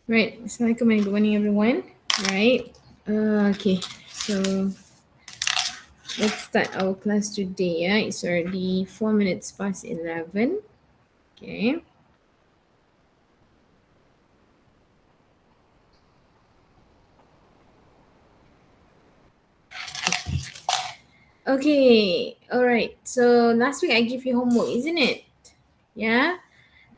Right. Assalamualaikum and good morning, everyone. Right. Okay. So let's start our class today. Yeah, it's already 4 minutes past 11. Okay. Okay. All right. So last week I gave you homework, isn't it? Yeah.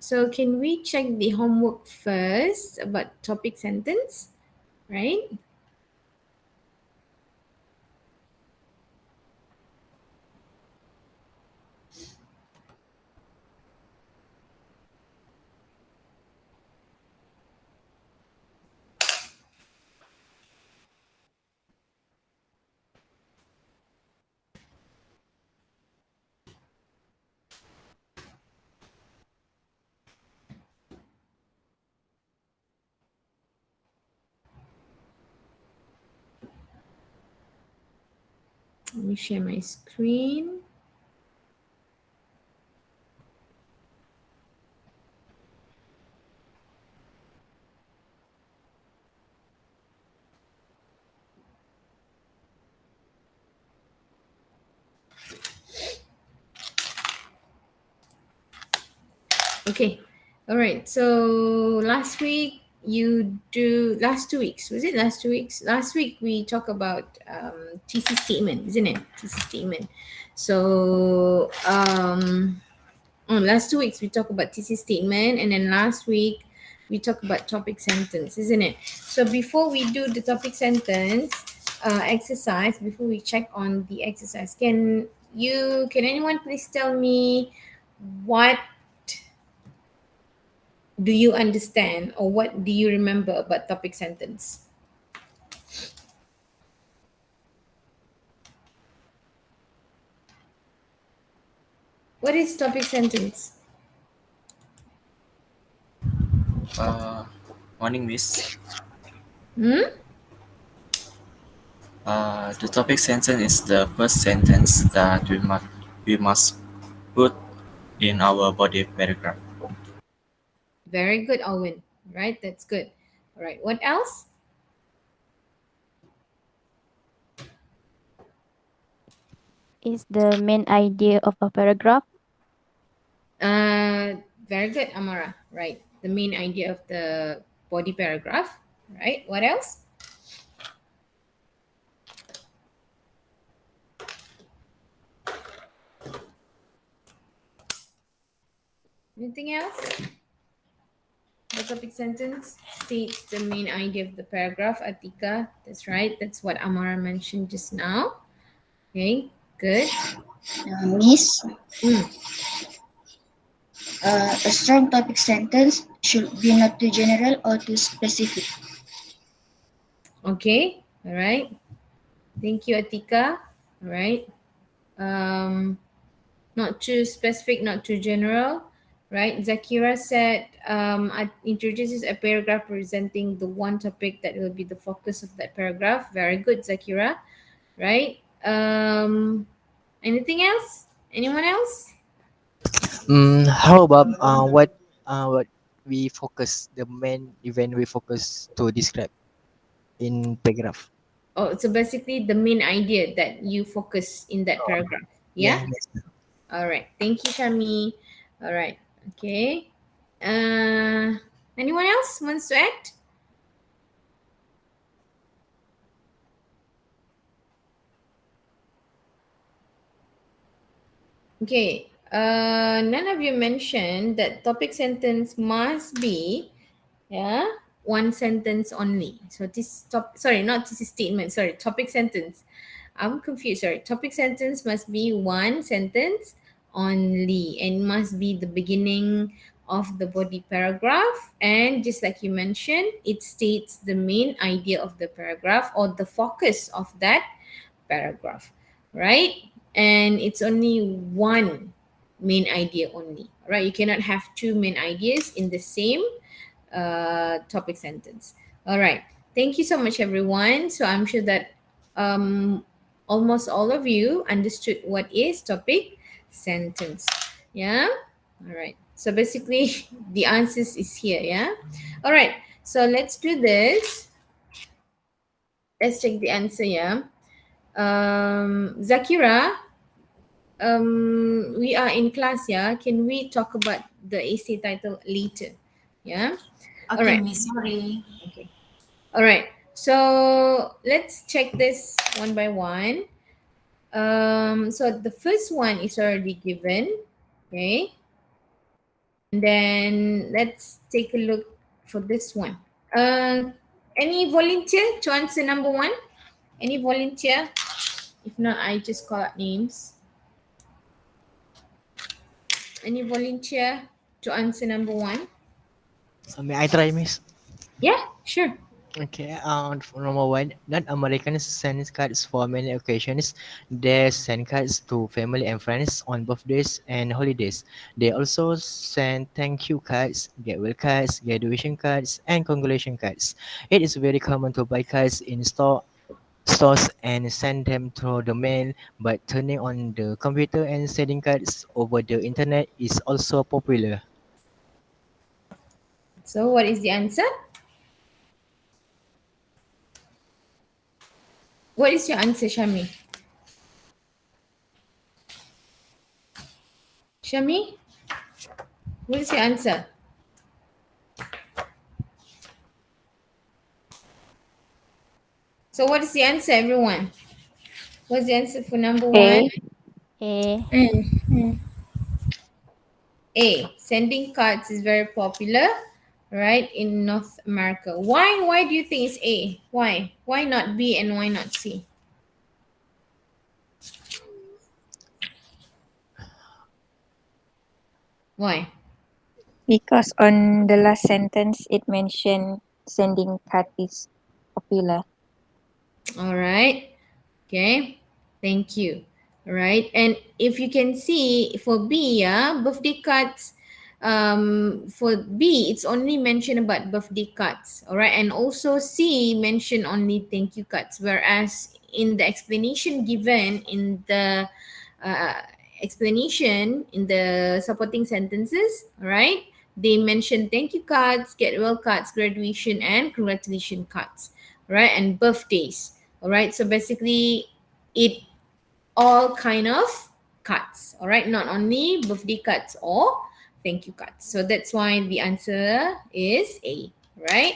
So can we check the homework first about topic sentence? Right. Let me share my screen. Okay. All right. So last 2 weeks, was it last 2 weeks? Last week we talked about thesis statement, isn't it? Thesis statement. So last 2 weeks we talked about thesis statement, and then last week we talked about topic sentence, isn't it? So before we do the topic sentence exercise, before we check on the exercise, can anyone please tell me what do you understand or what do you remember about topic sentence? What is topic sentence? Uh, Morning, Miss. Hmm? The topic sentence is the first sentence that we must put in our body paragraph. Very good, Alwyn. Right, that's good. All right, what else? Is the main idea of a paragraph. Uh, Very good, Amara. Right, the main idea of the body paragraph. Right, what else? Anything else? The topic sentence states the main idea of the paragraph. Atika, that's right. That's what Amara mentioned just now. Okay, good. Miss, Mm. a strong topic sentence should be not too general or too specific. Okay, all right. Thank you, Atika. All right. Not too specific, not too general, right? Zakira said introduces a paragraph presenting the one topic that will be the focus of that paragraph. Very good, Zakira, right? Anything else? Anyone else? How about what we focus the main event we focus to describe in paragraph? Oh, so basically the main idea that you focus in that paragraph. Yeah? Yeah, yes. All right. Thank you, Shami. All right. Okay. Uh, Anyone else wants to act? Okay. None of you mentioned that topic sentence must be, yeah, one sentence only. So not this is statement, sorry, topic sentence. I'm confused, sorry. Topic sentence must be one sentence only and must be the beginning of the body paragraph. And just like you mentioned, it states the main idea of the paragraph or the focus of that paragraph, right? And it's only one main idea only, right? You cannot have two main ideas in the same topic sentence. All right. Thank you so much, everyone. So I'm sure that almost all of you understood what is topic sentence. Yeah. All right. So basically, the answers is here. Yeah. All right. So let's do this. Let's check the answer, yeah. Zakira, we are in class, yeah. Can we talk about the essay title later? Yeah. All Okay, right. Miss, sorry. Okay. All right. So let's check this one by one. So the first one is already given. Okay. And then let's take a look for this one. Any volunteer to answer number one? Any volunteer? If not, I just call out names. Any volunteer to answer number one? May I try, Miss? Yeah, sure. Okay, for number one, not Americans send cards for many occasions. They send cards to family and friends on birthdays and holidays. They also send thank you cards, get well cards, graduation cards, and congratulation cards. It is very common to buy cards in stores and send them through the mail, but turning on the computer and sending cards over the internet is also popular. So what is the answer? What is your answer, Shami? Shami, what is your answer? So what is the answer, everyone? What's the answer for number one? A. A. Sending cards is very popular, right, in North America. Why do you think it's A? Why? Why not B and why not C? Why? Because on the last sentence it mentioned sending card is popular. All right. Okay. Thank you. All right. And if you can see for B, yeah, birthday cards, for B, it's only mentioned about birthday cards. All right. And also C mentioned only thank you cards. Whereas in the explanation given in the uh, explanation in the supporting sentences, all right, they mention thank you cards, get well cards, graduation, and congratulation cards, right, and birthdays. All right. So basically, it all kind of cards. All right. Not only birthday cards or thank you cards. So that's why the answer is A. Right.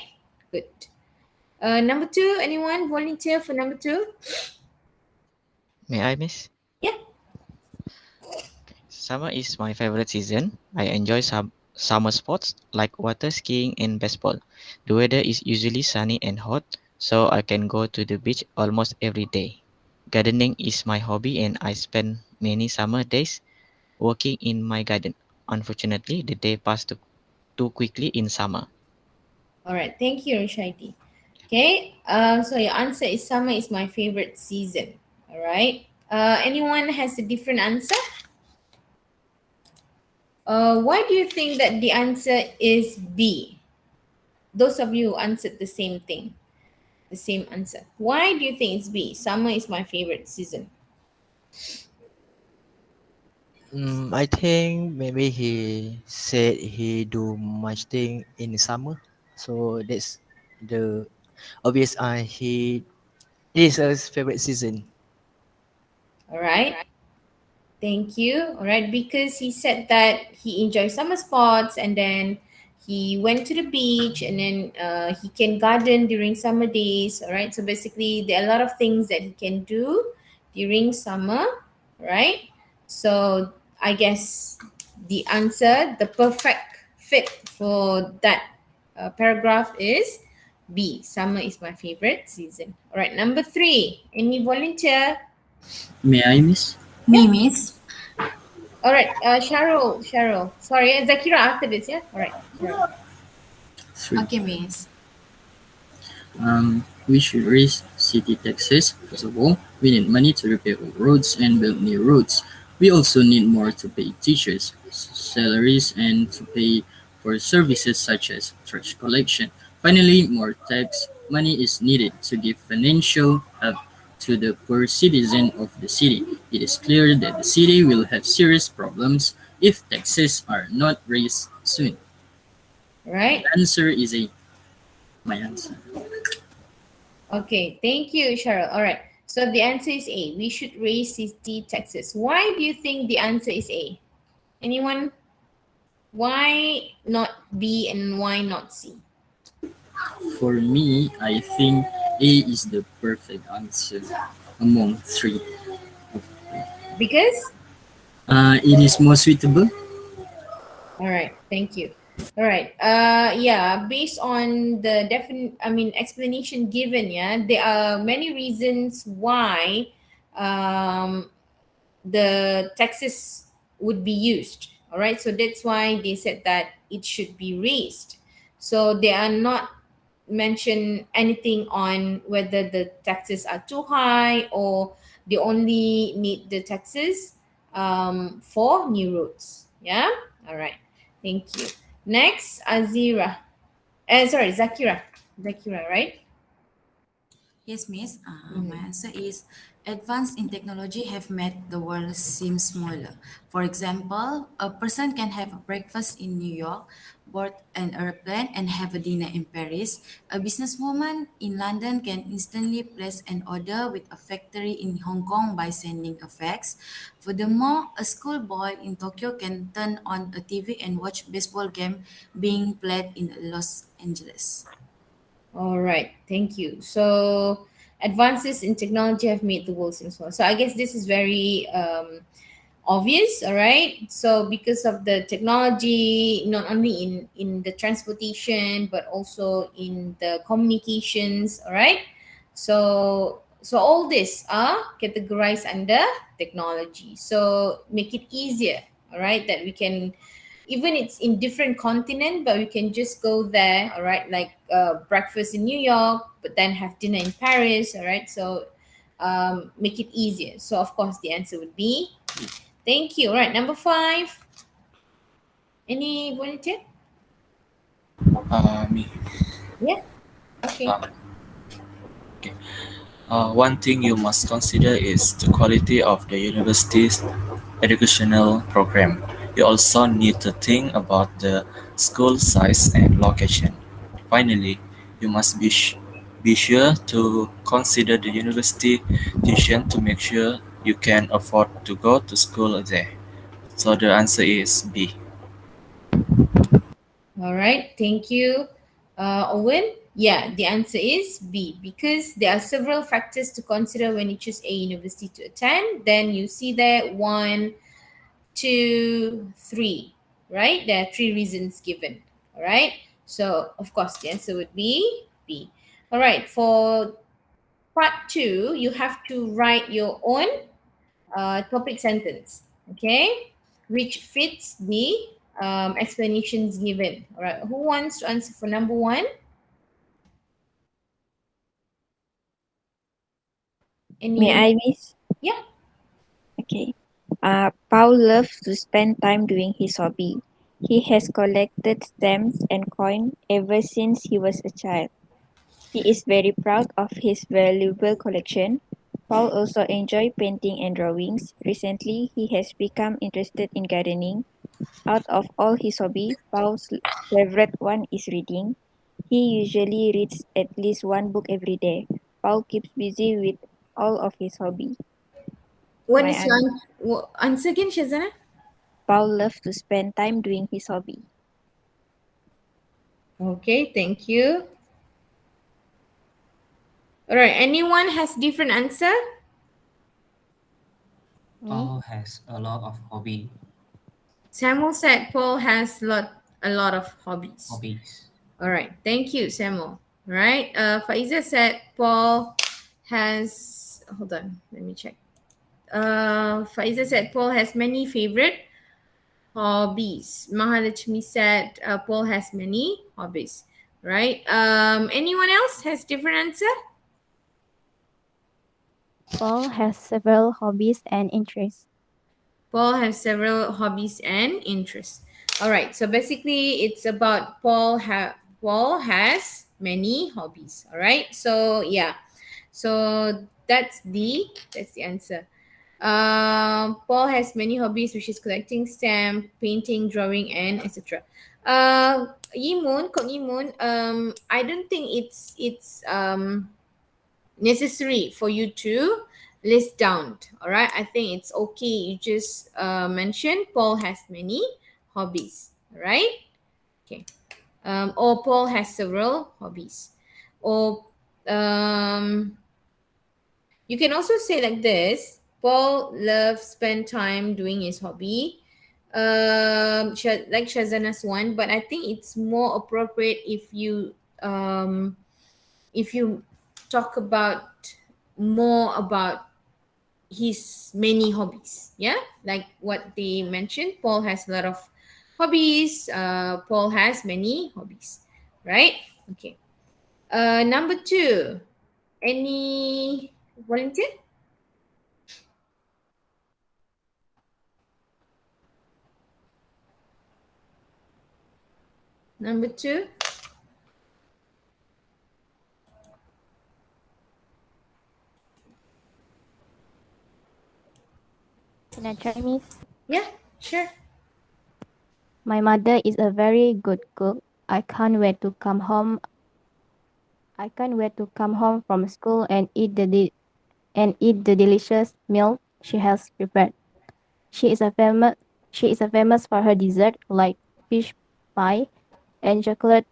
Good. Number two. Anyone volunteer for number two? May I, Miss? Yeah. Summer is my favorite season. I enjoy summer sports like water skiing and baseball. The weather is usually sunny and hot, so I can go to the beach almost every day. Gardening is my hobby and I spend many summer days working in my garden. Unfortunately, the day passed too quickly in summer. All right. Thank you, Rishaiti. Okay. So your answer is summer is my favorite season. All right. Anyone has a different answer? Why do you think that the answer is B? Those of you who answered the same thing, the same answer. Why do you think it's B? Summer is my favorite season. I think maybe he said he do much thing in summer, so that's the obvious. He it is his favorite season. All right. Thank you. All right. Because he said that he enjoys summer sports and then he went to the beach and then he can garden during summer days. All right. So basically, there are a lot of things that he can do during summer. Right. So I guess the answer, the perfect fit for that paragraph is B. Summer is my favorite season. All right. Number three. Any volunteer? May I, Miss? Me, Miss. All right, Cheryl. Sorry, Zakira after this, yeah? All right, Cheryl. Three. Okay, Miss. We should raise city taxes. First of all, we need money to repair old roads and build new roads. We also need more to pay teachers' salaries and to pay for services such as trash collection. Finally, more tax money is needed to give financial help to the poor citizen of the city. It is clear that the city will have serious problems if taxes are not raised soon. Right? The answer is A. my answer. Okay, thank you, Cheryl. All right. So the answer is A. We should raise city taxes. Why do you think the answer is A? Anyone? Why not B and why not C? For me, I think A is the perfect answer among three. Because? It is more suitable. All right, thank you. All right. Yeah, based on the explanation given, yeah, there are many reasons why um the taxes would be used. All right, so that's why they said that it should be raised. So they are not mention anything on whether the taxes are too high or they only need the taxes for new roads. Yeah. All right. Thank you. Next, Azira. Sorry, Zakira. Zakira, right? Yes, Miss. My Mhm. answer is advance in technology have made the world seem smaller. For example, a person can have a breakfast in New York, board an airplane, and have a dinner in Paris. A businesswoman in London can instantly place an order with a factory in Hong Kong by sending a fax. Furthermore, a schoolboy in Tokyo can turn on a TV and watch baseball game being played in Los Angeles. All right, thank you. So, advances in technology have made the world seem small. So, I guess this is very obvious. All right. So, because of the technology, not only in the transportation but also in the communications. All right. So all this are categorized under technology. So make it easier. All right, that we can even it's in different continent but we can just go there, all right, like breakfast in New York but then have dinner in Paris, all right. So make it easier. So of course the answer would be B. Thank you. All right, number 5. Any volunteer? Me. Yeah. Okay. Uh, okay. One thing you must consider is the quality of the university's educational program. You also need to think about the school size and location. Finally, you must be sure to consider the university tuition to make sure you can afford to go to school there. So the answer is B. All right, thank you, Owen. Yeah, the answer is B because there are several factors to consider when you choose a university to attend. Then you see there 1, 2, 3, right? There are 3 reasons given. All right, so of course the answer would be B. All right, for part 2, you have to write your own topic sentence, okay, which fits the explanations given. All right, who wants to answer for number 1? May Any? I, Miss? Yeah. Okay. Paul loves to spend time doing his hobby. He has collected stamps and coins ever since he was a child. He is very proud of his valuable collection. Paul also enjoys painting and drawings. Recently, he has become interested in gardening. Out of all his hobbies, Paul's favorite one is reading. He usually reads at least one book every day. Paul keeps busy with all of his hobbies. What My is your answer. answer again, Shazana? Paul loves to spend time doing his hobby. Okay, thank you. All right, anyone has different answer? Me? Paul has a lot of Samuel said Paul has a lot of hobbies. hobbies. All right, thank you, Samuel. All right, Faiza said Paul has. Hold on, let me check. Faiza said Paul has many favorite hobbies. Mahalakshmi said Paul has many hobbies. Right? Anyone else has different answer? Paul has several hobbies and interests. Paul has several hobbies and interests. All right. So basically, it's about Paul has many hobbies. All right. So yeah. So that's the answer. Paul has many hobbies, which is collecting stamp, painting, drawing, and etc. Yimun, Kok Yimun, I don't think it's necessary for you to list down. All right, I think it's okay. You just mention Paul has many hobbies. All right, okay. Or Paul has several hobbies. Or you can also say like this: Paul loves spend time doing his hobby. Like Shazana's one, but I think it's more appropriate if you talk about more about his many hobbies. Yeah, like what they mentioned. Paul has a lot of hobbies. Paul has many hobbies, right? Okay. Number two. Any volunteer? Number two. Can I try, Miss? Yeah, sure. My mother is a very good cook. I can't wait to come home. I can't wait to come home from school and eat the delicious meal she has prepared. She is a famous she is a famous for her dessert like fish pie and chocolate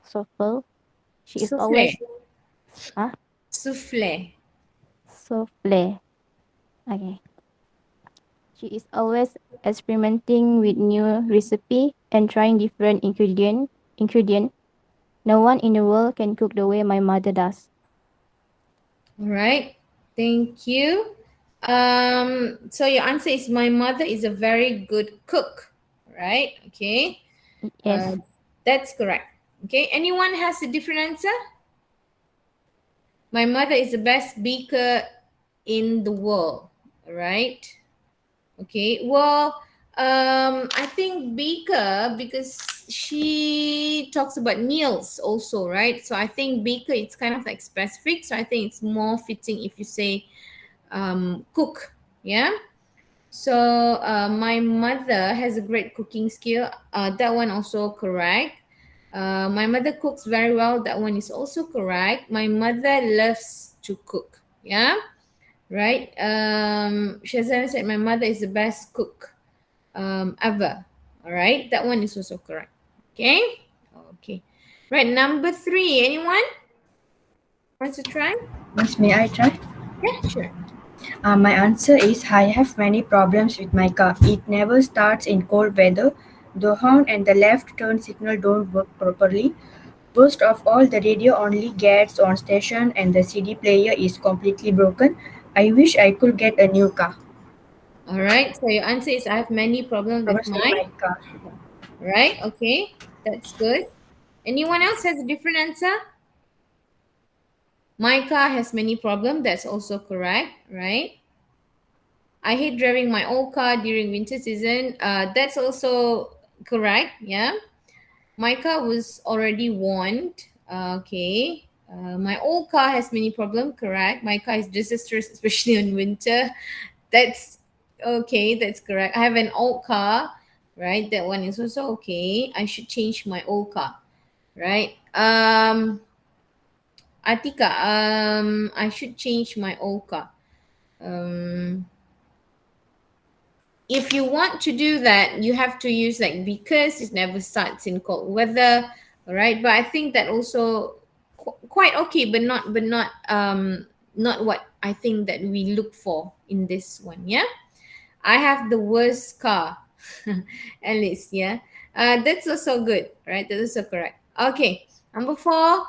souffle. She is Souffle. always ah Souffle. souffle. Okay. She is always experimenting with new recipe and trying different ingredient. No one in the world can cook the way my mother does. All right. Thank you. So your answer is my mother is a very good cook, right? Okay. Yes. That's correct. Okay. Anyone has a different answer? My mother is the best baker in the world. All right. Okay. Well, I think baker because she talks about meals also, right? So I think baker it's kind of like specific. So I think it's more fitting if you say cook. Yeah. So my mother has a great cooking skill. That one also correct. My mother cooks very well. That one is also correct. My mother loves to cook. Yeah, right. Shazana said my mother is the best cook ever. All right, that one is also correct. Okay, okay. Right, number three. Anyone wants to try? Miss, may I try? Yeah, sure. My answer is I have many problems with my car. It never starts in cold weather. The horn and the left turn signal don't work properly. Worst of all, the radio only gets on station and the CD player is completely broken. I wish I could get a new car. All right. So your answer is I have many problems with Problems with my my car. right. Okay, that's good. Anyone else has a different answer? My car has many problems. That's also correct, right? I hate driving my old car during winter season. That's also correct. Yeah. My car was already warned. Okay. My old car has many problems. Correct. My car is disastrous, especially in winter. That's okay. That's correct. I have an old car. Right. That one is also okay. I should change my old car. Right. Atika. I should change my old car. Um, if you want to do that, you have to use like because it never starts in cold weather, all right? But I think that also quite okay, but not what I think that we look for in this one. Yeah, I have the worst car, at least. Yeah, that's also good, right? That's also correct. Okay, number four.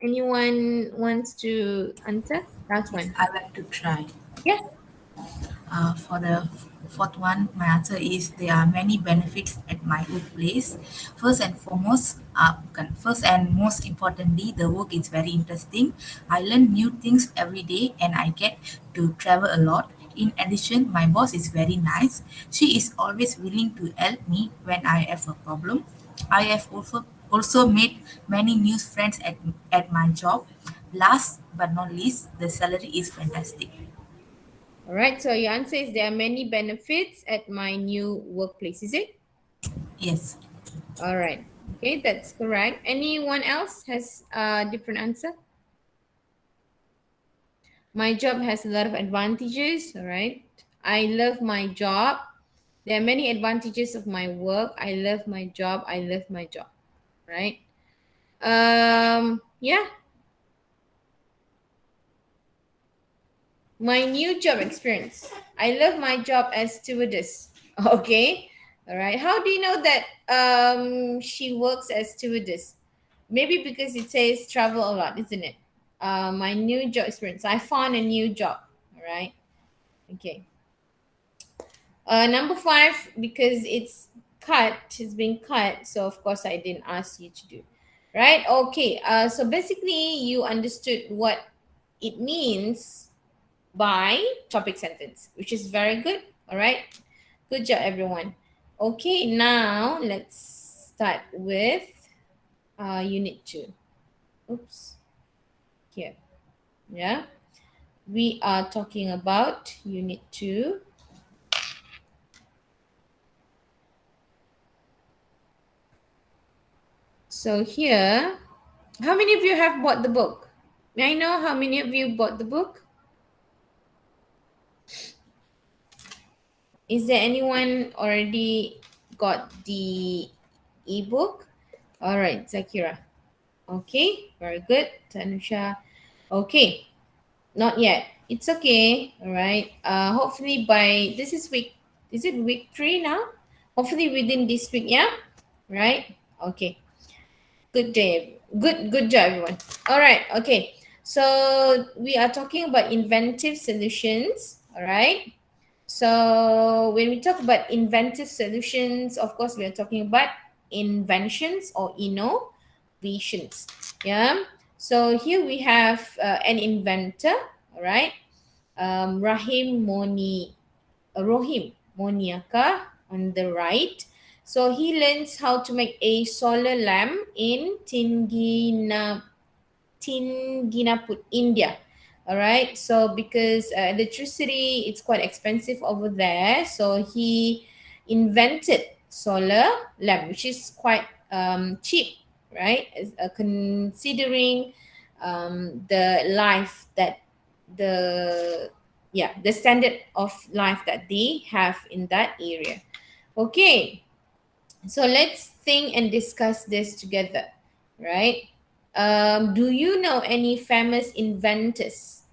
Anyone wants to answer? Last Yes, one. I like to try. Yeah. For the fourth one, my answer is there are many benefits at my workplace. First and most importantly, the work is very interesting. I learn new things every day and I get to travel a lot. In addition, my boss is very nice. She is always willing to help me when I have a problem. I have also made many new friends at my job. Last but not least, the salary is fantastic. All right. So your answer is there are many benefits at my new workplace. Is it? Yes. All right. Okay, that's correct. Anyone else has a different answer? My job has a lot of advantages. All right. I love my job. There are many advantages of my work. I love my job. I love my job. Right. Yeah. My new job experience. I love my job as stewardess. Okay. All right. How do you know that she works as stewardess? Maybe because it says travel a lot, isn't it? My new job experience. I found a new job. All right. Okay. Number five, because it's been cut. So of course I didn't ask you to do. Right? Okay. So basically you understood what it means by topic sentence, which is very good. All right. Good job, everyone. Okay, now let's start with unit two. Oops. Here. Yeah. We are talking about unit two. So here, how many of you have bought the book? May I know how many of you bought the book? Is there anyone already got the ebook? All right, Zakira. Okay, very good. Tanusha. Okay, not yet. It's okay. All right. Hopefully by this is week. Is it week 3 now? Hopefully within this week. Yeah. Right. Okay. Good day. Good job, everyone. All right. Okay. So we are talking about inventive solutions. All right. So when we talk about inventive solutions, of course, we are talking about inventions or innovations. Yeah. So here we have an inventor. All right. Rohim Moniaka on the right. So he learns how to make a solar lamp in Tinginaput, India. All right. So because electricity it's quite expensive over there, so he invented solar lamp, which is quite cheap, right? Considering the life that the standard of life that they have in that area. Okay. So let's think and discuss this together, right? Do you know any famous inventors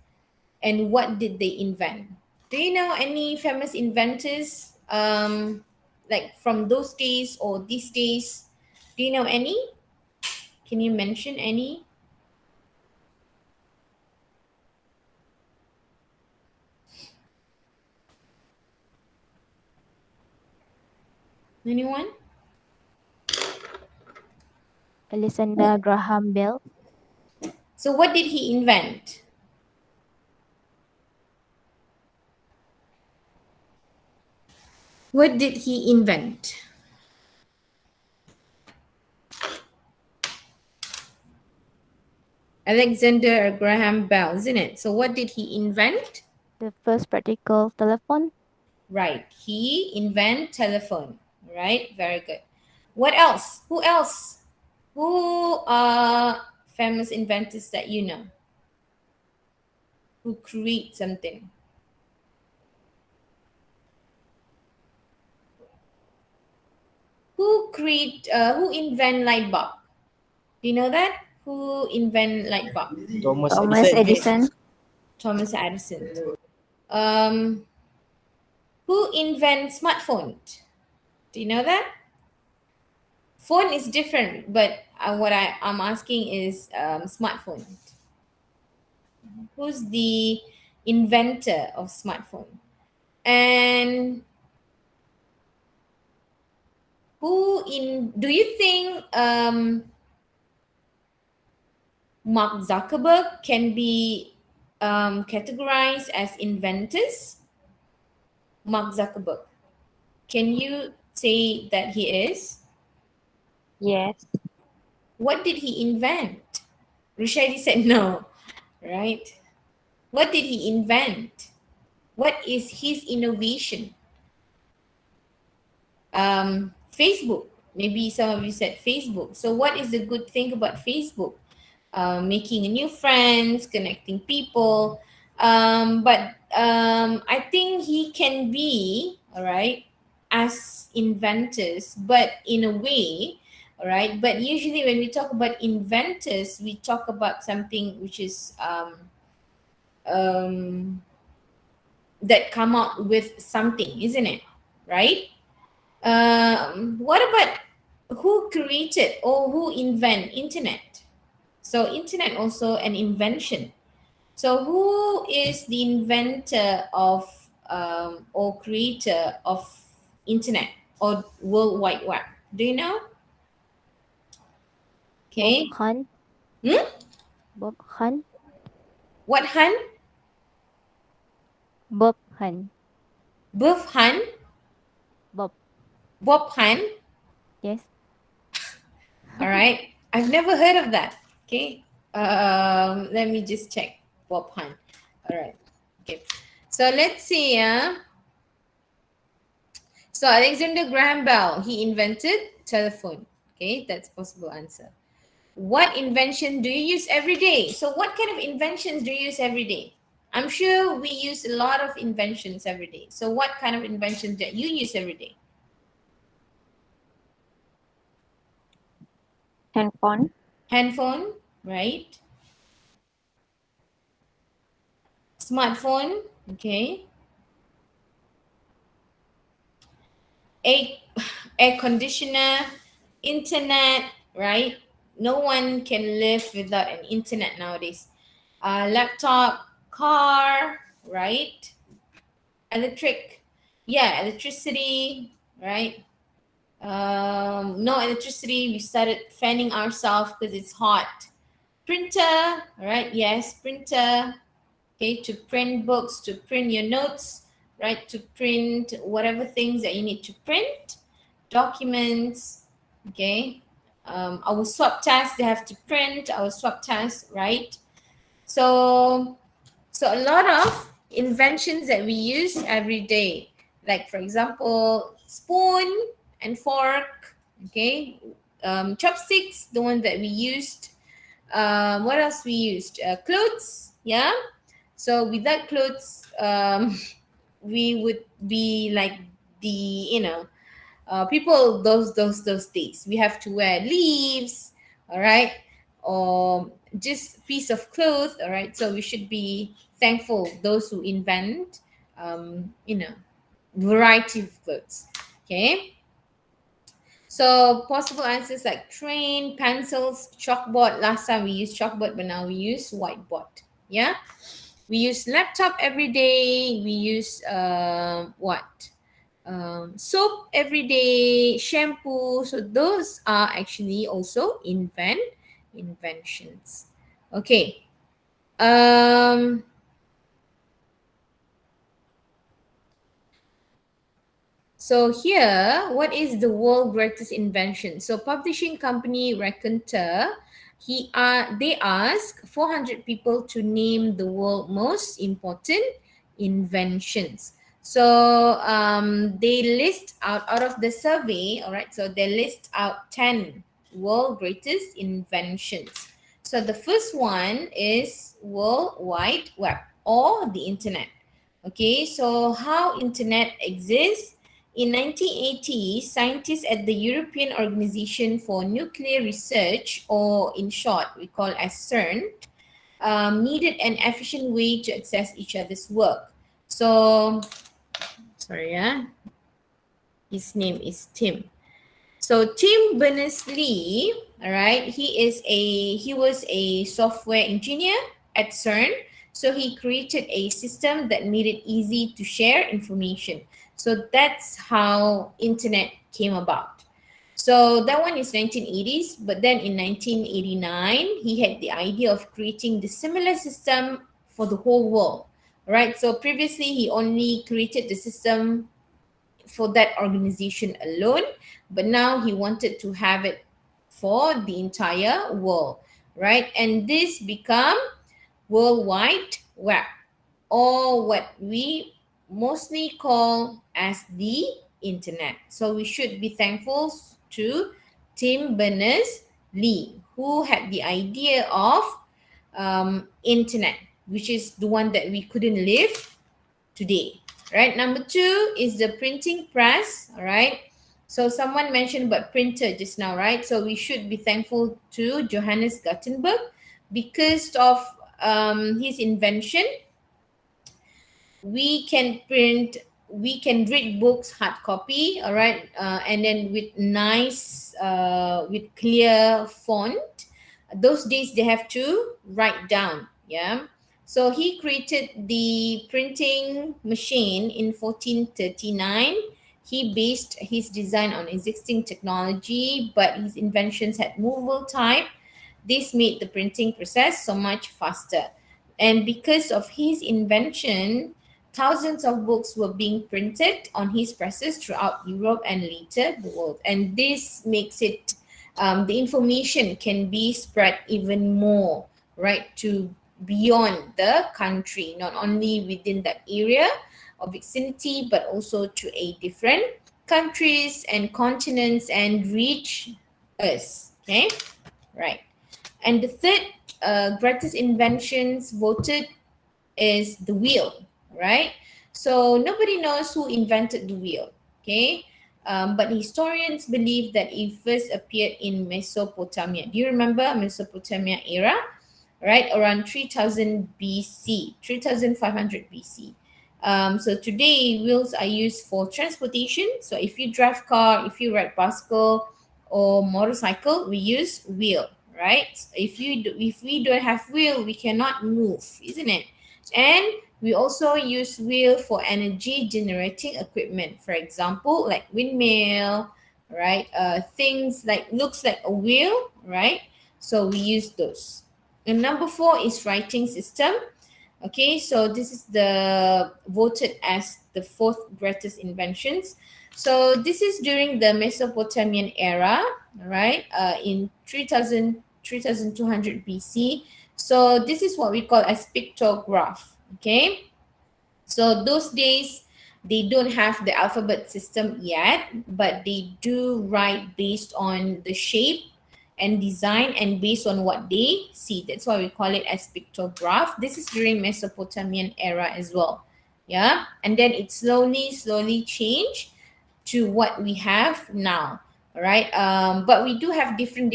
and what did they invent? Do you know any famous inventors like from those days or these days? Do you know any? Can you mention any? Anyone? Alexander Graham Bell. So what did he invent? What did he invent? Alexander Graham Bell, isn't it? So what did he invent? The first practical telephone. Right. He invent telephone. Right. Very good. What else? Who else? Who are famous inventors that you know? Who create something? Who invent light bulb? Do you know that? Who invent light bulb? Thomas Edison. Thomas Edison. Um, who invent smartphone? Do you know that? Phone is different, but I'm asking is smartphone. Who's the inventor of smartphone? And do you think Mark Zuckerberg can be categorized as inventors? Mark Zuckerberg. Can you say that he is? Yes. What did he invent? Rushaidi said no, right? What did he invent? What is his innovation? Facebook. Maybe some of you said Facebook. So what is the good thing about Facebook? Making new friends, connecting people. But I think he can be, all right, as inventors, but in a way, all right. But usually when we talk about inventors, we talk about something which is um, that come out with something, isn't it? Right? What about who created or who invent internet? So internet also an invention. So who is the inventor of or creator of internet or World Wide Web? Do you know? Bob Okay. Hunt. Hmm? Bob Hunt. What Han? Bob Hunt. Buff Han? Bob. Bob Han? Yes. All right. I've never heard of that. Okay. Let me just check. Bob Han. All right. Okay. So let's see. So Alexander Graham Bell, he invented telephone. Okay, that's possible answer. What invention do you use every day? So what kind of inventions do you use every day? I'm sure we use a lot of inventions every day. So what kind of inventions that you use every day? Handphone, Handphone, right? Smartphone, okay. Air, air conditioner, internet, right? No one can live without an internet nowadays. Laptop, car, right? Electric, yeah, electricity, right? No electricity, we started fanning ourselves because it's hot. Printer, right? Yes, printer, okay, to print books, to print your notes, right? To print whatever things that you need to print, documents, okay. Our swab test, they have to print our swab test, right? So so a lot of inventions that we use every day, like for example, spoon and fork, okay, chopsticks, the one that we used. What else we used? Clothes, yeah. So without clothes, we would be like the people those days. We have to wear leaves, all right, or just piece of cloth, all right. So we should be thankful those who invent, variety of clothes. Okay. So possible answers like train, pencils, chalkboard. Last time we used chalkboard, but now we use whiteboard. Yeah. We use laptop every day. We use what? Soap every day, shampoo. So those are actually also inventions. Okay. Um, So here, what is the world greatest invention? So publishing company Raconteur, they ask 400 people to name the world most important inventions. So they list out of the survey, all right, so they list out 10 world greatest inventions. So the first one is World Wide Web or the internet. Okay, so how internet exists? In 1980, scientists at the European Organization for Nuclear Research, or in short, we call as CERN, needed an efficient way to access each other's work. So, sorry, his name is Tim. So Tim Berners-Lee, all right, he was a software engineer at CERN. So he created a system that made it easy to share information. So that's how internet came about. So that one is 1980s, but then in 1989 he had the idea of creating the similar system for the whole world. Right? So previously he only created the system for that organization alone, but now he wanted to have it for the entire world, right? And this become World Wide Web, or what we mostly call as the internet. So we should be thankful to Tim Berners-Lee, who had the idea of internet, which is the one that we couldn't live today, right? Number two is the printing press, all right? So someone mentioned about printer just now, right? So we should be thankful to Johannes Gutenberg because of his invention. We can print, we can read books hard copy, all right, and then with nice with clear font. Those days they have to write down, yeah. So he created the printing machine in 1439. He based his design on existing technology, but his inventions had movable type. This made the printing process so much faster. And because of his invention, thousands of books were being printed on his presses throughout Europe and later the world. And this makes it, the information can be spread even more, right, to beyond the country, not only within that area of vicinity, but also to a different countries and continents and reach us. Okay, right. And the third greatest inventions voted is the wheel, right? So nobody knows who invented the wheel, okay? But historians believe that it first appeared in Mesopotamia. Do you remember Mesopotamia era? Right, around 3000 BC, 3500 BC. So today wheels are used for transportation. So if you drive car, if you ride bicycle or motorcycle, we use wheel, right? If we don't have wheel, we cannot move, isn't it? And we also use wheel for energy generating equipment, for example, like windmill, right? Things like looks like a wheel, right? So we use those. And number four is writing system. Okay, so this is the voted as the fourth greatest inventions. So this is during the Mesopotamian era, right? In 3200 BC. So this is what we call a pictograph. Okay, so those days they don't have the alphabet system yet, but they do write based on the shape and design and based on what they see. That's why we call it as pictograph. This is during Mesopotamian era as well. Yeah, and then it slowly changed to what we have now. All right, but we do have different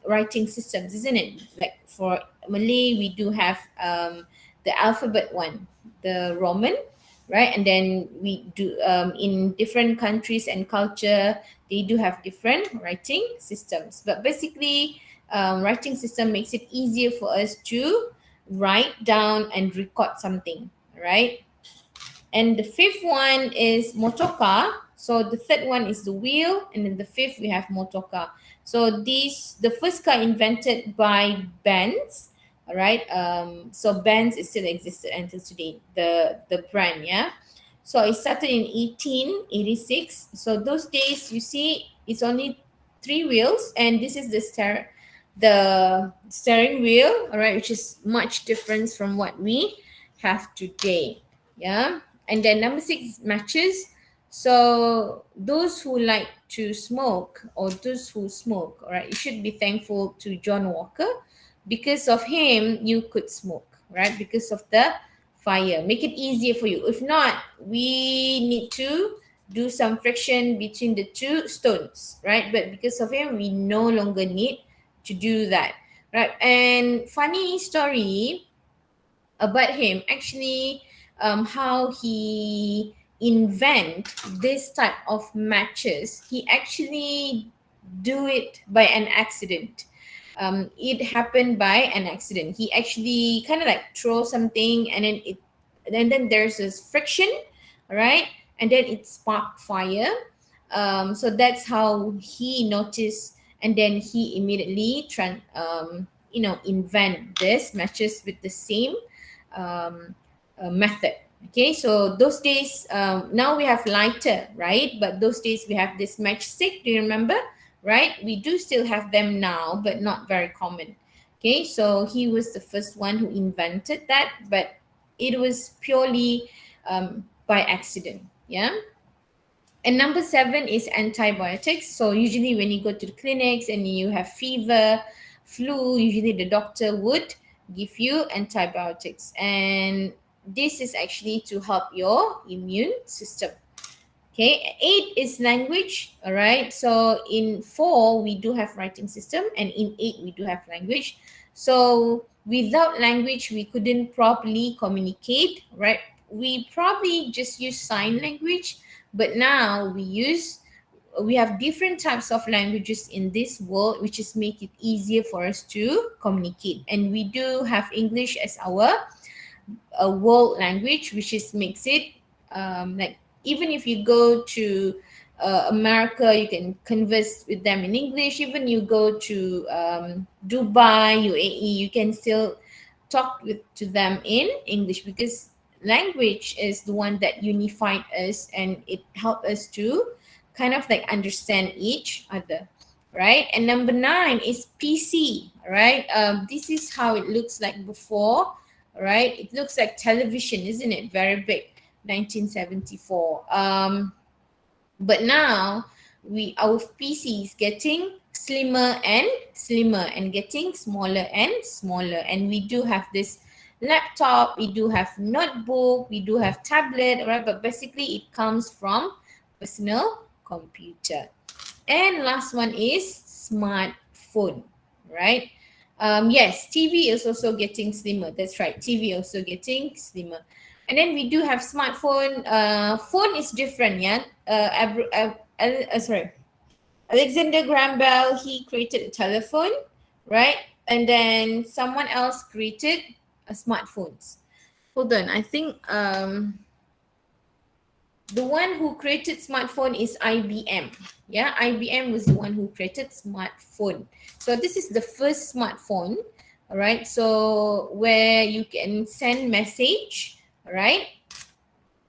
writing systems, isn't it? Like for Malay, we do have the alphabet one, the Roman, right? And then we do in different countries and culture, they do have different writing systems. But basically, writing system makes it easier for us to write down and record something, right? And the fifth one is motorcar. So the third one is the wheel, and then the fifth we have motorcar. So the first car invented by Benz. All right. So Benz is still existed until today. The brand, yeah. So it started in 1886. So those days, you see, it's only three wheels, and this is the steering wheel. All right, which is much different from what we have today. Yeah. And then number six, matches. So those who like to smoke or those who smoke, all right, you should be thankful to John Walker. Because of him, you could smoke, right? Because of the fire. Make it easier for you. If not, we need to do some friction between the two stones, right? But because of him, we no longer need to do that, right? And funny story about him, actually, how he invent this type of matches. He actually do it by an accident. It happened by an accident. He actually kind of like throw something, and then there's this friction, all right, and then it sparked fire. So that's how he noticed, and then he immediately invent this matches with the same method. Okay, so those days, now we have lighter, right? But those days we have this matchstick. Do you remember? Right? We do still have them now, but not very common. Okay, so he was the first one who invented that, but it was purely by accident. Yeah. And number 7 is antibiotics. So usually when you go to the clinics and you have fever, flu, usually the doctor would give you antibiotics. And this is actually to help your immune system. Okay, 8 is language. All right. So in 4, we do have writing system, and in 8, we do have language. So without language, we couldn't properly communicate, right? We probably just use sign language, but now we have different types of languages in this world, which is make it easier for us to communicate. And we do have English as our a world language, which is makes it like even if you go to America, you can converse with them in English. Even you go to Dubai, UAE, you can still talk to them in English, because language is the one that unified us and it helped us to kind of like understand each other, right? And number 9 is PC, right? This is how it looks like before, right? It looks like television, isn't it? Very big, 1974. But now our PC is getting slimmer and slimmer and getting smaller and smaller. And we do have this laptop, we do have notebook, we do have tablet, right? But basically it comes from personal computer. And last one is smartphone, right? Yes, TV is also getting slimmer. That's right, TV also getting slimmer. And then we do have smartphone. Phone is different, yeah. Sorry, Alexander Graham Bell, he created a telephone, right? And then someone else created a smartphones. Hold on, I think the one who created smartphone is IBM. Yeah, IBM was the one who created smartphone. So this is the first smartphone, all right? So where you can send message, all right?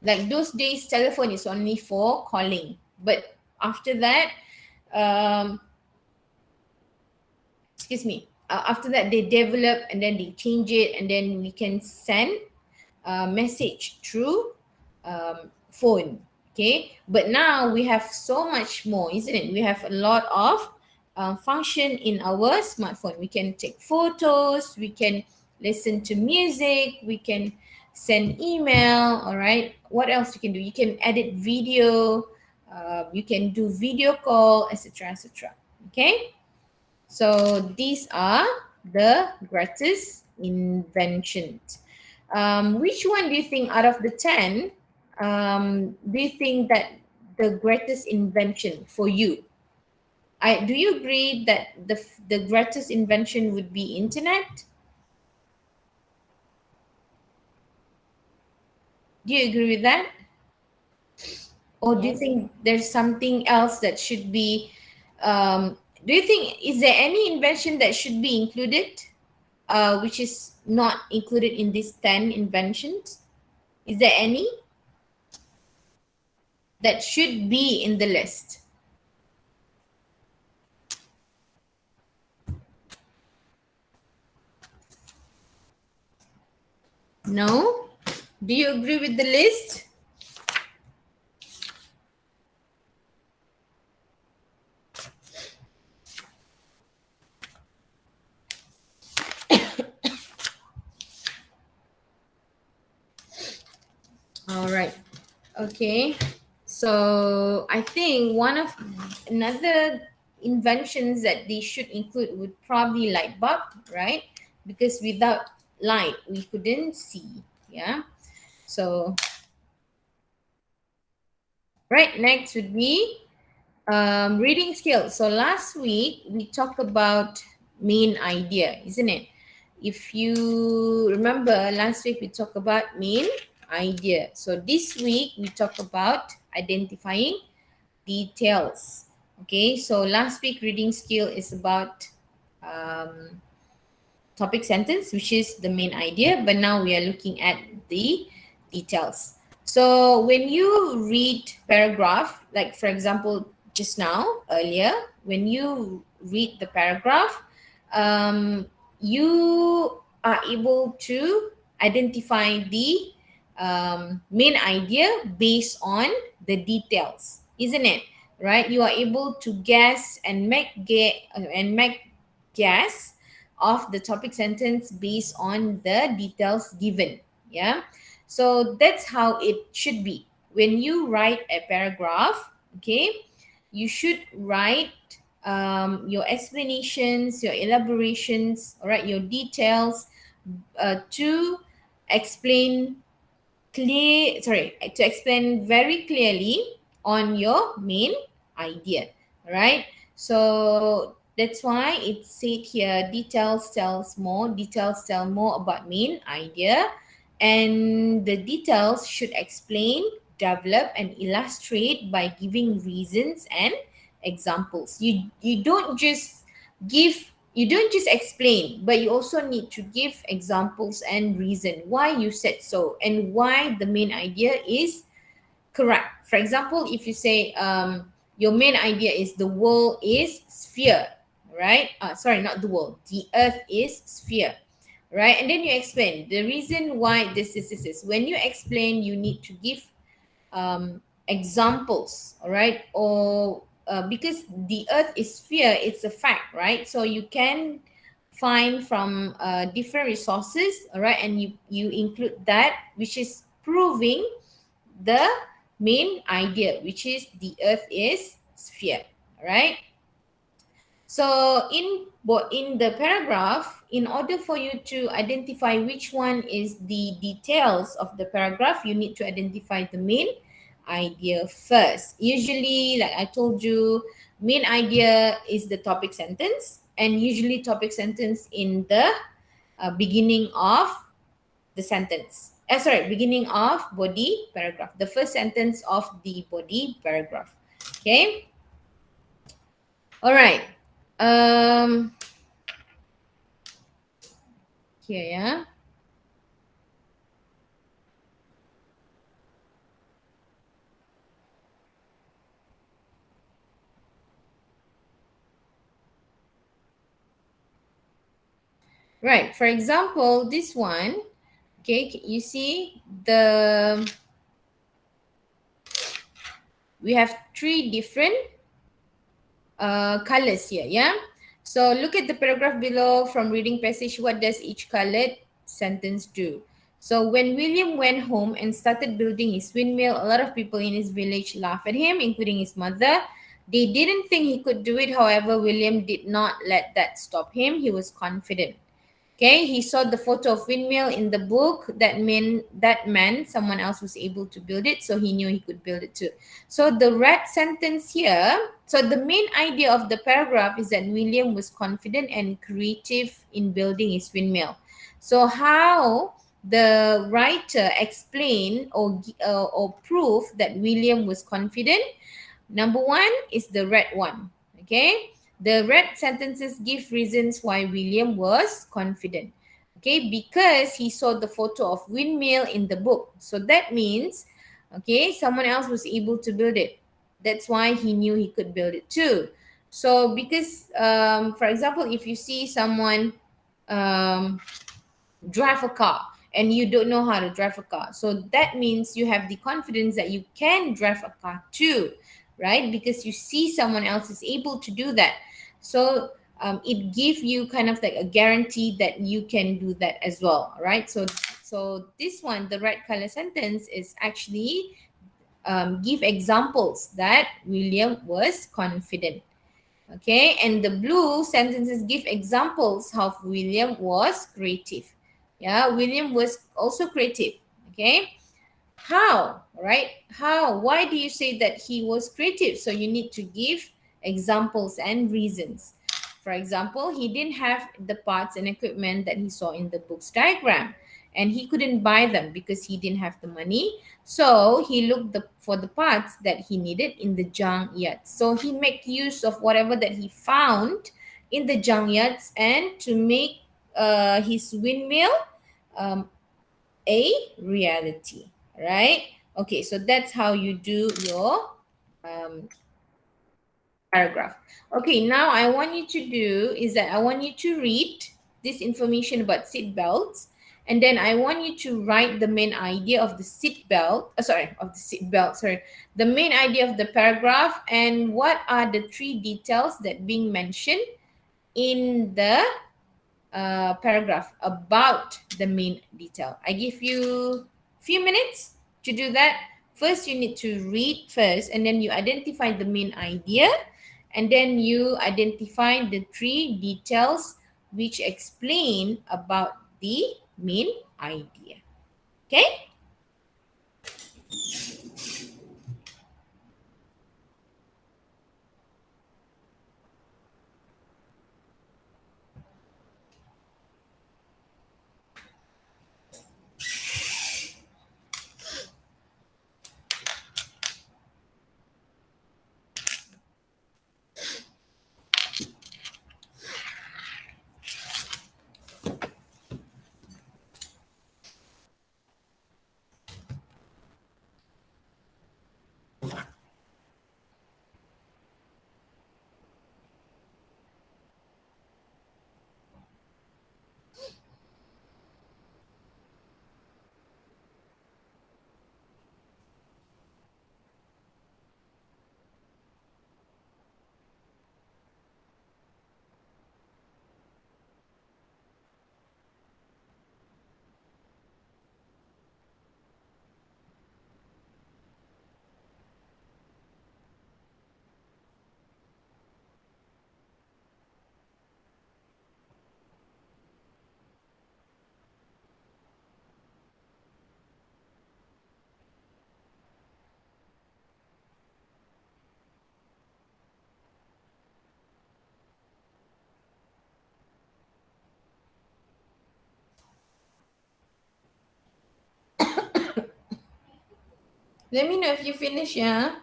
Like those days, telephone is only for calling. But after that, after that they develop and then they change it, and then we can send message through phone. Okay, but now we have so much more, isn't it? We have a lot of function in our smartphone. We can take photos, we can listen to music, we can send email. All right, what else you can do? You can edit video, you can do video call, etc, etc. Okay, so these are the greatest inventions. Which one do you think out of the 10 do you think that the greatest invention for you? Do you agree that the greatest invention would be internet? Do you agree with that? Or do you Yes. think there's something else that should be do you think, is there any invention that should be included which is not included in these 10 inventions? Is there any that should be in the list? No? Do you agree with the list? All right. Okay. So I think another inventions that they should include would probably light bulb, right? Because without light, we couldn't see. Yeah. So right, next would be reading skills. So last week we talked about main idea, isn't it? If you remember, last week we talked about main idea. So this week we talk about identifying details. Okay, so last week reading skill is about topic sentence, which is the main idea, but now we are looking at the details. So when you read paragraph, like for example, just now, earlier, when you read the paragraph, you are able to identify the main idea based on the details. isn't it? Right? You are able to guess and make guess of the topic sentence based on the details given. Yeah. So that's how it should be. When you write a paragraph, okay, you should write your explanations, your elaborations, all right, your details to explain to explain very clearly on your main idea. All right, so that's why it's said here, details tell more about main idea, and the details should explain, develop and illustrate by giving reasons and examples. You don't just explain, but you also need to give examples and reason why you said so and why the main idea is correct. For example, if you say your main idea is the world is sphere, right? Sorry, not the world. The earth is sphere, right? And then you explain the reason why this is. When you explain, you need to give examples, all right? Or because the earth is sphere, it's a fact, right? So you can find from different resources, all right? And you include that, which is proving the main idea, which is the earth is sphere, all right? So in the paragraph, in order for you to identify which one is the details of the paragraph, you need to identify the main idea first. Usually, like I told you, main idea is the topic sentence, and usually topic sentence in the beginning of the sentence. Beginning of body paragraph. The first sentence of the body paragraph. Okay. All right. Um, Here, yeah. Right. For example, this one. Okay, you see we have three different colors here, yeah. So look at the paragraph below. From reading passage, what does each colored sentence do? So when William went home and started building his windmill, a lot of people in his village laughed at him, including his mother. They didn't think he could do it. However, William did not let that stop him. He was confident. Okay, he saw the photo of windmill in the book. That meant someone else was able to build it, so he knew he could build it too. So the red sentence here, so the main idea of the paragraph is that William was confident and creative in building his windmill. So how the writer explain or prove that William was confident? Number one is the red one. Okay. The red sentences give reasons why William was confident. Okay, because he saw the photo of windmill in the book. So that means, okay, someone else was able to build it. That's why he knew he could build it too. So because, for example, if you see someone drive a car and you don't know how to drive a car, so that means you have the confidence that you can drive a car too, right? Because you see someone else is able to do that. So it gives you kind of like a guarantee that you can do that as well, right? So this one, the red color sentence, is actually give examples that William was confident. Okay, and the blue sentences give examples how William was creative. Yeah, William was also creative. Okay, how, right? How? Why do you say that he was creative? So you need to give examples and reasons. For example, he didn't have the parts and equipment that he saw in the book's diagram, and he couldn't buy them because he didn't have the money. So he looked for the parts that he needed in the junkyard. So he made use of whatever that he found in the junkyards and to make his windmill um, a reality, right? Okay, so that's how you do your um, paragraph. Okay, now I want you to do is that I want you to read this information about seat belts And then I want you to write the main idea of the seat belt. The main idea of the paragraph, and what are the three details that being mentioned in the paragraph about the main detail. I give you few minutes to do that. First, you need to read first, and then you identify the main idea, and then you identify the three details which explain about the main idea. Okay? Let me know if you finish, yeah?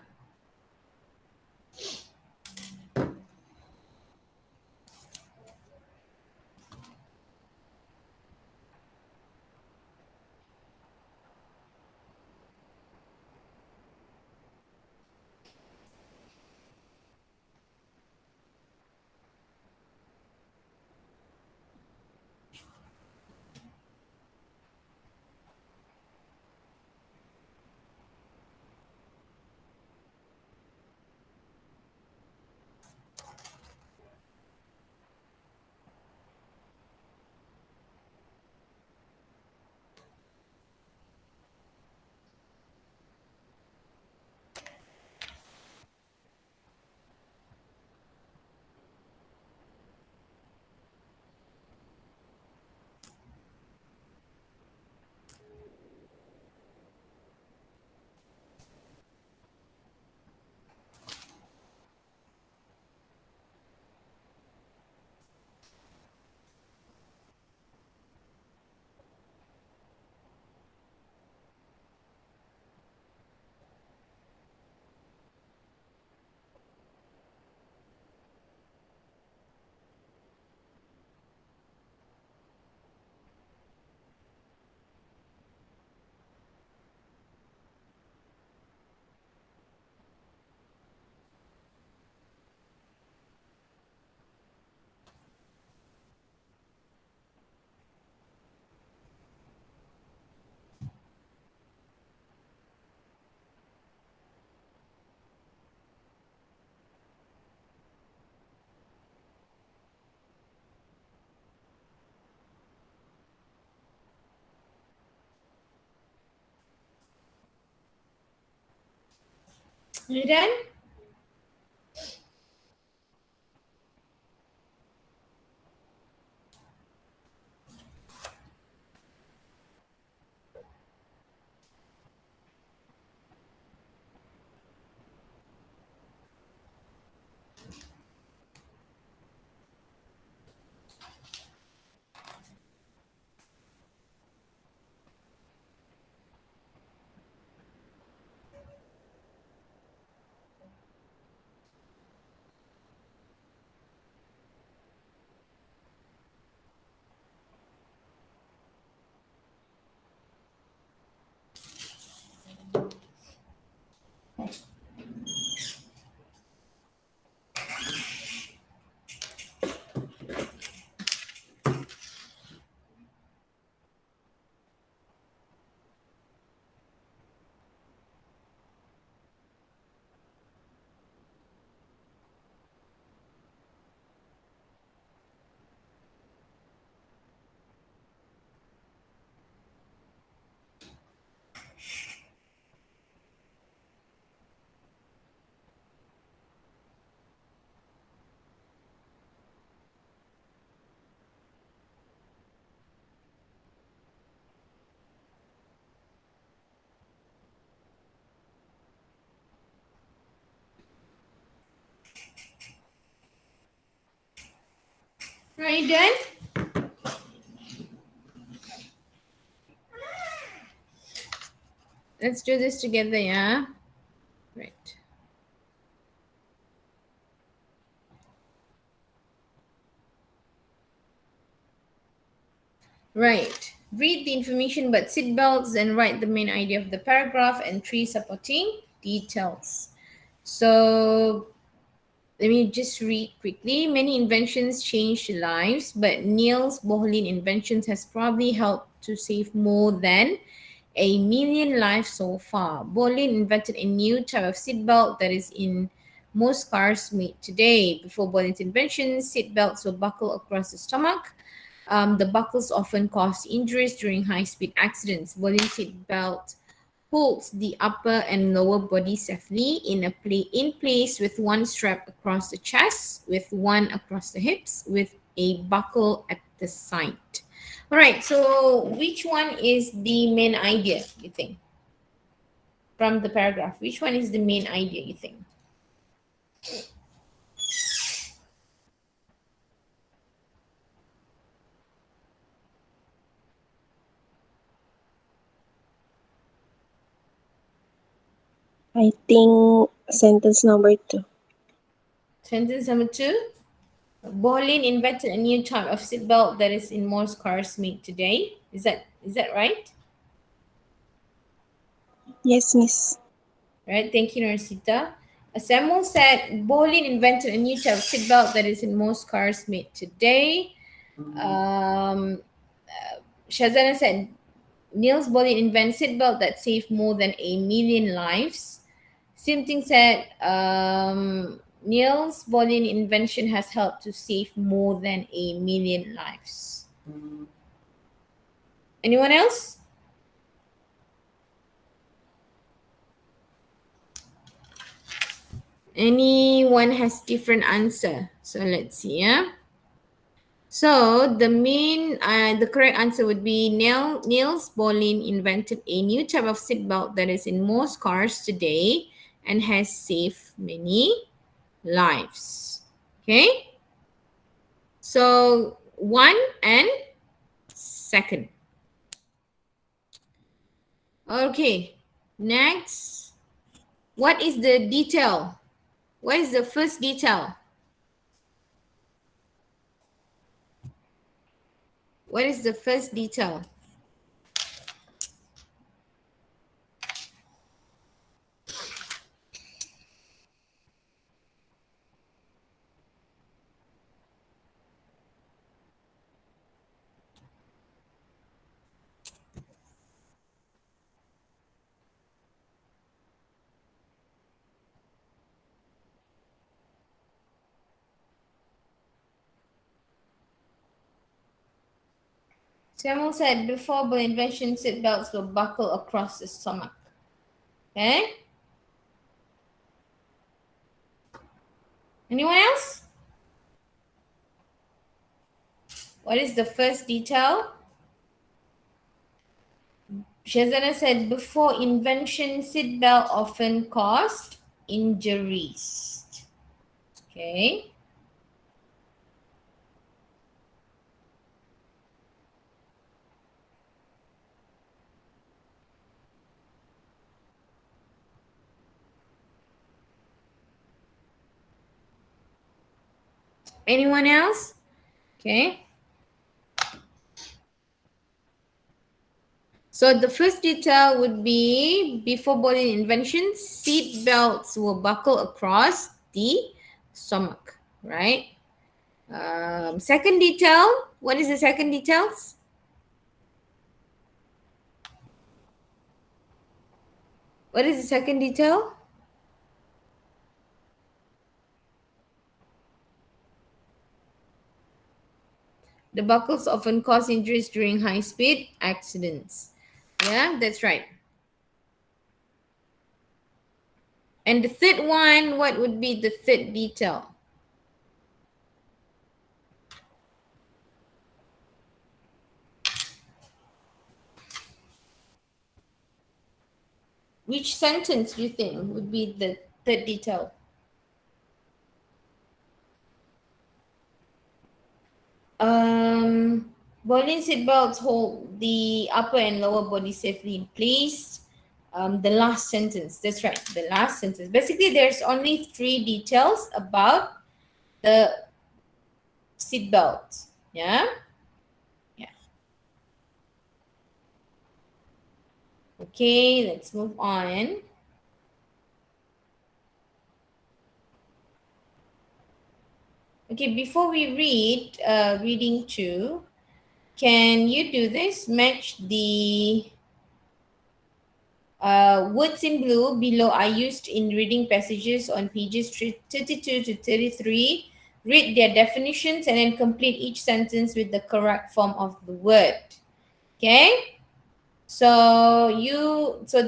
You done? Right, done? Let's do this together, yeah? Right. Right. Read the information about seatbelts and write the main idea of the paragraph and 3 supporting details. So let me just read quickly. Many inventions changed lives, but Niels Bohr's inventions has probably helped to save more than 1 million lives so far. Bohrlin invented a new type of seatbelt that is in most cars made today. Before Bohlin's invention, seatbelts were buckled across the stomach. The buckles often caused injuries during high-speed accidents. Bohlin's seatbelt holds the upper and lower body safely in place with one strap across the chest, with one across the hips, with a buckle at the side. All right, so which one is the main idea, you think, from the paragraph? Which one is the main idea, you think? I think sentence number 2. Sentence number 2. Bohlin invented a new type of seatbelt that is in most cars made today. Is that right? Yes, miss. Right. Thank you, Narsita. Samuel said Bohlin invented a new type of seatbelt that is in most cars made today. Um, Shazana said Niels Bohlin invented seatbelt that saved more than 1 million lives. Simting said Niels Bohlin invention has helped to save more than 1 million lives. Anyone else? Anyone has different answer? So let's see. Yeah. So the correct answer would be Niels Bohlin invented a new type of seatbelt that is in most cars today and has saved many lives. Okay. So 1 and 2nd. Okay. Next, what is the detail? What is the first detail? What is the first detail? Samuel said before by invention, seatbelts were buckled across the stomach. Okay? Anyone else? What is the first detail? Shazana said before invention, seatbelt often caused injuries. Okay. Anyone else? Okay. So the first detail would be before body invention, seat belts were buckled across the stomach, right? Second detail, what is the second details? What is the second detail? The buckles often cause injuries during high-speed accidents. Yeah, that's right. And the third one, what would be the third detail? Which sentence do you think would be the third detail? Body seatbelts hold the upper and lower body safely in place. The last sentence, that's right, the last sentence. Basically, there's only three details about the seatbelt. Yeah? Yeah. Okay, let's move on. Okay, before we read reading two, can you do this? Match the words in blue below are used in reading passages on pages 32 to 33. Read their definitions and then complete each sentence with the correct form of the word. Okay? So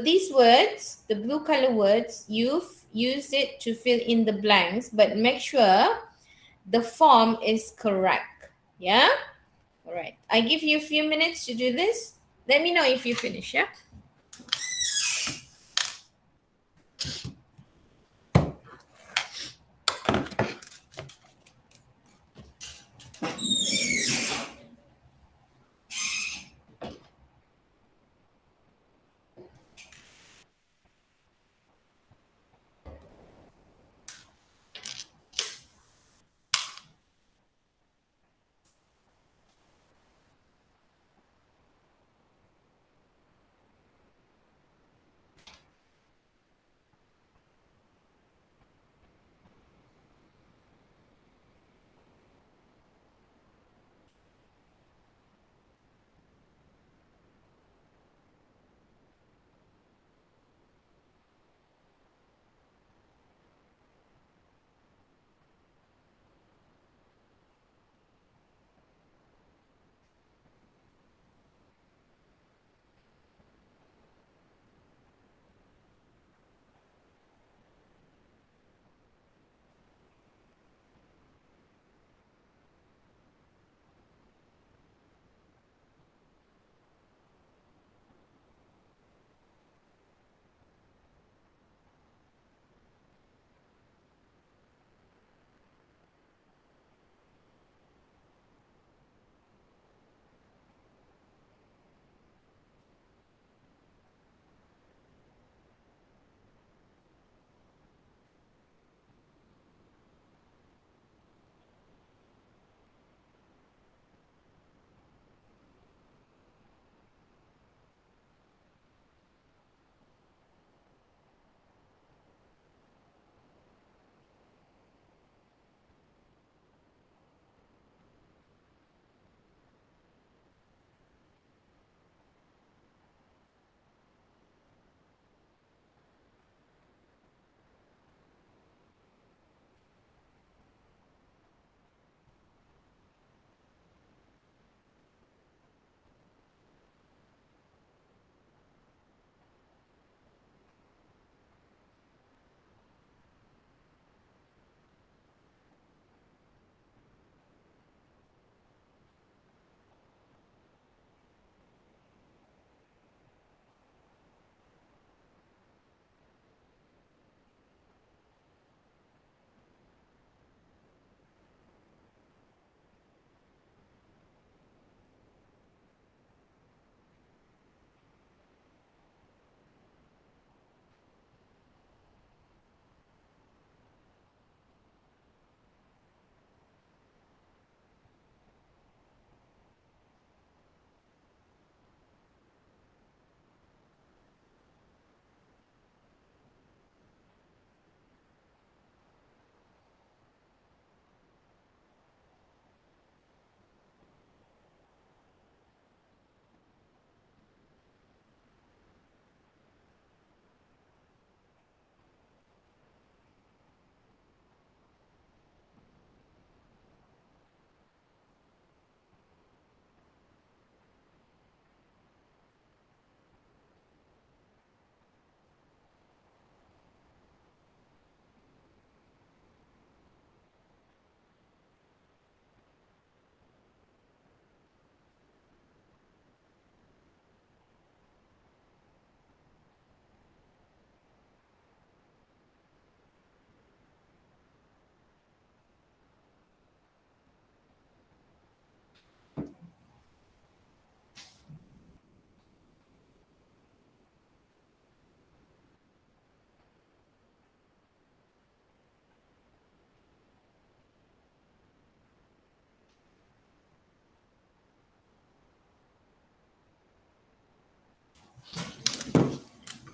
these words, the blue color words, you've used it to fill in the blanks, but make sure the form is correct. Yeah? All right. I give you a few minutes to do this. Let me know if you finish, yeah?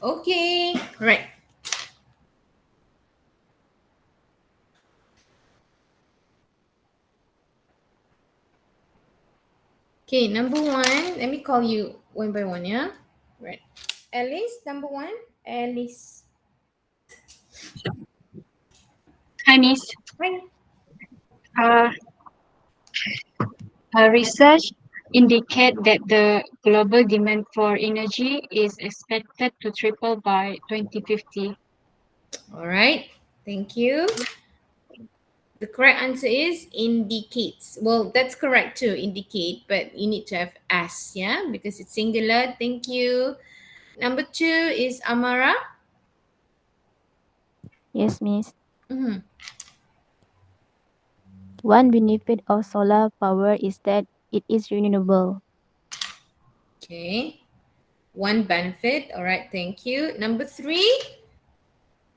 Okay, right. Okay, number one. Let me call you one by one, yeah? Right. Alice, number one. Alice. Hi, Miss. Hi. Uh, Research indicate that the global demand for energy is expected to triple by 2050. All right. Thank you. The correct answer is indicates. Well, that's correct too, indicate, but you need to have as, yeah, because it's singular. Thank you. Number two is Amara. Yes, Miss. Mm-hmm. One benefit of solar power is that it is renewable. Okay. One benefit. All right. Thank you. Number three,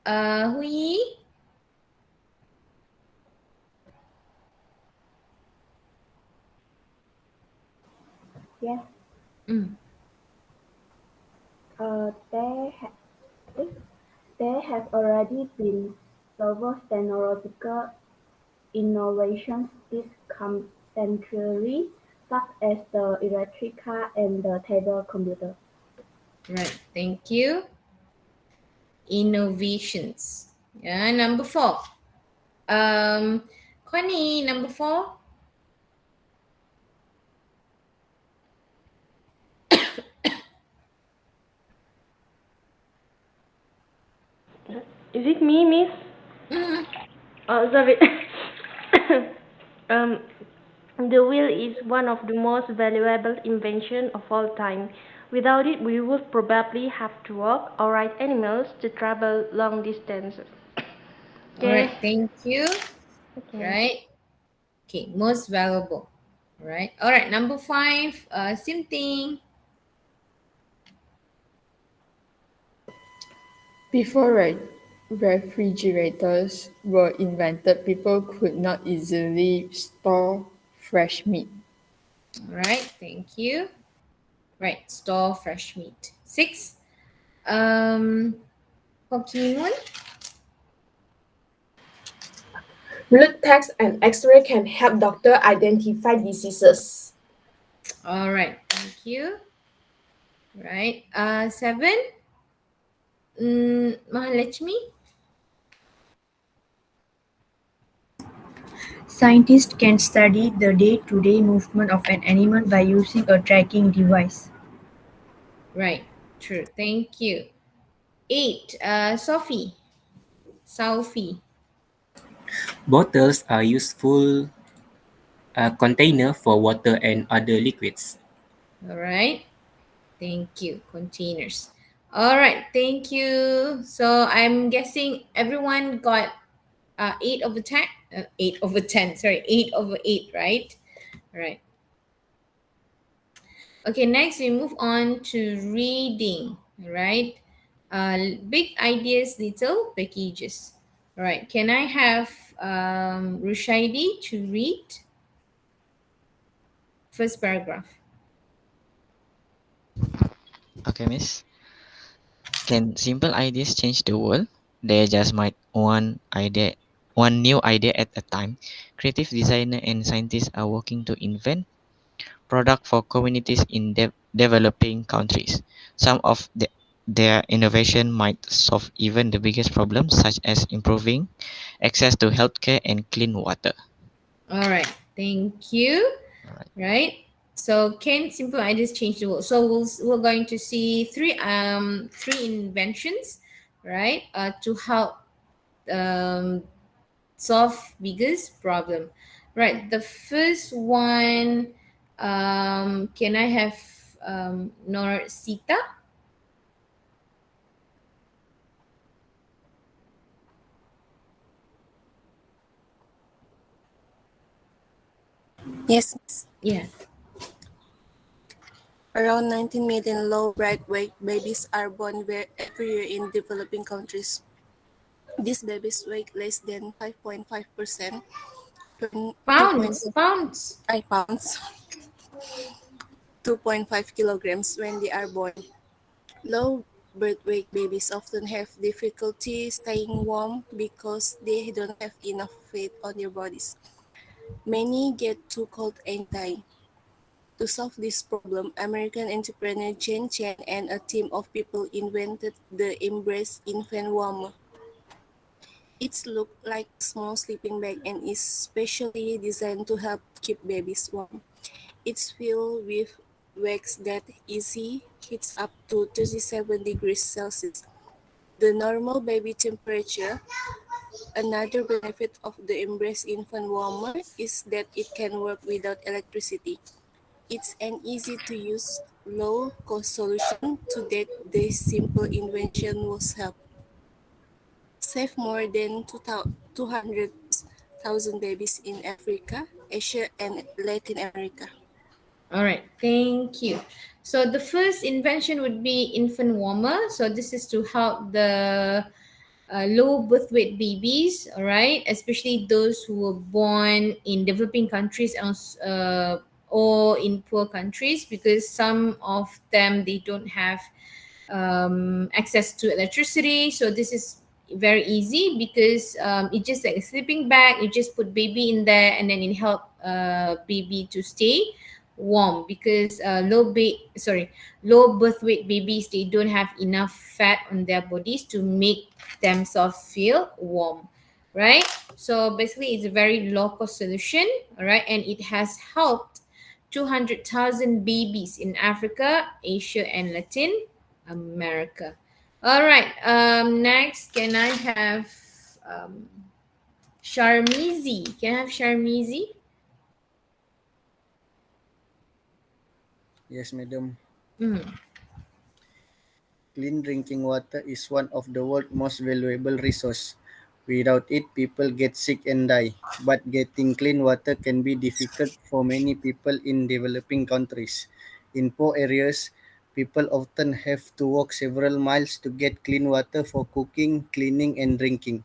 Hui. Yes, Mm. uh, there, ha- eh, there have already been several technological innovations this century, such as the electric car and the table computer. Right. Thank you. Innovations. Yeah. Number four. Connie, number four. Is it me, Miss? Mm. Oh, sorry. um, the wheel is one of the most valuable inventions of all time. Without it, we would probably have to walk or ride animals to travel long distances. All right. Okay. Thank you. Okay. Right. Okay. Most valuable. All right. All right. Number five. Same thing. Before refrigerators were invented, people could not easily store fresh meat. All right. Thank you. Right. Store fresh meat. Six. Um, Pokemon. Blood tests and X-ray can help doctor identify diseases. All right. Thank you. Right. Seven. Mahalakshmi. Scientists can study the day-to-day movement of an animal by using a tracking device. Right. True. Thank you. Eight. Sophie. Sophie. Bottles are useful container for water and other liquids. All right. Thank you. Containers. All right. Thank you. So I'm guessing everyone got 8/10. 8/10. Sorry, 8/8. Right. All right. Okay. Next, we move on to reading. All right. Big ideas, little packages. All right. Can I have Rushaidi to read first paragraph? Okay, Miss. Can simple ideas change the world? They just might one new idea at a time. Creative designer and scientists are working to invent product for communities in developing countries. Some of their innovation might solve even the biggest problems, such as improving access to healthcare and clean water. All right. Thank you. All right. Right. So can simple ideas change the world? So we're going to see three inventions, right? To help um solve biggest problem. Right. The first one, can I have Norsita? Yes, Yeah. around 19 million low birth weight babies are born every year in developing countries. These babies weigh less than 5.5%, Pounds. Pounds. pounds, 2.5 kilograms when they are born. Low birth-weight babies often have difficulty staying warm because they don't have enough fat on their bodies. Many get too cold and die. To solve this problem, American entrepreneur Jane Chen and a team of people invented the Embrace infant warmer. It looks like a small sleeping bag and is specially designed to help keep babies warm. It's filled with wax that easy heats up to 37 degrees Celsius, the normal baby temperature. Another benefit of the Embrace infant warmer is that it can work without electricity. It's an easy-to-use, low-cost solution to that this simple invention was help save more than 200,000 babies in Africa, Asia, and Latin America. All right, thank you. So the first invention would be infant warmer. So this is to help the low birth weight babies, all right, especially those who were born in developing countries or in poor countries, because some of them they don't have access to electricity. So this is very easy because it's just like a sleeping bag. You just put baby in there and then it help baby to stay warm, because low birth weight babies, they don't have enough fat on their bodies to make themselves feel warm, right? So basically it's a very low cost solution, all right, and it has helped 200,000 babies in Africa, Asia, and Latin America. All right. Next, can I have um, Sharmizi? Can I have Sharmizi? Yes, madam. Mm. Clean drinking water is one of the world's most valuable resources. Without it, people get sick and die. But getting clean water can be difficult for many people in developing countries. In poor areas, people often have to walk several miles to get clean water for cooking, cleaning, and drinking.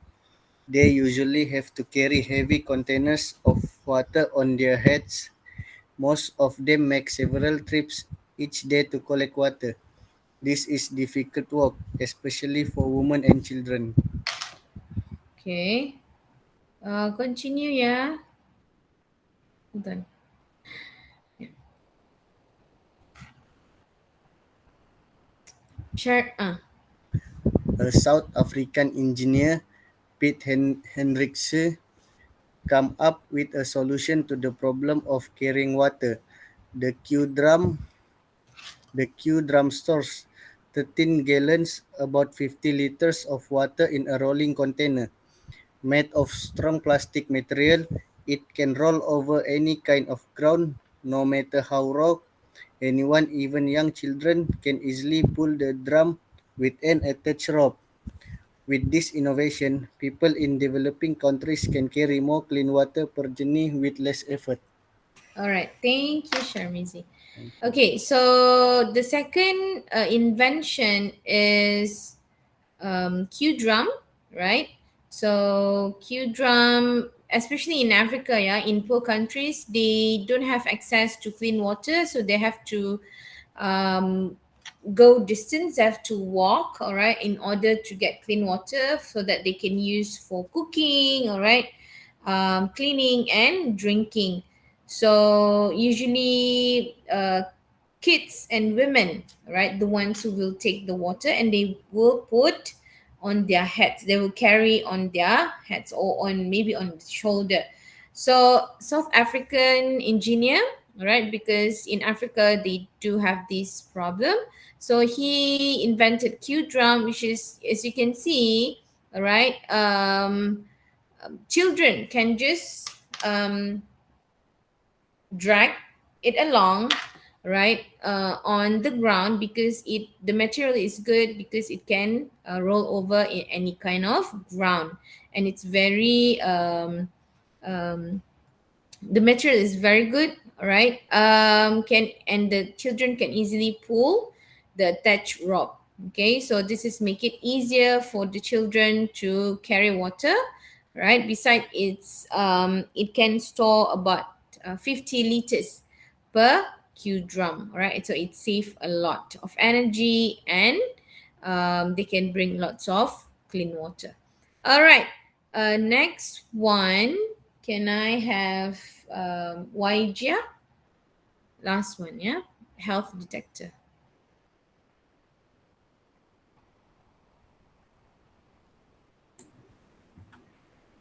They usually have to carry heavy containers of water on their heads. Most of them make several trips each day to collect water. This is difficult work, especially for women and children. Okay. Continue, yeah. Hold on. Yeah. Share. A South African engineer, Piet Hendrikse, came up with a solution to the problem of carrying water. The Q drum, the Q drum stores 13 gallons, about 50 liters of water in a rolling container. Made of strong plastic material, it can roll over any kind of ground, no matter how rough. Anyone, even young children, can easily pull the drum with an attached rope. With this innovation, people in developing countries can carry more clean water per journey with less effort. All right. Thank you, Sharmizi. Thank you. Okay, so the second invention is Q drum, right? So Q drum, especially in Africa, yeah, in poor countries, they don't have access to clean water, so they have to um, go distance, they have to walk, all right, in order to get clean water so that they can use for cooking, all right, cleaning and drinking. So usually kids and women, right, the ones who will take the water and they will put on their heads, they will carry on their heads or on maybe on the shoulder. So South African engineer, right, because in Africa they do have this problem, so he invented Q drum, which is, as you can see, all right, children can just drag it along, right, on the ground, because the material is good, because it can roll over in any kind of ground, and it's very um, the material is very good, all right, can and the children can easily pull the attached rope. Okay, so this is make it easier for the children to carry water, right? Beside it can store about 50 liters per Q drum, all right, so it save a lot of energy and they can bring lots of clean water. All right. Next one, can I have Waija? Last one, yeah? Health detector.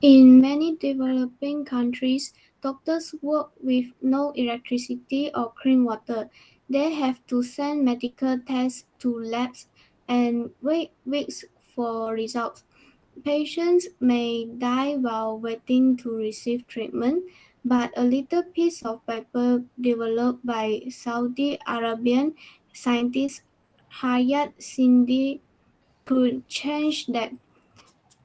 In many developing countries, doctors work with no electricity or clean water. They have to send medical tests to labs and wait weeks for results. Patients may die while waiting to receive treatment, but a little piece of paper developed by Saudi Arabian scientist Hayat Sindi could change that.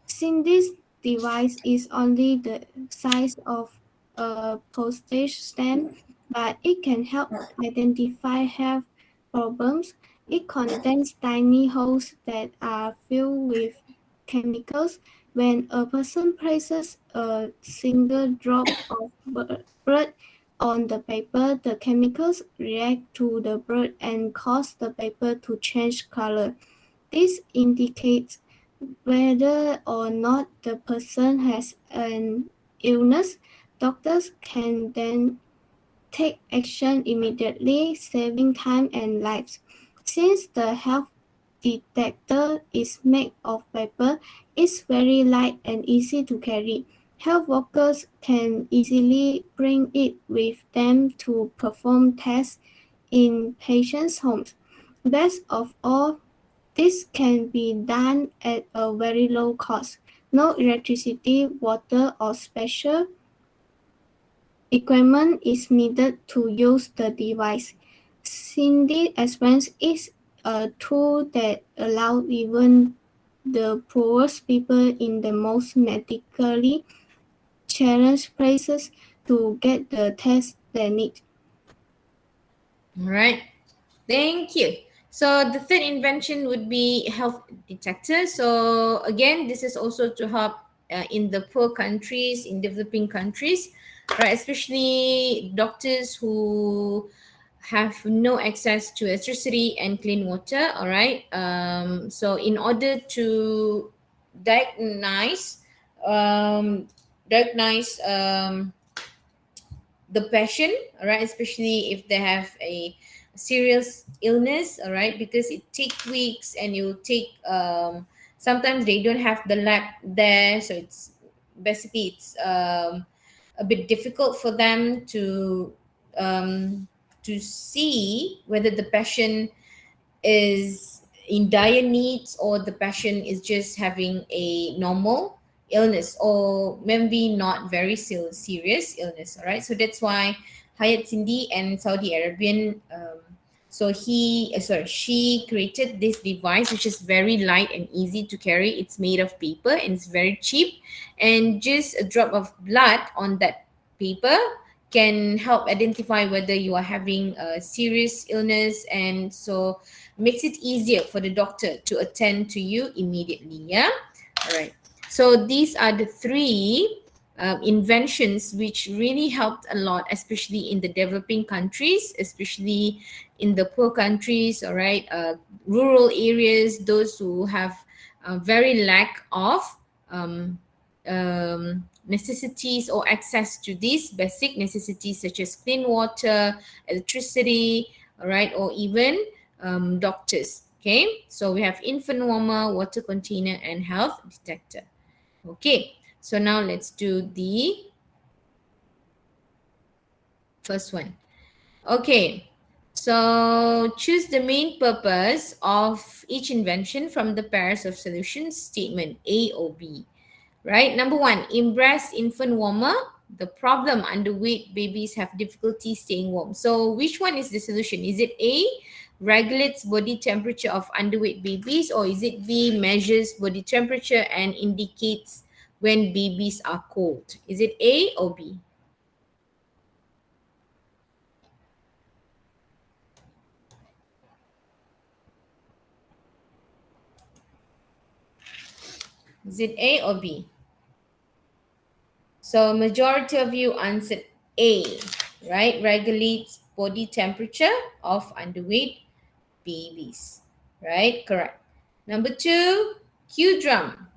Since this device is only the size of a postage stamp, but it can help identify health problems. It contains tiny holes that are filled with chemicals. When a person places a single drop of blood on the paper, the chemicals react to the blood and cause the paper to change color. This indicates whether or not the person has an illness. Doctors can then take action immediately, saving time and lives. Since the health detector is made of paper, it's very light and easy to carry. Health workers can easily bring it with them to perform tests in patients' homes. Best of all, this can be done at a very low cost. No electricity, water, or special equipment is needed to use the device. Cindy explains it's a tool that allows even the poorest people in the most medically challenged places to get the test they need. All right. Thank you. So the third invention would be health detector. So again, this is also to help in the poor countries, in developing countries, right? Especially doctors who have no access to electricity and clean water. All right. So in order to diagnose, um, diagnose the patient, all right, especially if they have a serious illness, all right, because it take weeks and you take sometimes they don't have the lab there, so it's basically it's a bit difficult for them to see whether the patient is in dire needs or the patient is just having a normal illness or maybe not very serious illness. All right, so that's why Hayat Sindi and Saudi Arabian so she created this device which is very light and easy to carry. It's made of paper and it's very cheap, and just a drop of blood on that paper can help identify whether you are having a serious illness, and so makes it easier for the doctor to attend to you immediately. Yeah. All right. So these are the three inventions which really helped a lot, especially in the developing countries, especially in the poor countries. All right. Rural areas, those who have very lack of um, necessities or access to these basic necessities such as clean water, electricity, all right, or even doctors. Okay, so we have infant warmer, water container, and health detector. Okay, so now let's do the first one. Okay, so choose the main purpose of each invention from the pairs of solutions statement A or B. Right? Number one, in breast infant warmer, the problem underweight babies have difficulty staying warm. So which one is the solution? Is it A, regulates body temperature of underweight babies, or is it B, measures body temperature and indicates when babies are cold? Is it A or B? Is it A or B? So majority of you answered A, right? Regulates body temperature of underweight babies, right? Correct. Number two, Q drum.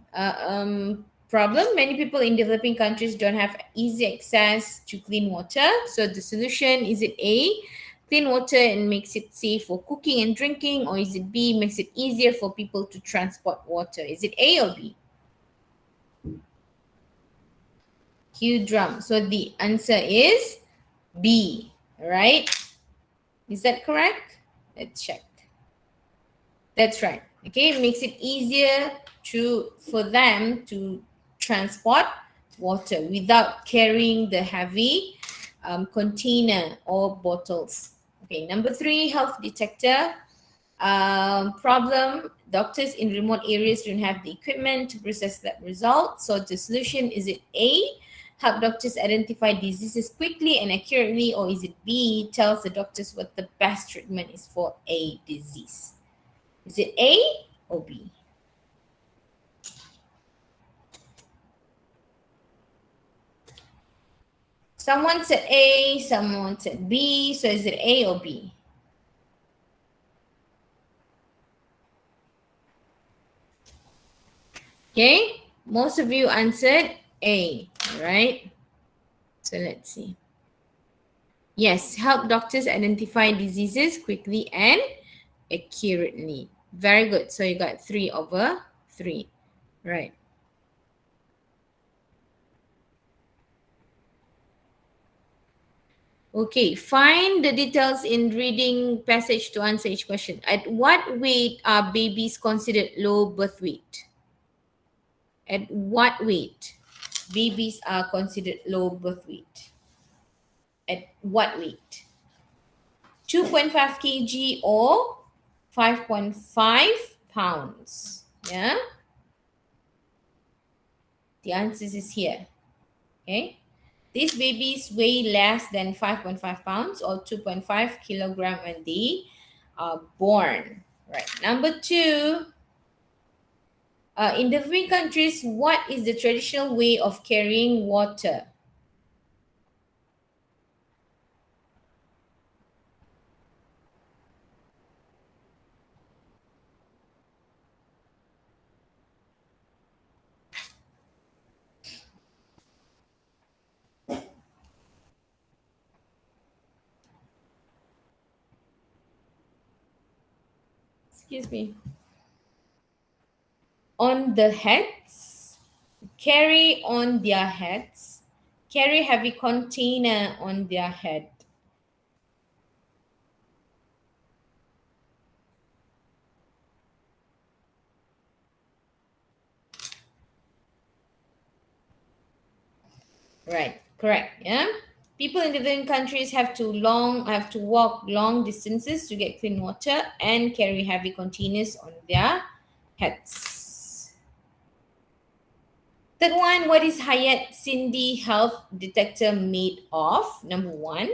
Problem, many people in developing countries don't have easy access to clean water. So the solution, is it A, clean water and makes it safe for cooking and drinking, or is it B, makes it easier for people to transport water? Is it A or B? Q drum. So the answer is B, right? Is that correct? Let's check. That's right. Okay, it makes it easier for them to transport water without carrying the heavy container or bottles. Okay, number three, health detector. Problem, doctors in remote areas don't have the equipment to process that result. So the solution, is it A, help doctors identify diseases quickly and accurately, or is it B, tells the doctors what the best treatment is for a disease? Is it A or B? Someone said A, someone said B. So is it A or B? Okay, most of you answered A, right? So let's see. Yes, help doctors identify diseases quickly and accurately. Very good. So you got 3/3. Right. Okay, find the details in reading passage to answer each question. At what weight are babies considered low birth weight? At what weight babies are considered low birth weight? At what weight? 2.5 kg or 5.5 pounds? Yeah, the answer is here. Okay, these babies weigh less than 5.5 pounds or 2.5 kilogram when they are born. Right. Number two, in developing countries, what is the traditional way of carrying water? Excuse me. On the heads, carry on their heads, carry heavy container on their head. Right, correct. Yeah. People in developing countries have to walk long distances to get clean water and carry heavy containers on their heads. Third one, what is Hayat Cindy health detector made of? Number one.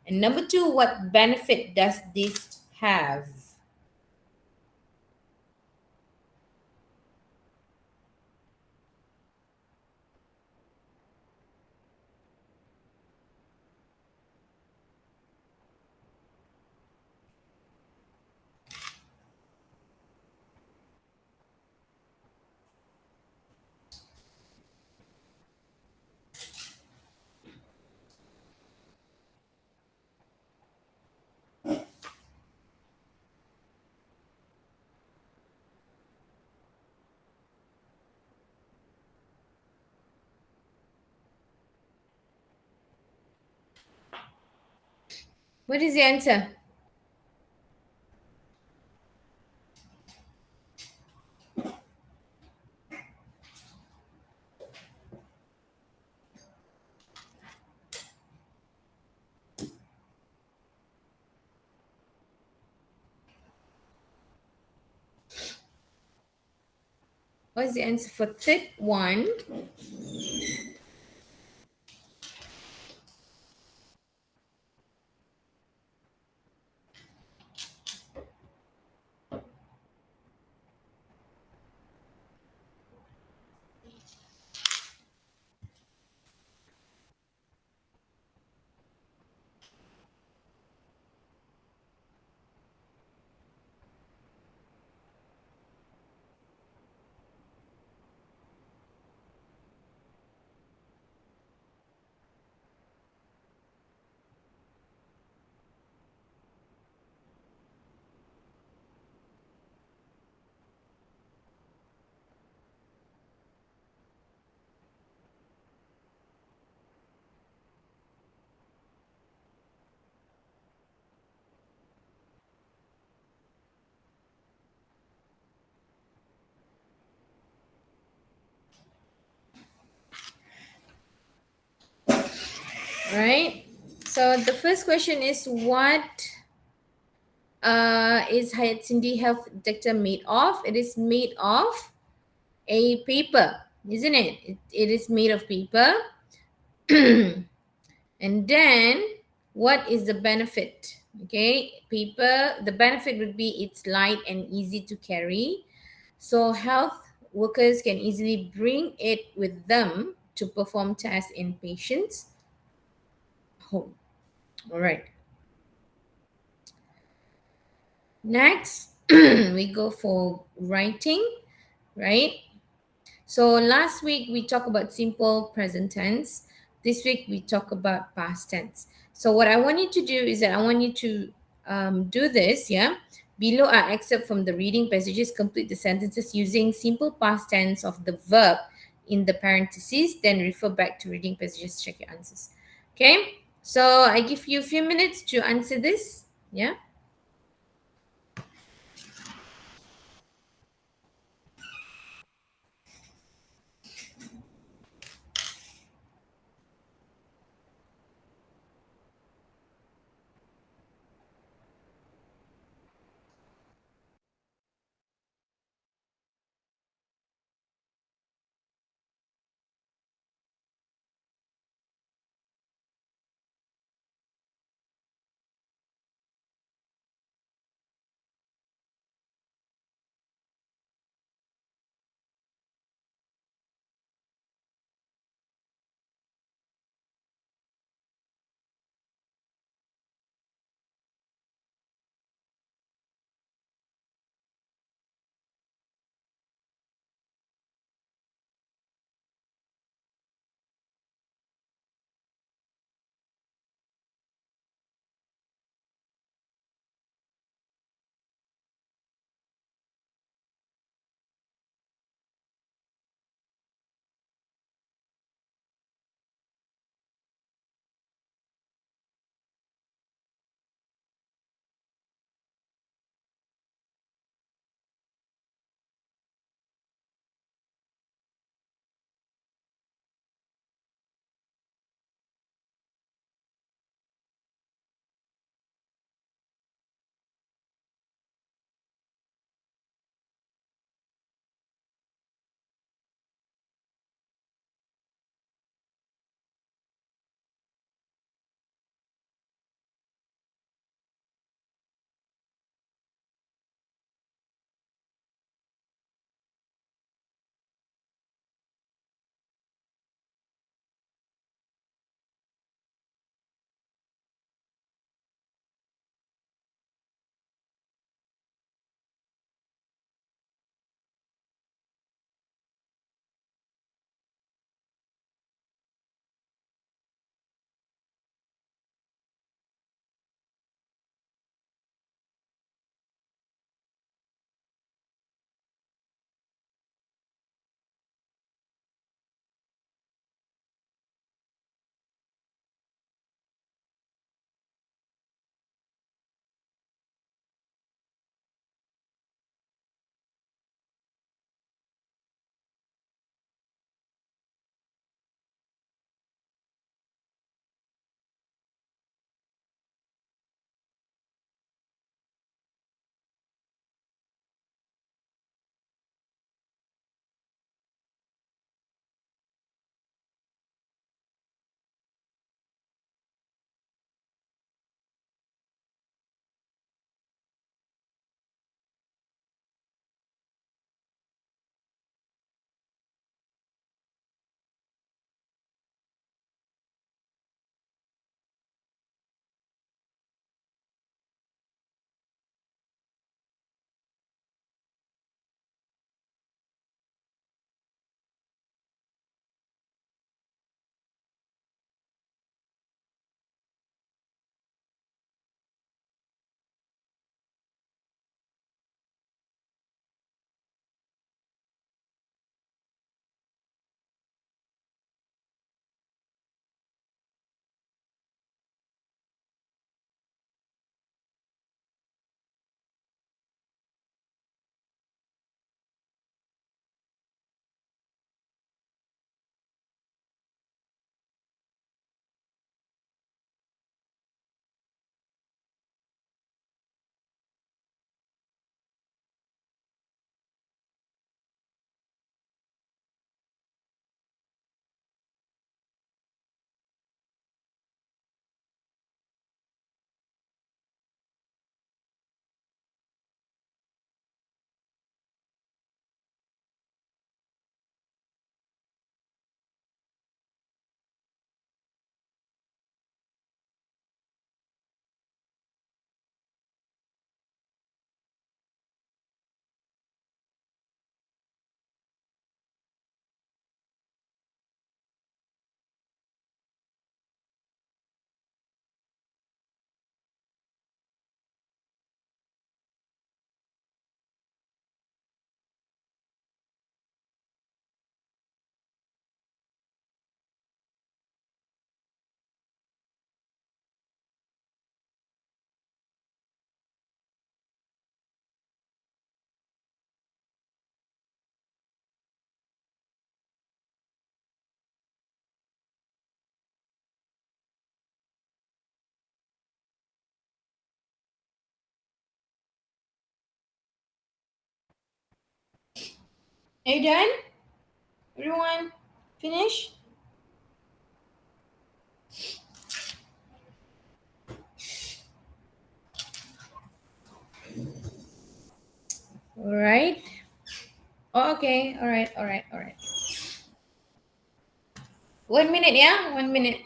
And number two, what benefit does this have? What is the answer? What is the answer for third one? right? So the first question is, what is Hayat Cindy health detector made of? It is made of a paper, isn't it? It is made of paper. And then what is the benefit? Okay, paper, the benefit would be it's light and easy to carry. So health workers can easily bring it with them to perform tests in patients' home. All right. Next, we go for writing, right? So last week we talked about simple present tense. This week we talk about past tense. So what I want you to do is that I want you to do this, yeah? Below are excerpt from the reading passages. Complete the sentences using simple past tense of the verb in the parentheses. Then refer back to reading passages. Check your answers. Okay? So I give you a few minutes to answer this. Yeah? Are you done? Everyone, finish? All right. Oh, okay. All right. All right. All right. 1 minute, yeah? 1 minute.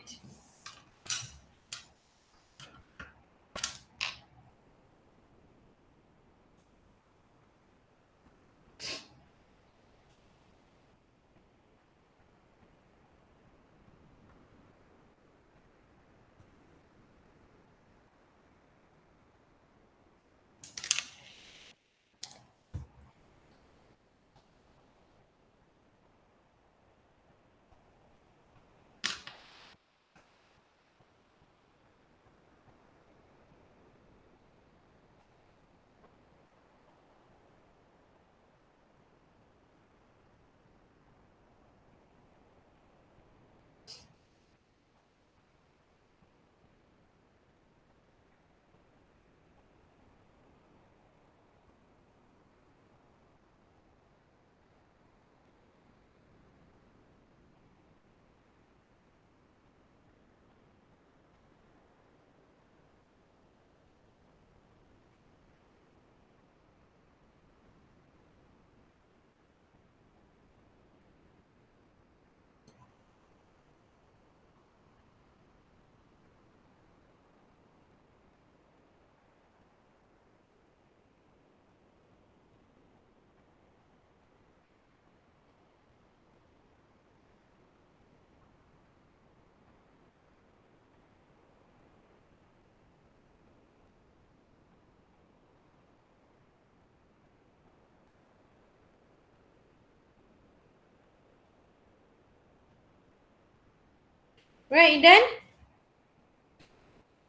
Right, you done?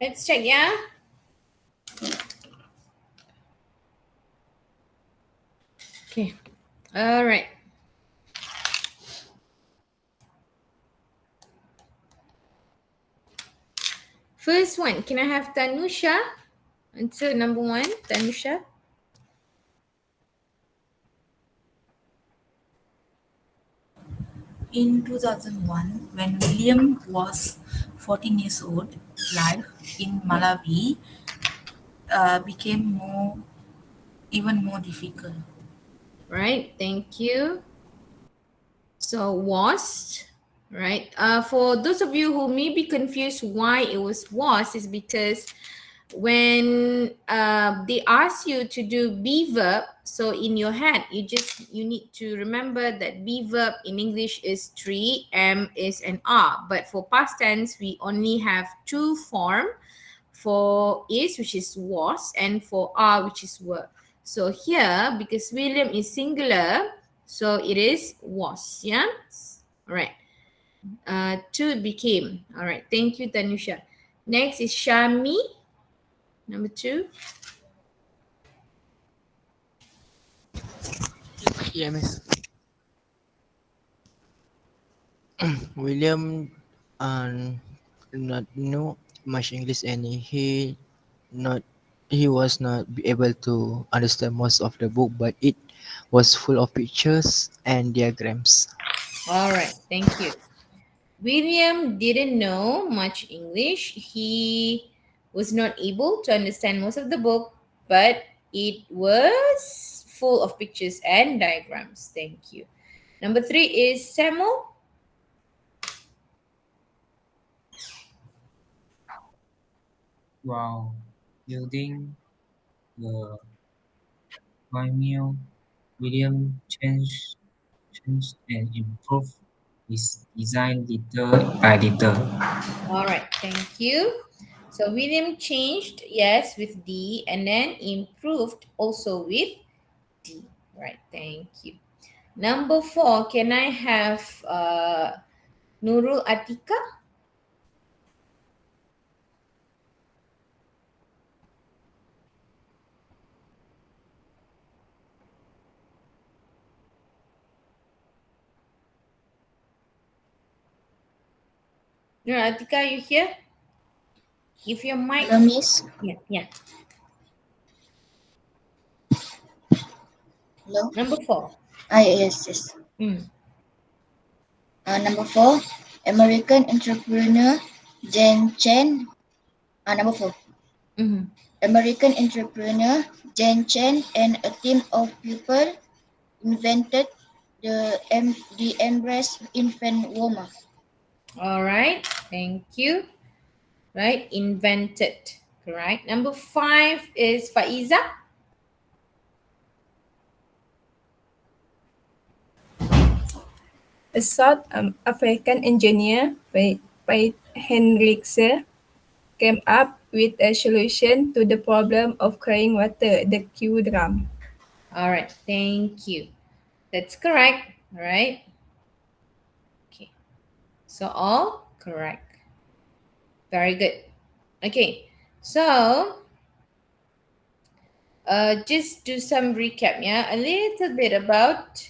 Let's check, yeah? Okay. All right. First one, can I have Tanusha? Answer number 1, Tanusha. In 2001, when William was 14 years old, life in Malawi became even more difficult. Right, thank you. So was, right? For those of you who may be confused why it was is because when they ask you to do be verb, so in your head you need to remember that be verb in English is 3, am is and are, but for past tense we only have 2 form, for is, which is was, and for are, which is were. So here, because William is singular, so it is was, yeah? All right. To became. All right. Thank you, Tanusha. Next is Shami, number 2. Yeah, miss. William not know much English and not he was not be able to understand most of the book, but it was full of pictures and diagrams. All right. Thank you. William didn't know much English. He was not able to understand most of the book, but it was full of pictures and diagrams. Thank you. Number 3 is Samuel. While building the windmill, William changed and improved his design little by little. All right, thank you. So William changed, yes, with D, and then improved also with D. Right, thank you. Number 4, can I have Nurul Atika? Nurul Atika, you here? If your mic. Hello, Miss. Yeah, yeah. Hello. Number 4. Yes. Number 4, American entrepreneur Jen Chen. Number 4, Mm-hmm. American entrepreneur Jen Chen and a team of people invented the embrace infant warmer. All right, thank you. Right, invented. Correct. Number 5 is Faiza. A South African engineer, Piet Henrikse, came up with a solution to the problem of carrying water, the Q drum. All right, thank you. That's correct. All right. Okay. So all correct. Very good. Okay. So just do some recap, yeah. A little bit about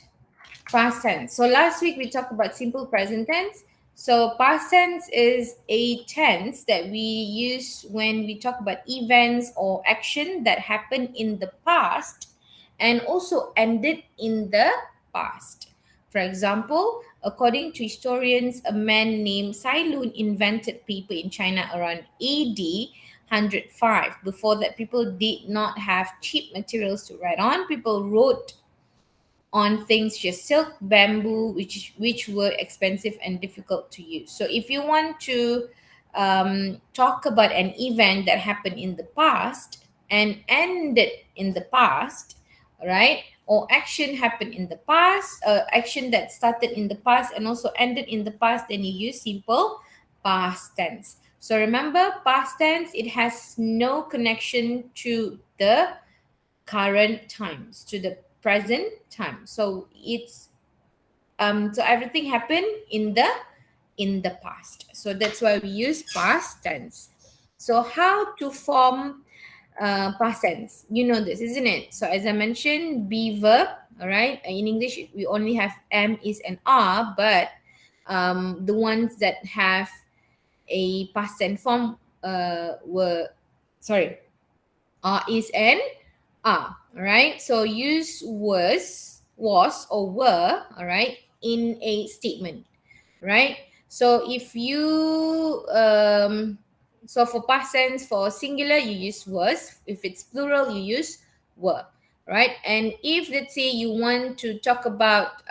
past tense. So last week we talked about simple present tense. So past tense is a tense that we use when we talk about events or action that happened in the past and also ended in the past. For example, according to historians, a man named Sai Lun invented paper in China around AD 105. Before that, people did not have cheap materials to write on. People wrote on things just silk, bamboo, which were expensive and difficult to use. So if you want to talk about an event that happened in the past and ended in the past, right? Or action happened in the past, action that started in the past and also ended in the past, then you use simple past tense. So remember, past tense, it has no connection to the current times, to the present time. So it's so everything happened in the past. So that's why we use past tense. So how to form past tense? You know this, isn't it? So as I mentioned, be verb. All right. In English, we only have am, is, and are, but the ones that have a past tense form were sorry are, is, and are. All right. So use was, or were, all right, in a statement, right? So if you so for past tense, for singular you use was. If it's plural, you use were, right? And if let's say you want to talk about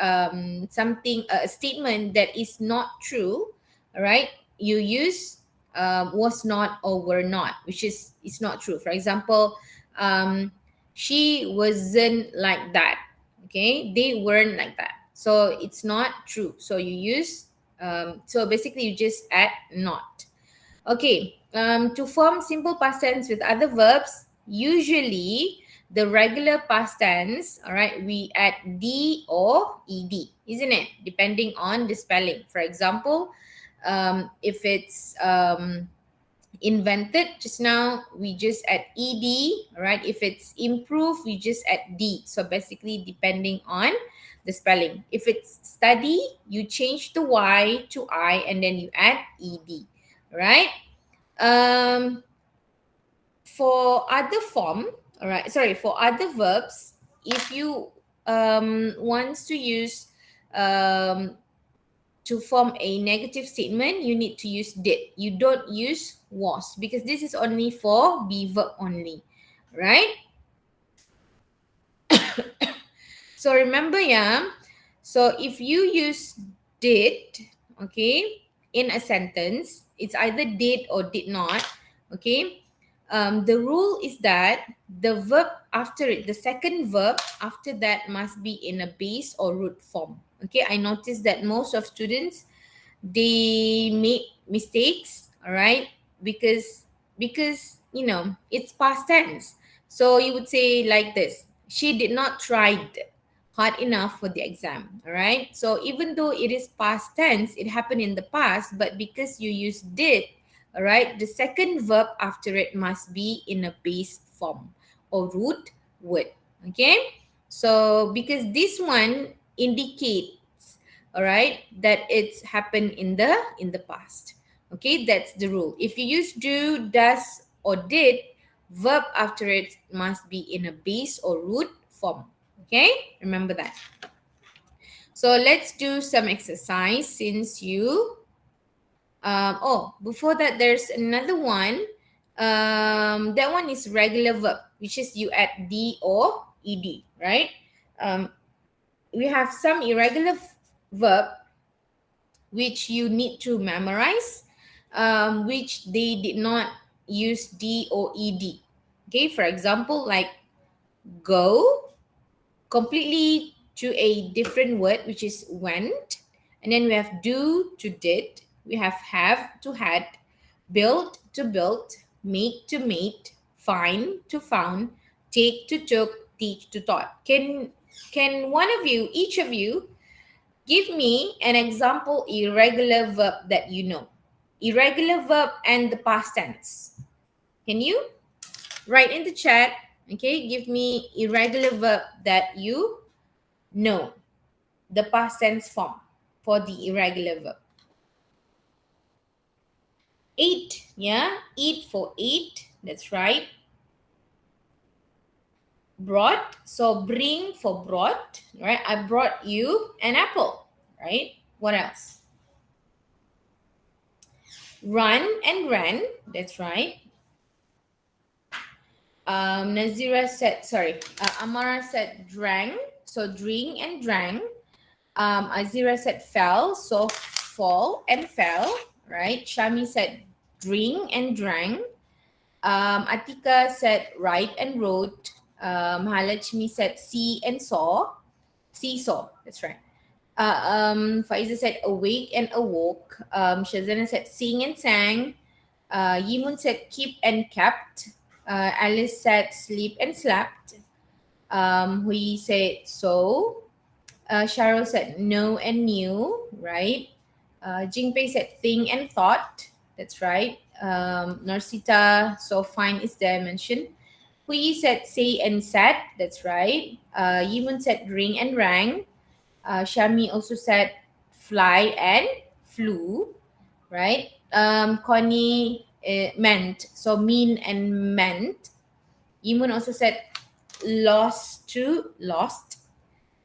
something, a statement that is not true, all right, you use was not or were not, which is it's not true. For example, she wasn't like that. Okay, they weren't like that. So it's not true. So you use so basically you just add not. Okay, to form simple past tense with other verbs, usually the regular past tense, all right, we add d or ed, isn't it? Depending on the spelling. For example, if it's invented just now, we just add ed. All right, if it's improved, we just add d. So basically depending on the spelling. If it's study, you change the y to I and then you add ed. Right. um for other form, all right, sorry, for other verbs, if you wants to use um to form a negative statement, you need to use did. You don't use was, because this is only for be verb only, right? So remember, yeah. So if you use did, okay, in a sentence, it's either did or did not, okay. The rule is that the verb after it, the second verb after that must be in a base or root form. Okay, I noticed that most of students, they make mistakes, all right, because you know it's past tense. So you would say like this: she did not try hard enough for the exam, all right. So even though it is past tense, it happened in the past, but because you use did, all right, the second verb after it must be in a base form or root word. Okay, so because this one indicate, all right, that it's happened in the past. Okay, that's the rule. If you use do, does, or did, verb after it must be in a base or root form. Okay, remember that. So let's do some exercise since you before that there's another one. That one is regular verb, which is you add d or ed, right? We have some irregular verb which you need to memorize, which they did not use d or ed. Okay, for example, like go, completely to a different word, which is went. And then we have do to did. We have to had, build to built, make to made, find to found, take to took, teach to taught. Can one of you, each of you, give me an example irregular verb that you know? Irregular verb and the past tense. Can you write in the chat? Okay, give me irregular verb that you know, the past tense form for the irregular verb. Eat, yeah, eat for eat, that's right. Brought, so bring for brought, right? I brought you an apple, right? What else? Run and ran, that's right. Nazira said, sorry, Amara said drank, so drink and drank. Azira said fell, so fall and fell, right? Shami said drink and drank. Atika said write and wrote. Mahalakshmi said see and saw. Seesaw, that's right. Faiza said awake and awoke. Shazana said sing and sang. Yimun said keep and kept. Alice said sleep and slept. Hui said so. Cheryl said know and knew, right? Jingpei said think and thought. That's right. Narsita, so fine is there mentioned. Hui said say and said. That's right. Yimun said ring and rang. Shami also said fly and flew, right? Connie meant, so mean and meant. Yimun also said lost to lost.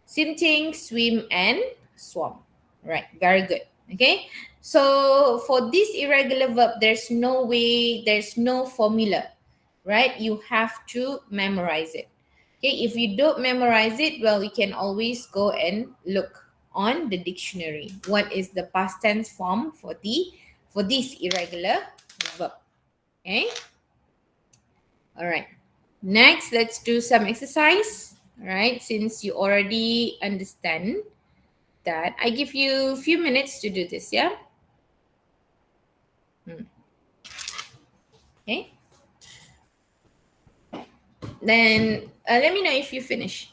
Sinting, swim, and swam. Right, very good. Okay, so for this irregular verb, there's no way, there's no formula, right? You have to memorize it. Okay, if you don't memorize it, well, you can always go and look on the dictionary. What is the past tense form for this irregular verb? Okay, all right. Next, let's do some exercise. All right, since you already understand that, I give you a few minutes to do this, yeah? Okay. Then let me know if you finish.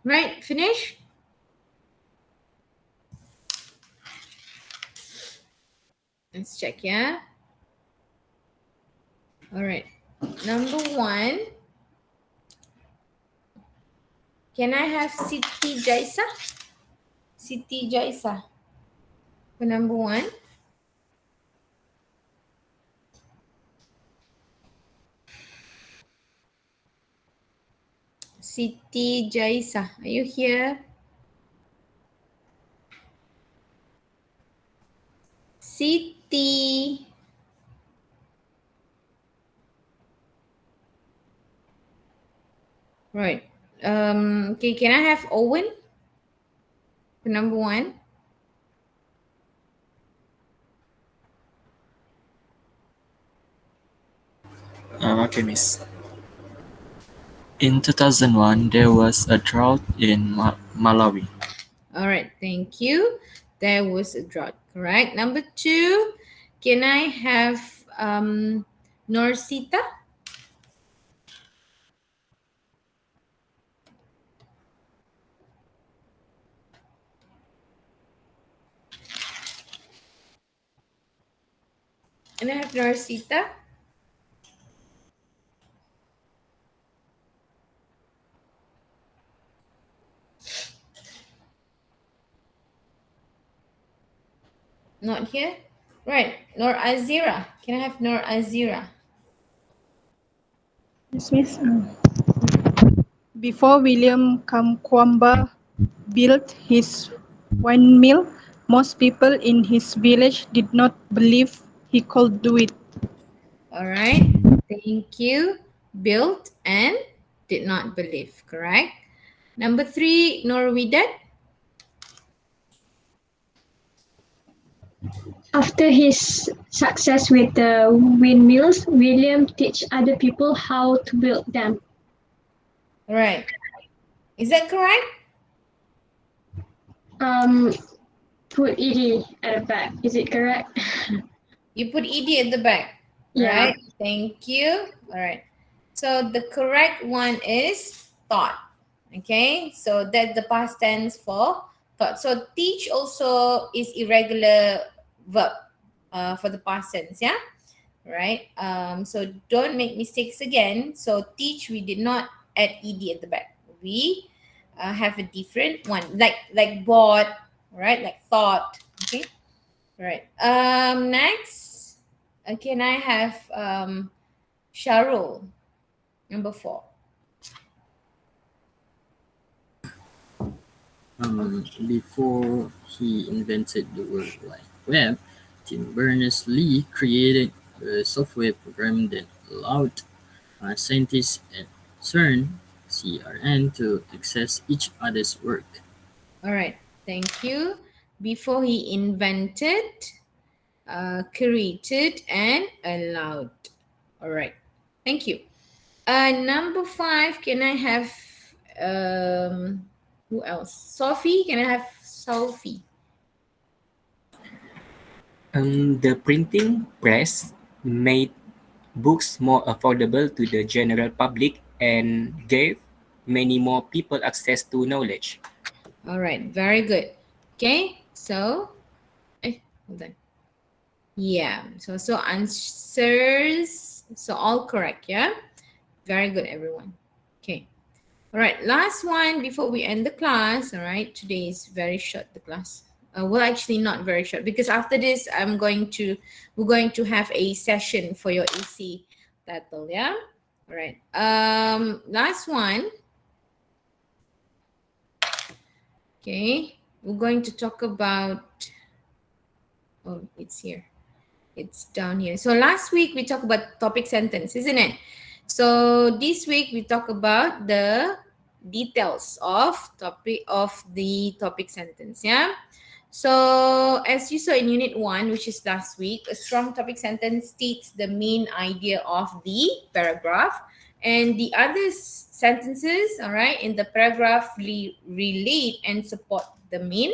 Right, finish? Let's check, yeah? All right. Number 1. Can I have Siti Jaisa? Siti Jaisa. For number 1. Siti Jaisa. Are you here? Siti. Right. Okay, can I have Owen? For number 1. Okay, Miss. In 2001, there was a drought in Malawi. All right, thank you. There was a drought, correct. Number 2, can I have Norsita? Can I have Norsita? Not here? Right, Nor Azira. Can I have Nor Azira? Yes, miss. Before William Kamkwamba built his windmill, most people in his village did not believe he could do it. All right, thank you. Built and did not believe, correct. Number 3, Norwidat. After his success with the windmills, William teach other people how to build them. Right. Is that correct? Put ed at the back. Is it correct? You put ed at the back. Yeah. Right. Thank you. All right. So the correct one is thought. Okay. So that the past tense for thought. So teach also is irregular verb for the past tense. Yeah. Right. So don't make mistakes again. So teach, we did not add ed at the back. We have a different one, like bought, right? Like thought. Okay. Right. Next, can I have Sharul, number 4? Before he invented the World Wide Web, Tim Berners-Lee created a software program that allowed scientists at CERN to access each other's work. All right. Thank you. Before he invented, created, and allowed. All right. Thank you. Number 5, can I have who else? Sophie. Can I have Sophie? The printing press made books more affordable to the general public and gave many more people access to knowledge. All right, very good. Okay, so, hold on. Yeah, so answers, so all correct, yeah? Very good, everyone. Okay. All right, last one before we end the class. All right, today is very short, the class. Well, actually not very short, because after this, we're going to have a session for your AC title, yeah? All right, last one. Okay, we're going to talk about, oh, it's here. It's down here. So last week we talked about topic sentence, isn't it? So this week we talk about the details of the topic sentence, yeah? So as you saw in unit 1, which is last week, a strong topic sentence states the main idea of the paragraph, and the other sentences, all right, in the paragraph relate and support the main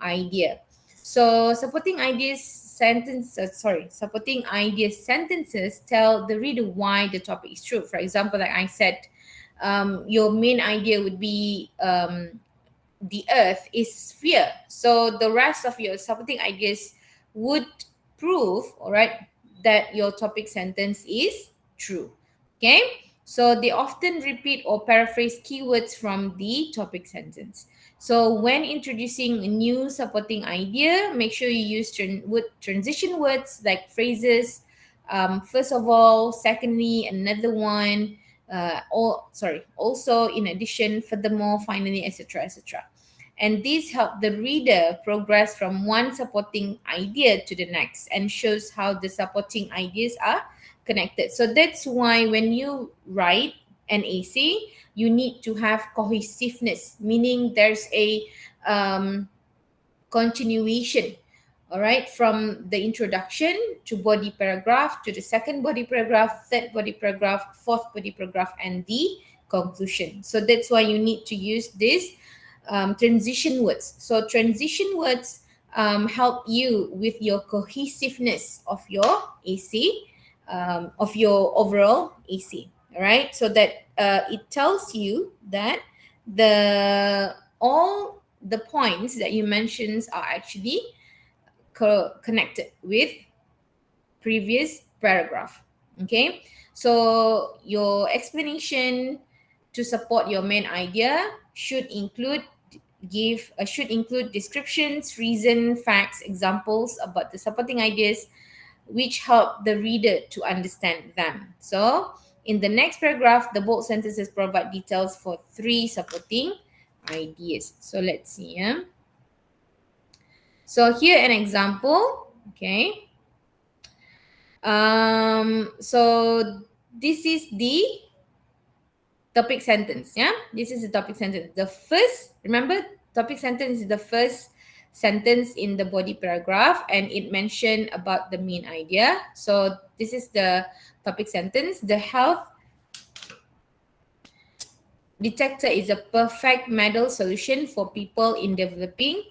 idea. So supporting ideas sentences tell the reader why the topic is true. For example, like I said your main idea would be the earth is sphere. So the rest of your supporting ideas would prove, all right, that your topic sentence is true. Okay, so they often repeat or paraphrase keywords from the topic sentence. So when introducing a new supporting idea, make sure you use transition words like phrases. First of all, secondly, another one, also, in addition, furthermore, finally, etc., etc. And these help the reader progress from one supporting idea to the next and shows how the supporting ideas are connected. So that's why when you write an essay, you need to have cohesiveness, meaning there's a continuation, all right, from the introduction to body paragraph to the second body paragraph, third body paragraph, fourth body paragraph, and the conclusion. So that's why you need to use this transition words. So transition words help you with your cohesiveness of your essay, of your overall essay. All right, so that it tells you that the all the points that you mentioned are actually connected with previous paragraph. Okay, so your explanation to support your main idea should include descriptions, reason, facts, examples about the supporting ideas, which help the reader to understand them. So in the next paragraph, the bold sentences provide details for 3 supporting ideas. So let's see. So here an example. Okay. So this is the topic sentence. Yeah, this is the topic sentence. The first, remember, topic sentence is the first sentence in the body paragraph, and it mentioned about the main idea. So this is the topic sentence. The health detector is a perfect medal solution for people in developing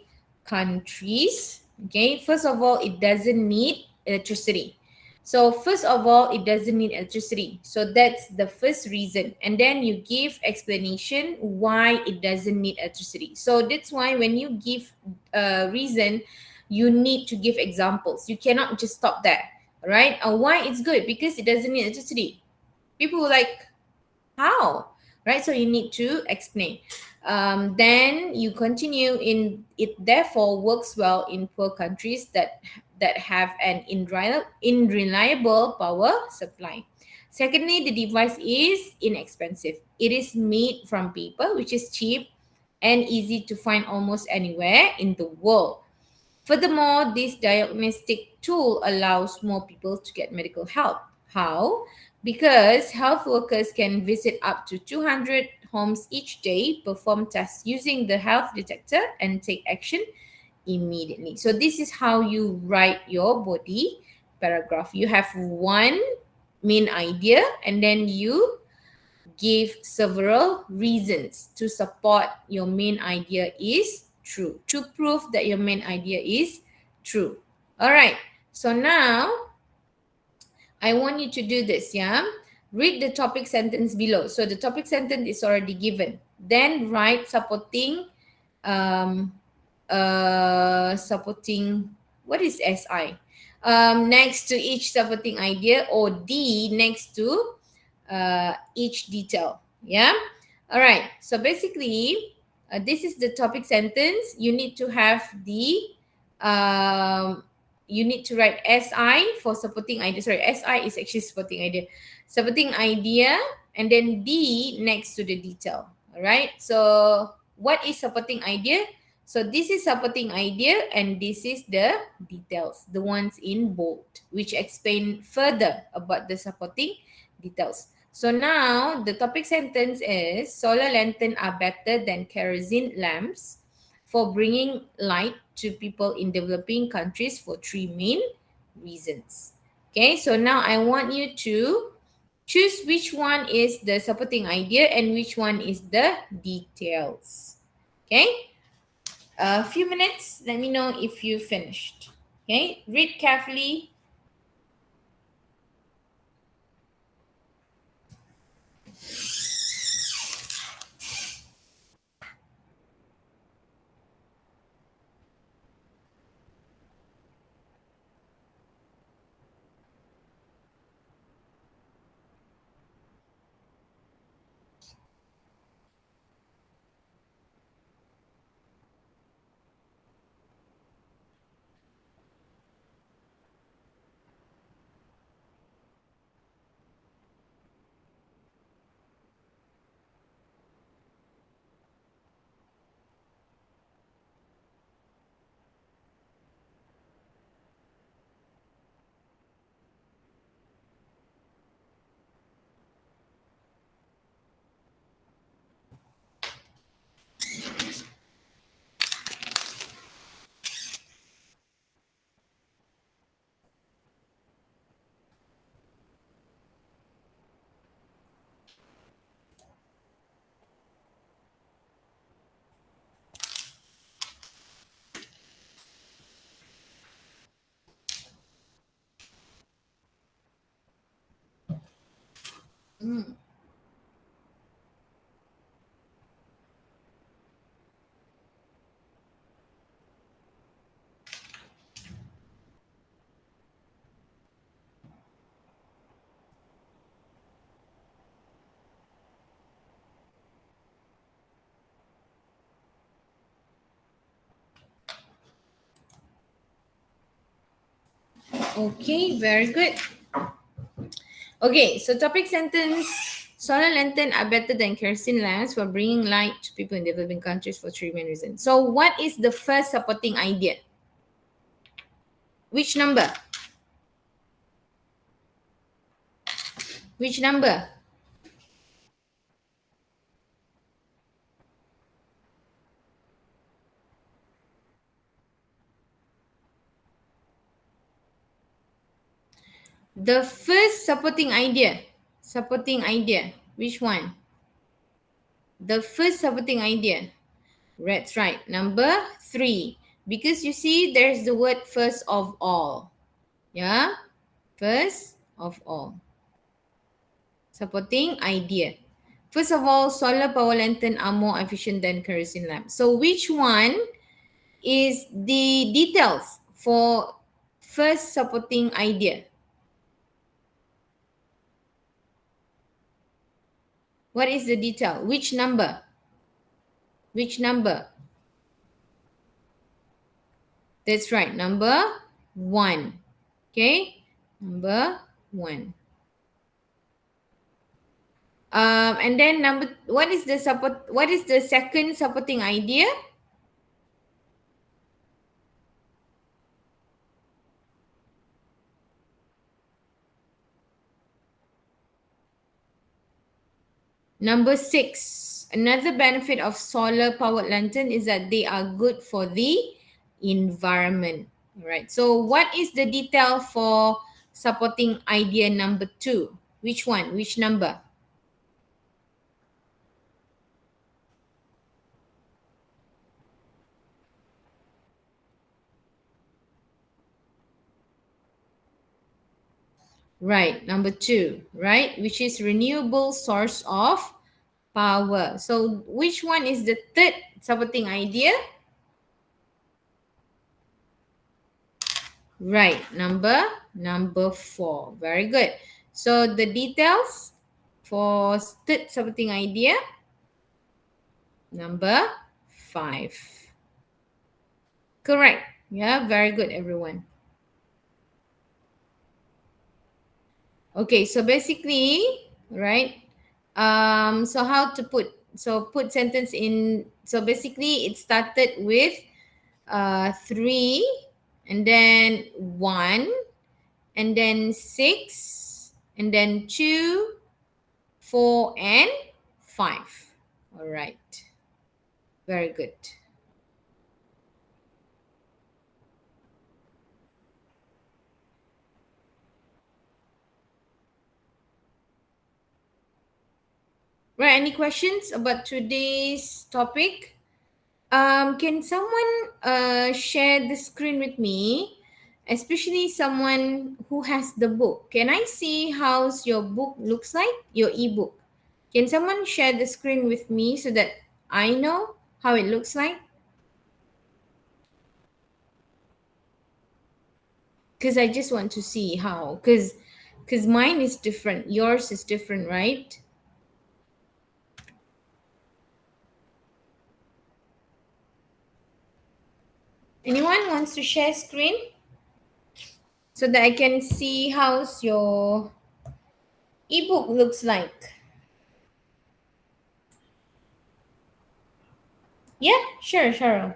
countries. Okay, first of all, it doesn't need electricity. So first of all, it doesn't need electricity. So that's the first reason. And then you give explanation why it doesn't need electricity. So that's why when you give a reason, you need to give examples. You cannot just stop there, right? Why it's good? Because it doesn't need electricity. People will like, how, right? So you need to explain. Then you continue in it therefore works well in poor countries that have an unreliable power supply. Secondly, the device is inexpensive. It is made from paper, which is cheap and easy to find almost anywhere in the world. Furthermore, this diagnostic tool allows more people to get medical help. How? Because health workers can visit up to 200 homes each day, perform tests using the health detector, and take action immediately. So this is how you write your body paragraph. You have one main idea, and then you give several reasons to support your main idea is true, to prove that your main idea is true. All right, so now I want you to do this. Yeah, read the topic sentence below. So the topic sentence is already given. Then write supporting um supporting, what is SI, next to each supporting idea, or D next to each detail. Yeah. All right, so basically this is the topic sentence. You need to have the you need to write SI for supporting idea. Sorry, SI is actually supporting idea. Supporting idea, and then D next to the detail. All right, so what is supporting idea? So this is supporting idea, and this is the details, the ones in bold, which explain further about the supporting details. So now the topic sentence is solar lantern are better than kerosene lamps for bringing light to people in developing countries for 3 main reasons. Okay, so now I want you to choose which one is the supporting idea and which one is the details. Okay, a few minutes, let me know if you finished. Okay, read carefully. Okay, very good. Okay, so topic sentence: solar lantern are better than kerosene lamps for bringing light to people in developing countries for three main reasons. So, what is the first supporting idea? Which number? Which number? The first supporting idea. Supporting idea. Which one? The first supporting idea. That's right. Number 3. Because you see, there's the word first of all. Yeah? First of all. Supporting idea. First of all, solar power lantern are more efficient than kerosene lamps. So which one is the details for first supporting idea? What is the detail? Which number? Which number? That's right. Number 1. Okay. Number 1. And then what is the second supporting idea? Number 6. Another benefit of solar powered lantern is that they are good for the environment. All right. So what is the detail for supporting idea number 2? Which one? Which number? Right, number 2, right? Which is renewable source of power. So which one is the third supporting idea? Right, number 4. Very good. So the details for third supporting idea, number 5. Correct. Yeah, very good, everyone. Okay, so basically, right? So how to put sentence in? So basically, it started with 3, and then 1, and then 6, and then 2, 4, and 5. All right. Very good. Right, any questions about today's topic? Can someone share the screen with me, especially someone who has the book? Can I see how your book looks like, your ebook? Can someone share the screen with me so that I know how it looks like? Because I just want to see how, because mine is different, yours is different, right? Anyone wants to share screen so that I can see how your ebook looks like? Yeah, sure, Cheryl.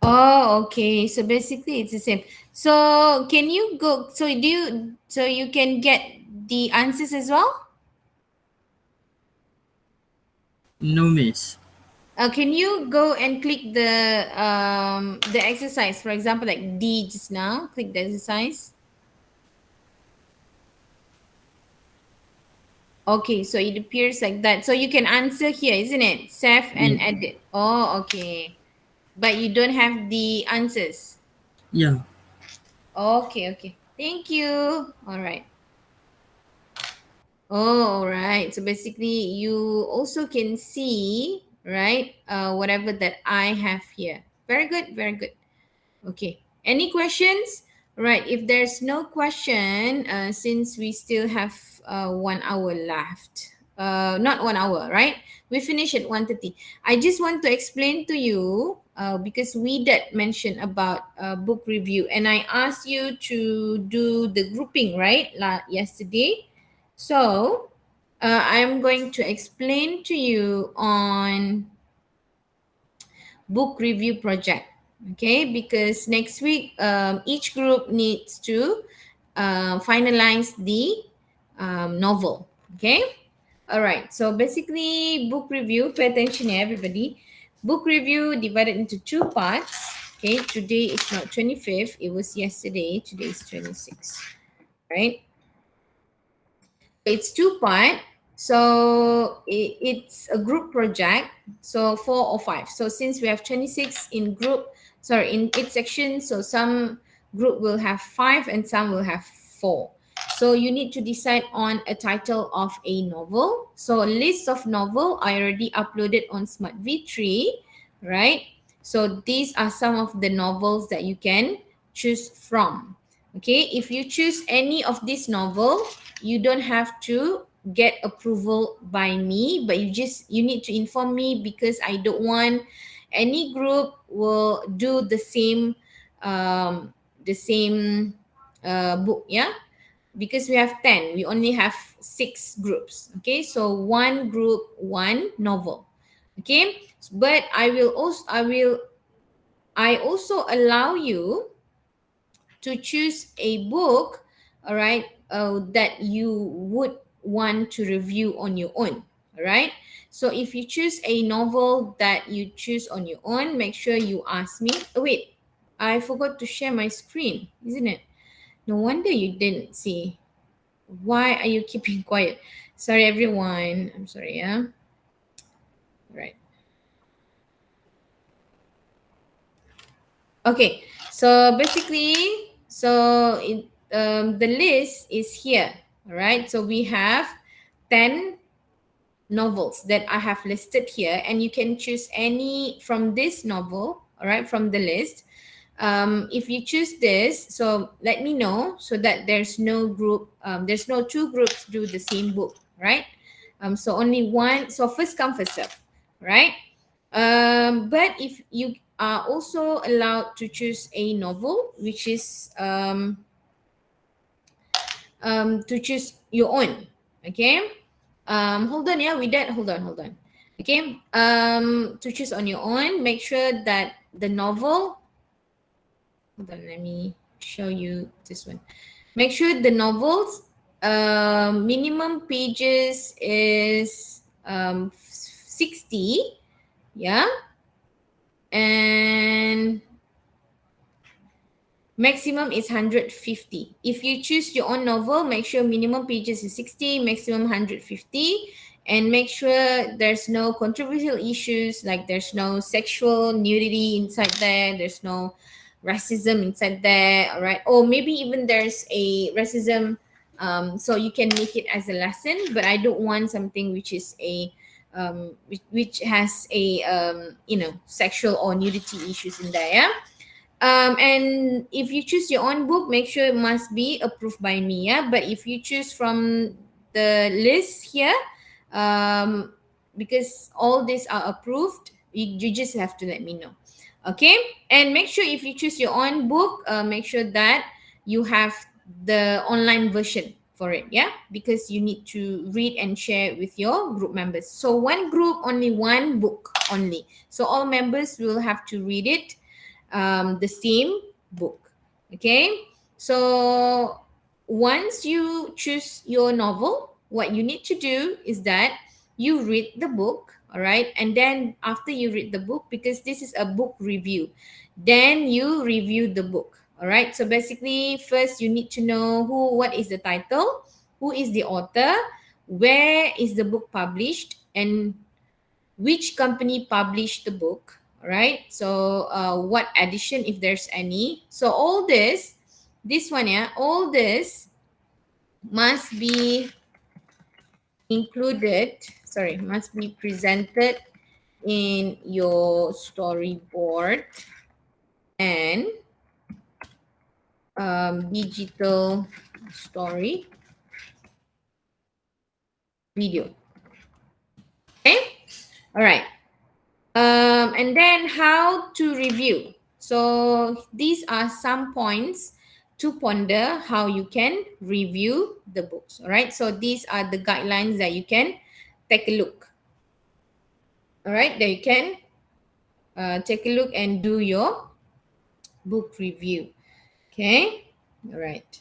Oh, okay. So basically it's the same. So can you go, so you can get the answers as well? No, miss. Can you go and click the exercise? For example, like D just now. Click the exercise. Okay, so it appears like that. So you can answer here, isn't it? Save and Yeah. edit. Oh, okay. But you don't have the answers. Yeah. Okay, okay. Thank you. All right. Oh, all right. So basically, you also can see, right, whatever that I have here. Very good, very good. Okay. Any questions? Right. If there's no question, since we still have 1 hour left, not 1 hour, right? We finish at 1:30. I just want to explain to you because we did mention about book review, and I asked you to do the grouping, right? Yesterday. So I'm going to explain to you on book review project. Okay, because next week each group needs to finalize the novel. Okay, all right. So basically, book review. Pay attention, everybody. Book review divided into two parts. Okay, today is not 25th. It was yesterday. Today is 26th. Right. It's two part. So it's a group project. So 4 or 5. So since we have 26 in group, sorry, in each section, so some group will have 5 and some will have 4. So you need to decide on a title of a novel. So a list of novel I already uploaded on Smart V3, right? So these are some of the novels that you can choose from. Okay, if you choose any of this novel, you don't have to get approval by me, but you need to inform me, because I don't want any group will do the same book, yeah, because we have 10, we only have 6 groups. Okay, so one group, one novel. Okay, but I also allow you to choose a book, all right, that you would want to review on your own. All right, so if you choose a novel that you choose on your own, make sure you ask me. Oh, wait, I forgot to share my screen, isn't it? No wonder you didn't see. Why are you keeping quiet? Sorry, everyone. I'm sorry, yeah. Right. Okay, so basically, the list is here. All right, so we have 10 novels that I have listed here, and you can choose any from this novel, all right, from the list. If you choose this, so let me know, so that there's no two groups do the same book, right? So only one, so first come, first serve, right? But if you are also allowed to choose a novel, which is to choose your own. Okay. Hold on, yeah, with that, hold on. Okay. To choose on your own, make sure that the novel, hold on, let me show you this one. Make sure the novels minimum pages is 60, yeah, and maximum is 150. If you choose your own novel, make sure minimum pages is 60, maximum 150, and make sure there's no controversial issues, like there's no sexual nudity inside there, there's no racism inside there, all right? Or maybe even there's a racism, so you can make it as a lesson, but I don't want something which is which has a sexual or nudity issues in there, yeah. And if you choose your own book, make sure it must be approved by me, yeah. But if you choose from the list here, um because all these are approved, you just have to let me know. Okay, and make sure if you choose your own book, make sure that you have the online version for it, yeah, because you need to read and share with your group members. So one group, only one book only, so all members will have to read it, the same book. Okay, so once you choose your novel, what you need to do is that you read the book, all right, and then after you read the book, because this is a book review, then you review the book, all right. So basically, first you need to know what is the title, who is the author, where is the book published, and which company published the book, all right. So what edition, if there's any. So all this one, yeah, all this must be included, sorry, must be presented in your storyboard and digital story video. Okay, all right. And then how to review. So these are some points to ponder how you can review the books. All right. So these are the guidelines that you can take a look. All right. That you can take a look and do your book review. Okay. All right.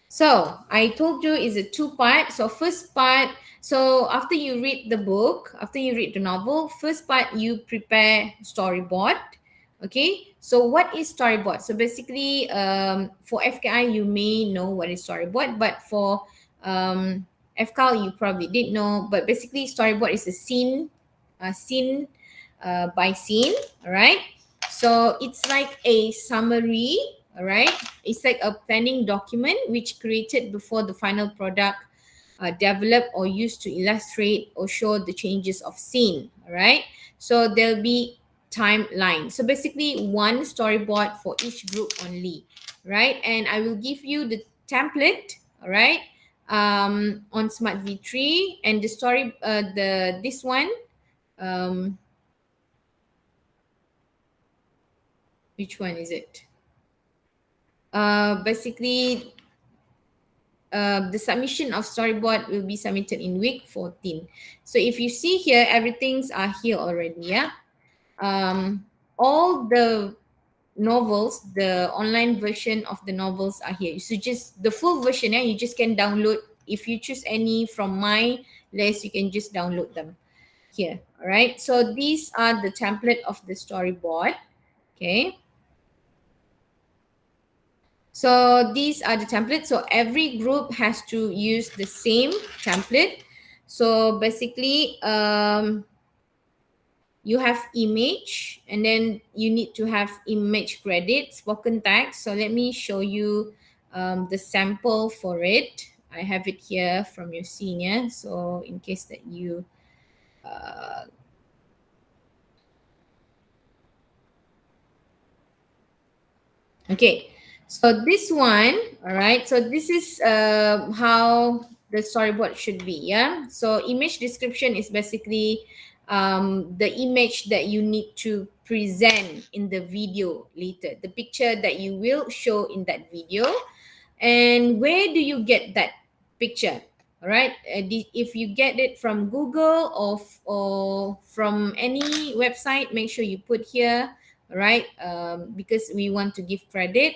So I told you is a two-part. So first part, so after you read the book, after you read the novel, first part you prepare storyboard. Okay. So what is storyboard? So basically, for FKI you may know what is storyboard, but for FCAL you probably didn't know. But basically, storyboard is a scene by scene. All right. So it's like a summary. All right. It's like a planning document which created before the final product developed or used to illustrate or show the changes of scene. All right. So there'll be timeline. So basically one storyboard for each group only. Right. And I will give you the template. All right. On Smart V3 and the story, this one. Which one is it? Basically, the submission of storyboard will be submitted in week 14. So if you see here, everything's are here already. Yeah. All the novels, the online version of the novels are here. So just the full version, yeah, you just can download. If you choose any from my list, you can just download them here. All right. So these are the template of the storyboard. Okay. So these are the templates. So every group has to use the same template. So basically, you have image and then you need to have image credit, spoken text. So let me show you the sample for it. I have it here from your senior. So in case that you okay, so this one, all right. So this is how the storyboard should be. Yeah. So image description is basically the image that you need to present in the video later, the picture that you will show in that video, and where do you get that picture? All right. If you get it from Google or from any website, make sure you put here, right? Because we want to give credit.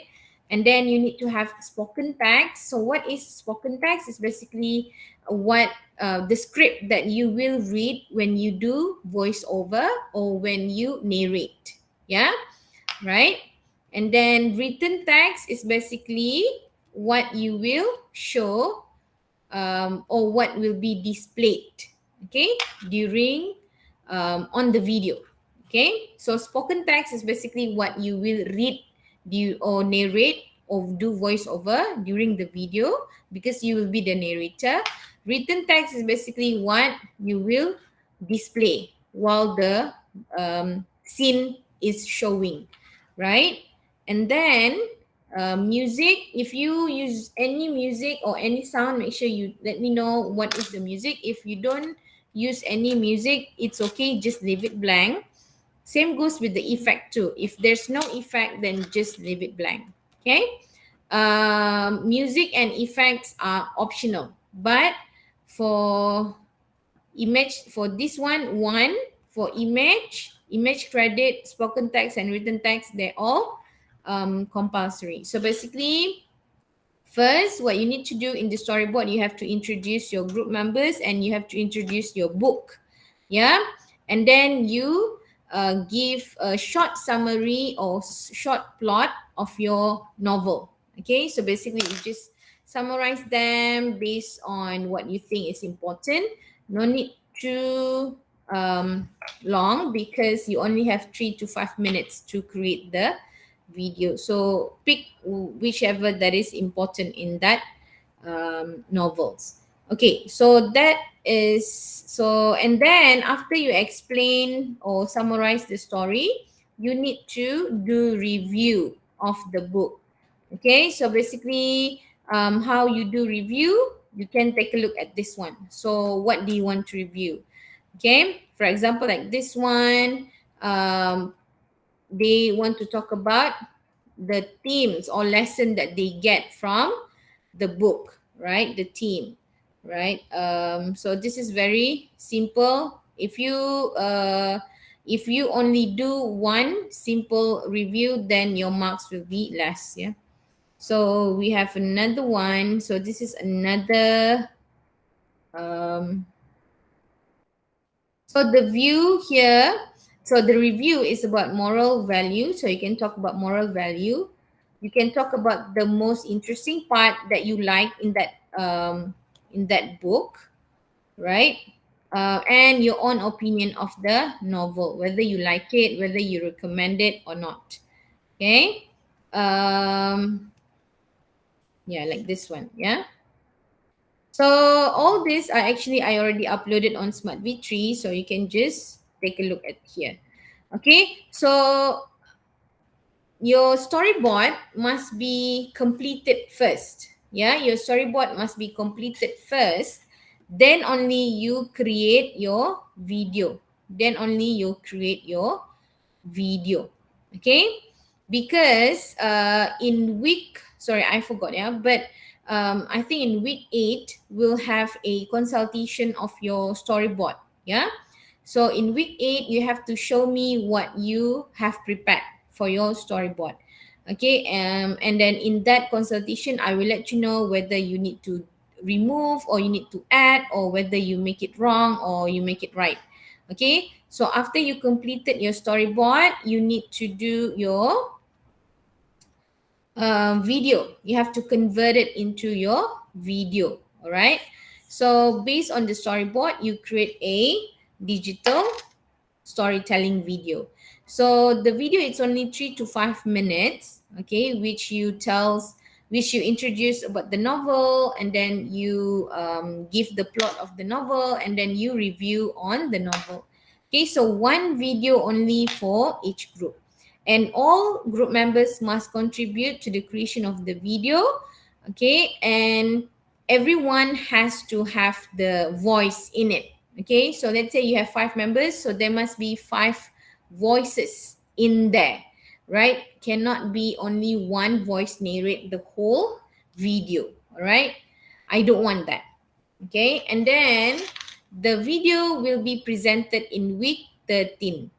And then you need to have spoken text. So what is spoken text? Is basically what the script that you will read when you do voiceover or when you narrate. Yeah, right? And then written text is basically what you will show or what will be displayed, okay, during on the video. Okay, so spoken text is basically what you will read or narrate or do voiceover during the video because you will be the narrator. Written text is basically what you will display while the scene is showing, right? And then music, if you use any music or any sound, make sure you let me know what is the music. If you don't use any music, it's okay, just leave it blank. Same goes with the effect too. If there's no effect, then just leave it blank. Okay. Music and effects are optional, but for image, for this one for image credit, spoken text and written text, they're all compulsory. So basically, First, what you need to do in the storyboard, you have to introduce your group members and you have to introduce your book. Yeah. And then you give a short summary or short plot of your novel. Okay. So basically, you just summarize them based on what you think is important. No need to long because you only have 3 to 5 minutes to create the video. So pick whichever that is important in that novels. Okay, so that is so, and then after you explain or summarize the story, you need to do review of the book. Okay, so basically, how you do review, you can take a look at this one. So what do you want to review? Okay, for example, like this one, they want to talk about the themes or lesson that they get from the book, right? The theme, right? So this is very simple. If you only do one simple review, then your marks will be less. Yeah. So we have another one. So this is another um, so the view here, so the review is about moral value. So you can talk about moral value. You can talk about the most interesting part that you like in that book, right? And your own opinion of the novel, whether you like it, whether you recommend it or not. Okay. Yeah, like this one. Yeah. So all this are actually I already uploaded on Smart V3, so you can just take a look at here. Okay, so your storyboard must be completed first. Yeah, your storyboard must be completed first. Then only you create your video. Then only you create your video. Okay, because in week, sorry, I forgot. Yeah, but I think in week 8 we'll have a consultation of your storyboard. Yeah, so in week 8 you have to show me what you have prepared for your storyboard. Okay, and then in that consultation I will let you know whether you need to remove or you need to add, or whether you make it wrong or you make it right. Okay, so after you completed your storyboard, you need to do your video. You have to convert it into your video. All right, so based on the storyboard, you create a digital storytelling video. So the video it's only 3 to 5 minutes, okay, which you introduce about the novel, and then you give the plot of the novel, and then you review on the novel. Okay, so one video only for each group, and all group members must contribute to the creation of the video. Okay, and everyone has to have the voice in it. Okay, so let's say you have 5 members, so there must be 5 voices in there, right? Cannot be only one voice narrate the whole video. All right, I don't want that. Okay, and then the video will be presented in week 13.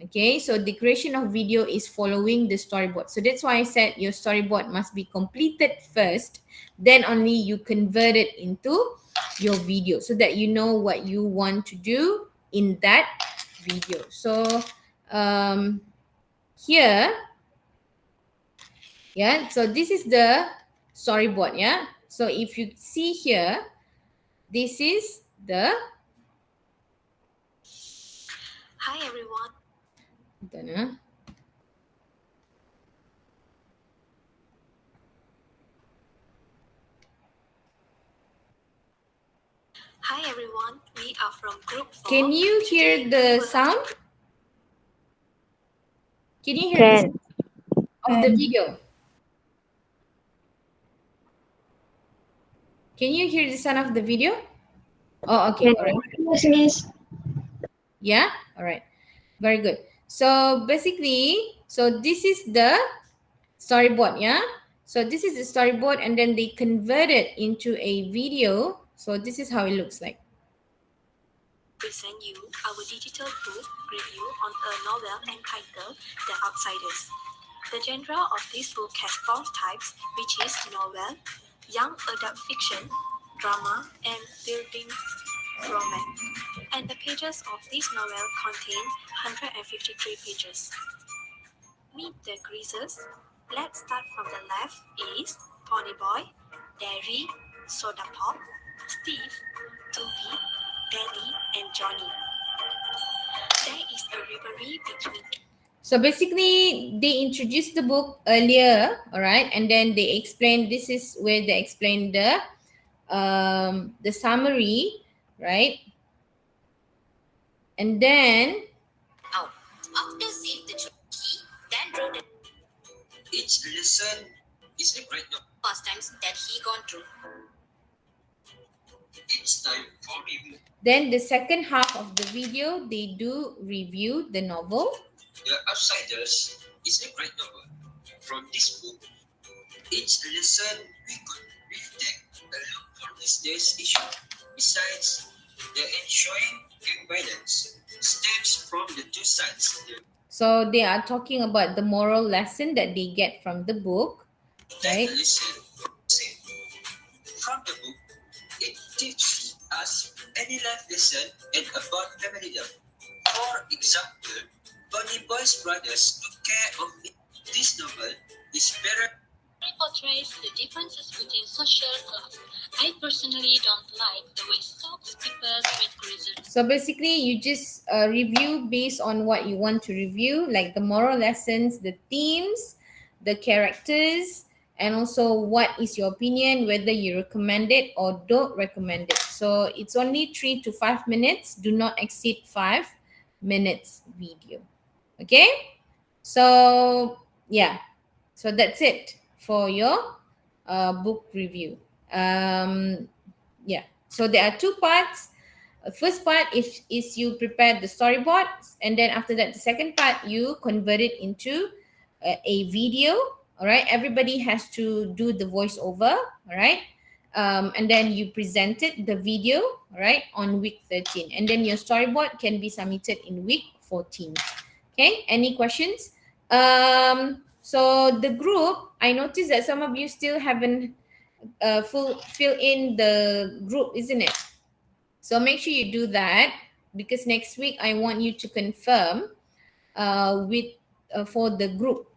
Okay, so the creation of video is following the storyboard. So that's why I said your storyboard must be completed first, then only you convert it into your video so that you know what you want to do in that video. So here, yeah, so this is the storyboard. Yeah, so if you see here, this is the Hi everyone. Dana. Hi everyone, we are from group 4. Can you hear the sound? Can you hear the Can. sound of the video? Can you hear the sound of the video? Oh, okay. All right. Yes, miss. Yeah. All right. Very good. So basically, so this is the storyboard. Yeah. So this is the storyboard, and then they convert it into a video. So this is how it looks like. Present you our digital book review on a novel entitled The Outsiders. The genre of this book has 4 types, which is novel, young adult fiction, drama, and building romance. And the pages of this novel contain 153 pages. Meet the greasers. Let's start from the left is Ponyboy, Derry, Soda Pop, Steve, Toby, Daddy, and Johnny. There is a rivalry between. So basically, they introduced the book earlier, all right, and then they explain. This is where they explain the summary, right, and then Out. After seeing the he then wrote it. Each lesson is a great novel. Pastimes that he gone through. It's time for review. then the second half of the video they do review the novel. The Outsiders is a great novel. From this book, each lesson we could really take a look for this day's issue. Besides, the ensuing gang violence stems from the two sides. So they are talking about the moral lesson that they get from the book, right? That lesson from the book, it teaches us any life lesson and about family love. For example, Bunny Boy's brothers took care of it. This novel is better. It portrays the differences between social class. I personally don't like the way socks people treat greasers. So basically, you just review based on what you want to review, like the moral lessons, the themes, the characters, and also what is your opinion, whether you recommend it or don't recommend it. So it's only 3 to 5 minutes. Do not exceed 5 minutes video. Okay? So yeah, so that's it for your book review. Yeah, so there are two parts. First part is you prepare the storyboards, and then after that, the second part you convert it into a video. All right, everybody has to do the voiceover. All right, and then you presented the video. All right, on week 13, and then your storyboard can be submitted in week 14. Okay, any questions? So the group, I noticed that some of you still haven't fill in the group, isn't it? So make sure you do that, because next week I want you to confirm with for the group.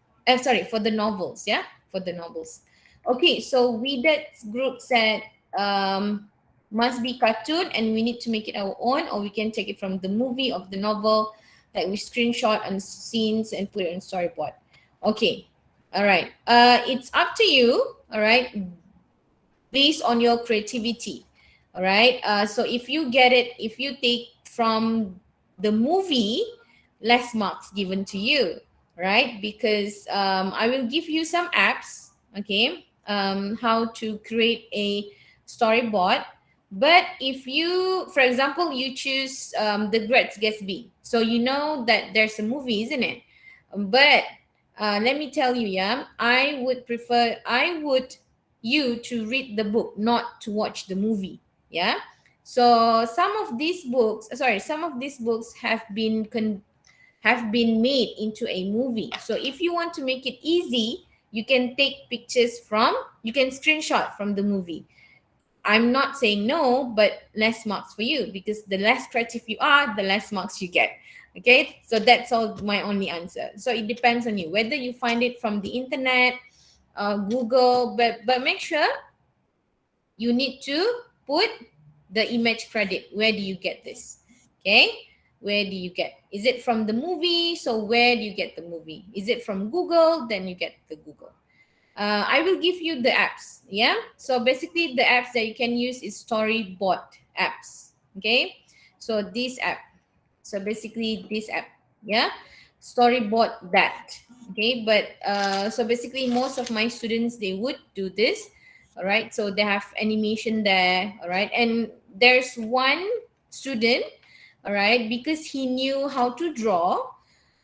Sorry, for the novels. Yeah, for the novels. Okay, so we that group said must be cartoon, and we need to make it our own, or we can take it from the movie of the novel, like we screenshot and scenes and put it in storyboard. Okay, all right. It's up to you. All right, based on your creativity. All right. So if you get it, if you take from the movie, less marks given to you, right? Because I will give you some apps, okay, how to create a storyboard. But if you, for example, you choose The Great Gatsby, so you know that there's a movie, isn't it? But let me tell you, yeah, I would you to read the book, not to watch the movie. Yeah. So some of these books have been made into a movie. So if you want to make it easy, you can take pictures from, you can screenshot from the movie. I'm not saying no, but less marks for you, because the less creative you are, the less marks you get. Okay, so that's all my only answer. So it depends on you whether you find it from the internet, Google, but make sure you need to put the image credit. Where do you get this? Okay, where do you get? Is it from the movie? So where do you get the movie? Is it from Google? Then you get the Google. I will give you the apps. Yeah, so basically the apps that you can use is storyboard apps. Okay, so this app, so basically this app, yeah, storyboard that. Okay, but so basically most of my students, they would do this. All right, so they have animation there. All right, and there's one student, all right, because he knew how to draw.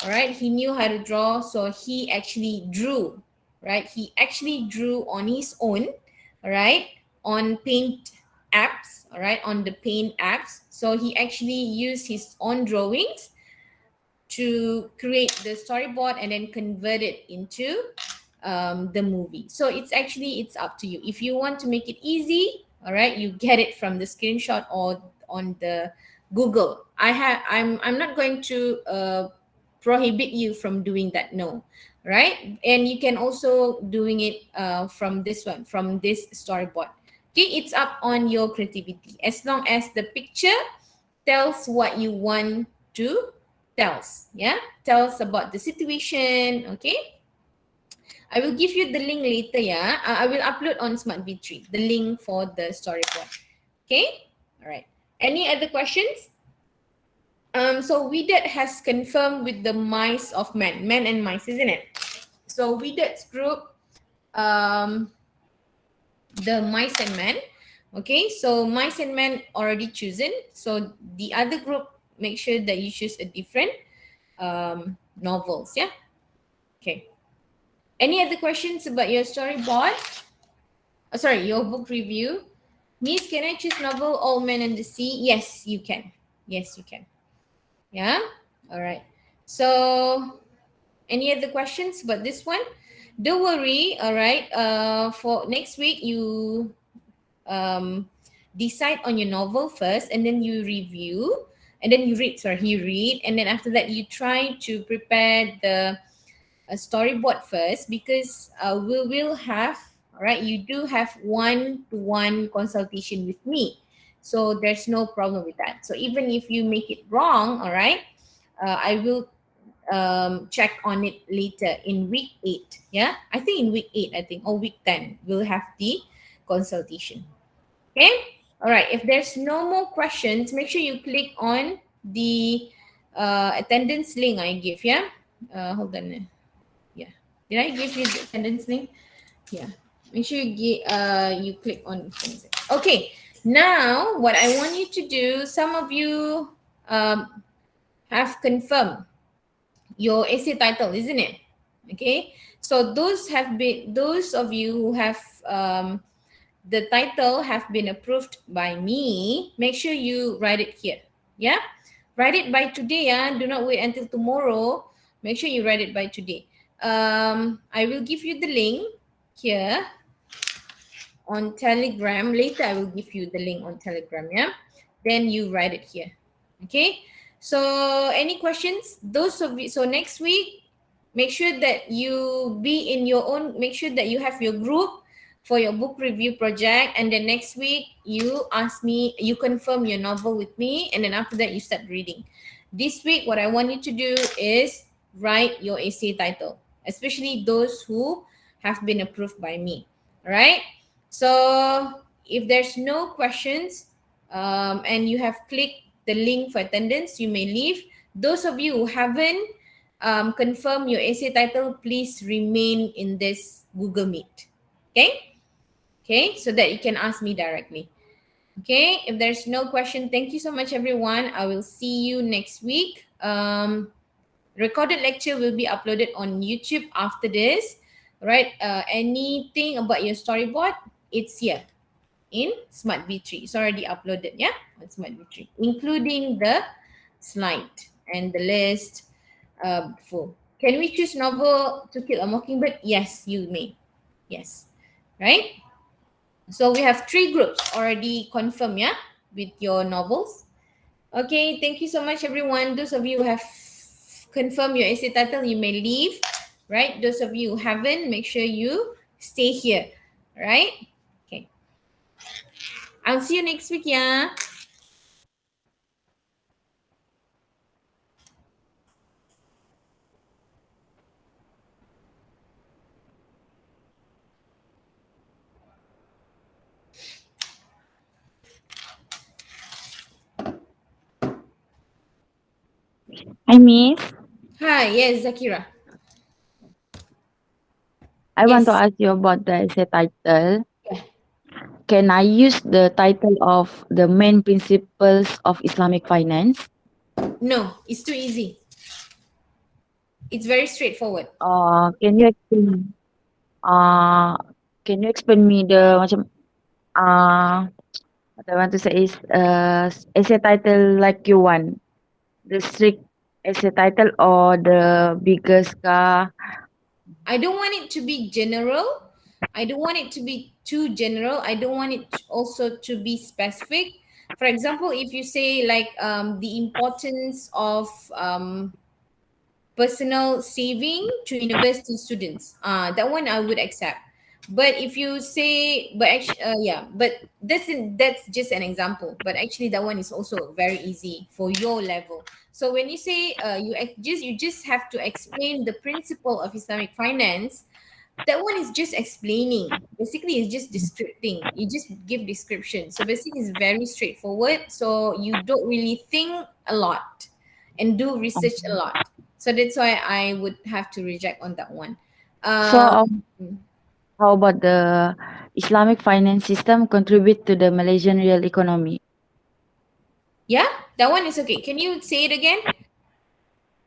All right, he knew how to draw, so he actually drew. Right, he actually drew on his own. All right, on paint apps. All right, on the paint apps, so he actually used his own drawings to create the storyboard and then convert it into the movie. So it's up to you. If you want to make it easy, all right, you get it from the screenshot or on the Google. I'm not going to prohibit you from doing that. No, right? And you can also doing it from this one, from this storyboard. Okay, it's up on your creativity. As long as the picture tells what you want to tells, yeah, tells about the situation. Okay, I will give you the link later, yeah. I will upload on Smart V3 the link for the storyboard. Okay, all right. Any other questions? So Widget has confirmed with the mice of men and mice, isn't it? So Widget's group, the mice and men. Okay, so mice and men already chosen. So the other group, make sure that you choose a different novels. Yeah. Okay. Any other questions about your storyboard? Oh, sorry, your book review. Miss, can I choose novel All Men and the Sea? Yes, you can. Yes, you can. Yeah. All right. So, any other questions about this one? Don't worry. All right. For next week, you decide on your novel first, and then you review, and then you read. Sorry, you read, and then after that, you try to prepare the a storyboard first, because we will have, all right, you do have one-to-one consultation with me, so there's no problem with that. So even if you make it wrong, all right, I will check on it later in week 8. Yeah, I think in week 8, I think, or week 10, we'll have the consultation. Okay, all right, if there's no more questions, make sure you click on the attendance link I give. Yeah, hold on. Yeah, did I give you the attendance link? Yeah, make sure you click on things. Okay, now what I want you to do, some of you have confirmed your essay title, isn't it? Okay, so those of you who have the title have been approved by me, make sure you write it here. Yeah, write it by today. Yeah, do not wait until tomorrow. Make sure you write it by today. I will give you the link here on Telegram. Later, I will give you the link on Telegram. Yeah, then you write it here. Okay. So, any questions? Those of you. So next week, make sure that you be in your own. Make sure that you have your group for your book review project, and then next week you ask me. You confirm your novel with me, and then after that you start reading. This week, what I want you to do is write your essay title, especially those who have been approved by me. All right. So if there's no questions, and you have clicked the link for attendance, you may leave. Those of you who haven't confirmed your essay title, please remain in this Google Meet. Okay? Okay, so that you can ask me directly. Okay, if there's no question, thank you so much, everyone. I will see you next week. Recorded lecture will be uploaded on YouTube after this. Right? Anything about your storyboard, it's here in Smart V3. It's already uploaded, yeah, on Smart V3, including the slide and the list full. Can we choose novel To Kill a Mockingbird? Yes, you may. Yes, right? So we have 3 groups already confirmed, yeah, with your novels. Okay, thank you so much, everyone. Those of you who have confirmed your essay title, you may leave, right? Those of you who haven't, make sure you stay here, right? Okay. I'll see you next week, yeah. Hi, Miss. Hi, yes, Zakira. I want to Yes. ask you about the essay title. Yeah. Can I use the title of the main principles of Islamic finance? No, it's too easy. It's very straightforward. Can you explain? Uh, can you explain me the macam what I want to say is essay title like you want the strict essay title or the biggest kah? I don't want it to be general. I don't want it to be too general. I don't want it also to be specific. For example, if you say like the importance of personal saving to university students, that one I would accept. But if you say, but actually, yeah, but that's just an example. But actually, that one is also very easy for your level. So when you say you just have to explain the principle of Islamic finance, that one is just explaining. Basically, it's just descripting. You just give description. So basically, it's very straightforward. So you don't really think a lot and do research a lot. So that's why I would have to reject on that one. So, Um, how about the Islamic finance system contribute to the Malaysian real economy? yeah, that one is okay. Can you say it again?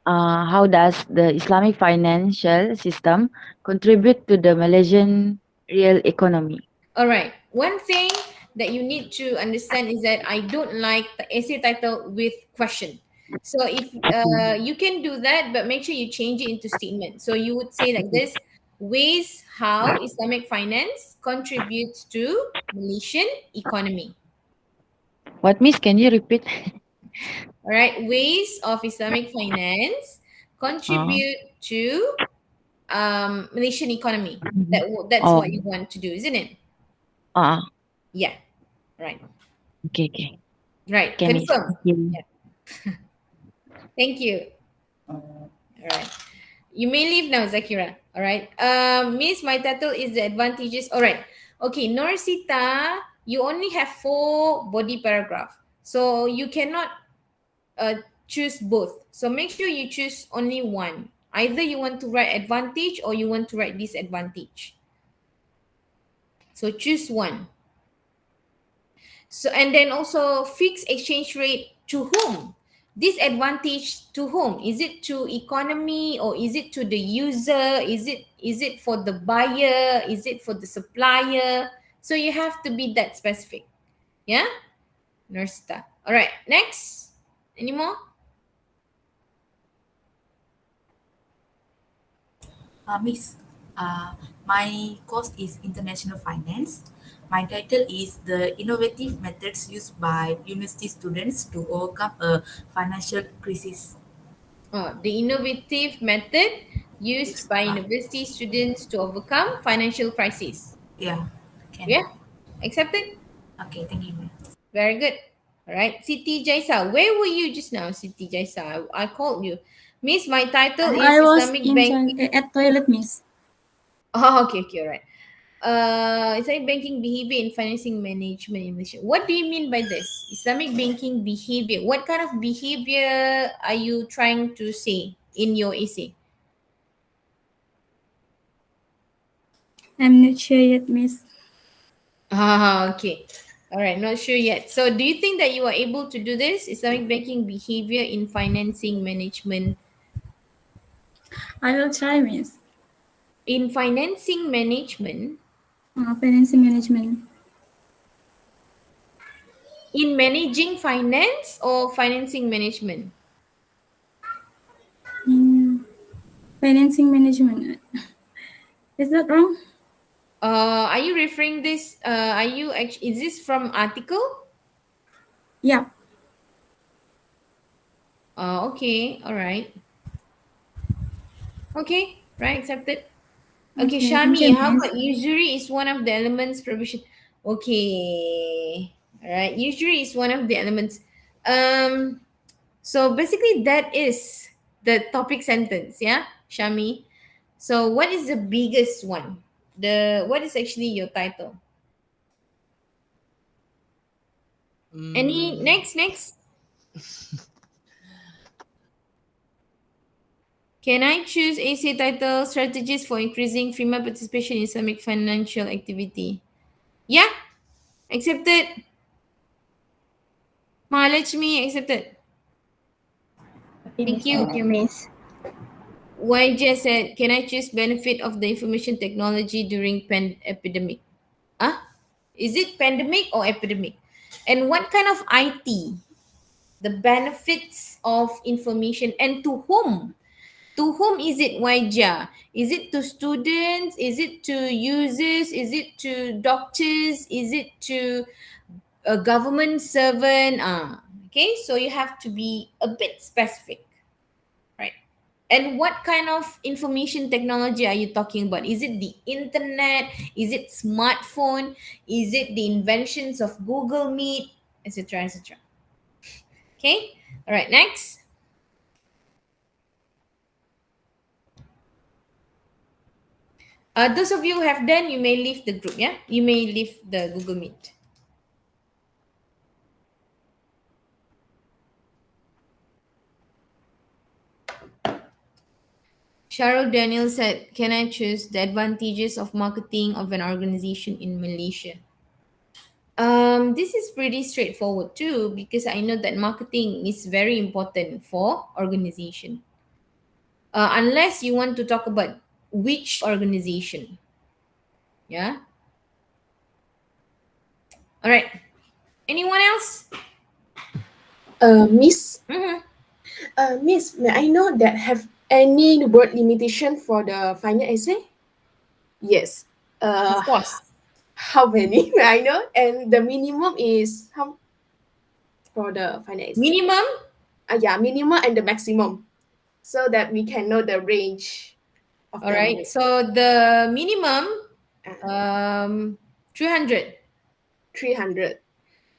How does the Islamic financial system contribute to the Malaysian real economy? All right. One thing that you need to understand is that I don't like the essay title with question. So if you can do that, but make sure you change it into statement. So you would say like this: ways how Islamic finance contributes to Malaysian economy. What, Miss? Can you repeat? All right, ways of Islamic finance Uh, contribute to Malaysian economy. That's oh, what you want to do, isn't it? uh, Yeah. Right. okay, okay. Right. Okay, Miss. Confirm. Thank you. Yeah. Thank you. All right. You may leave now, Zakira. All right. Miss, my title is the advantages. All right. Okay, Norsita, you only have 4 body paragraph. So you cannot choose both. So make sure you choose only one. Either you want to write advantage or you want to write disadvantage. So choose one. So and then also fixed exchange rate to whom? Disadvantage to whom? Is it to economy or is it to the user? Is it for the buyer? Is it for the supplier? So you have to be that specific. Yeah? Nursita. All right, next. Any more? Miss, my course is International Finance. My title is The Innovative Methods Used by University Students to Overcome a Financial Crisis. The innovative method used by university students to overcome financial crisis. Yeah, can. Yeah, accepted. Okay, thank you. Very good. All right, Siti Jaisa. Where were you just now, Siti Jaisa? I called you. Miss, my title is I was Islamic in Banking. at toilet, miss. Oh, okay, okay, all right. Islamic banking behavior in financing management in Malaysia. What do you mean by this? Islamic banking behavior. What kind of behavior are you trying to say in your essay? I'm not sure yet, miss. Okay. All right, not sure yet. So, do you think that you are able to do this? Islamic banking behavior in financing management. I will try, miss. In financing management, Financing management. in managing finance or financing management? Mm, financing management. Is that wrong? Are you referring this? Are you actually? Is this from article? Yeah. Okay. All right. Okay. Right. Accepted. Okay, Okay, thank you, Shami. How miss. about usury is one of the elements provision? Okay. All right. Usury is one of the elements. Um. So basically, that is the topic sentence. Yeah, Shami. So what is the biggest one? What is actually your title? Any next? Can I choose essay title strategies for increasing female participation in Islamic financial activity? Yeah, accepted. Mahalakshmi, accepted. Okay, Thank miss. you. Thank you, miss. YJ said, can I choose benefit of the information technology during epidemic? Ah, is it pandemic or epidemic? And what kind of IT? The benefits of information and to whom? To whom is it waija? Is it to students? Is it to users? Is it to doctors? Is it to a government servant? Okay, so you have to be a bit specific, right? And what kind of information technology are you talking about? Is it the internet? Is it smartphone? Is it the inventions of Google Meet, etc., etc.? Okay, all right, next. Those of you who have done, you may leave the group, yeah? You may leave the Google Meet. Cheryl Daniel said, can I choose the advantages of marketing of an organization in Malaysia? This is pretty straightforward too, because I know that marketing is very important for organization. Unless you want to talk about which organization. Yeah. All right. Anyone else? Miss, Mm-hmm. Miss, may I know that have any word limitation for the final essay? Yes. Of course. How many? May I know? And the minimum is how for the final essay? Minimum? Yeah, minimum and the maximum, so that we can know the range of All the right. word. So the minimum, 300. 300.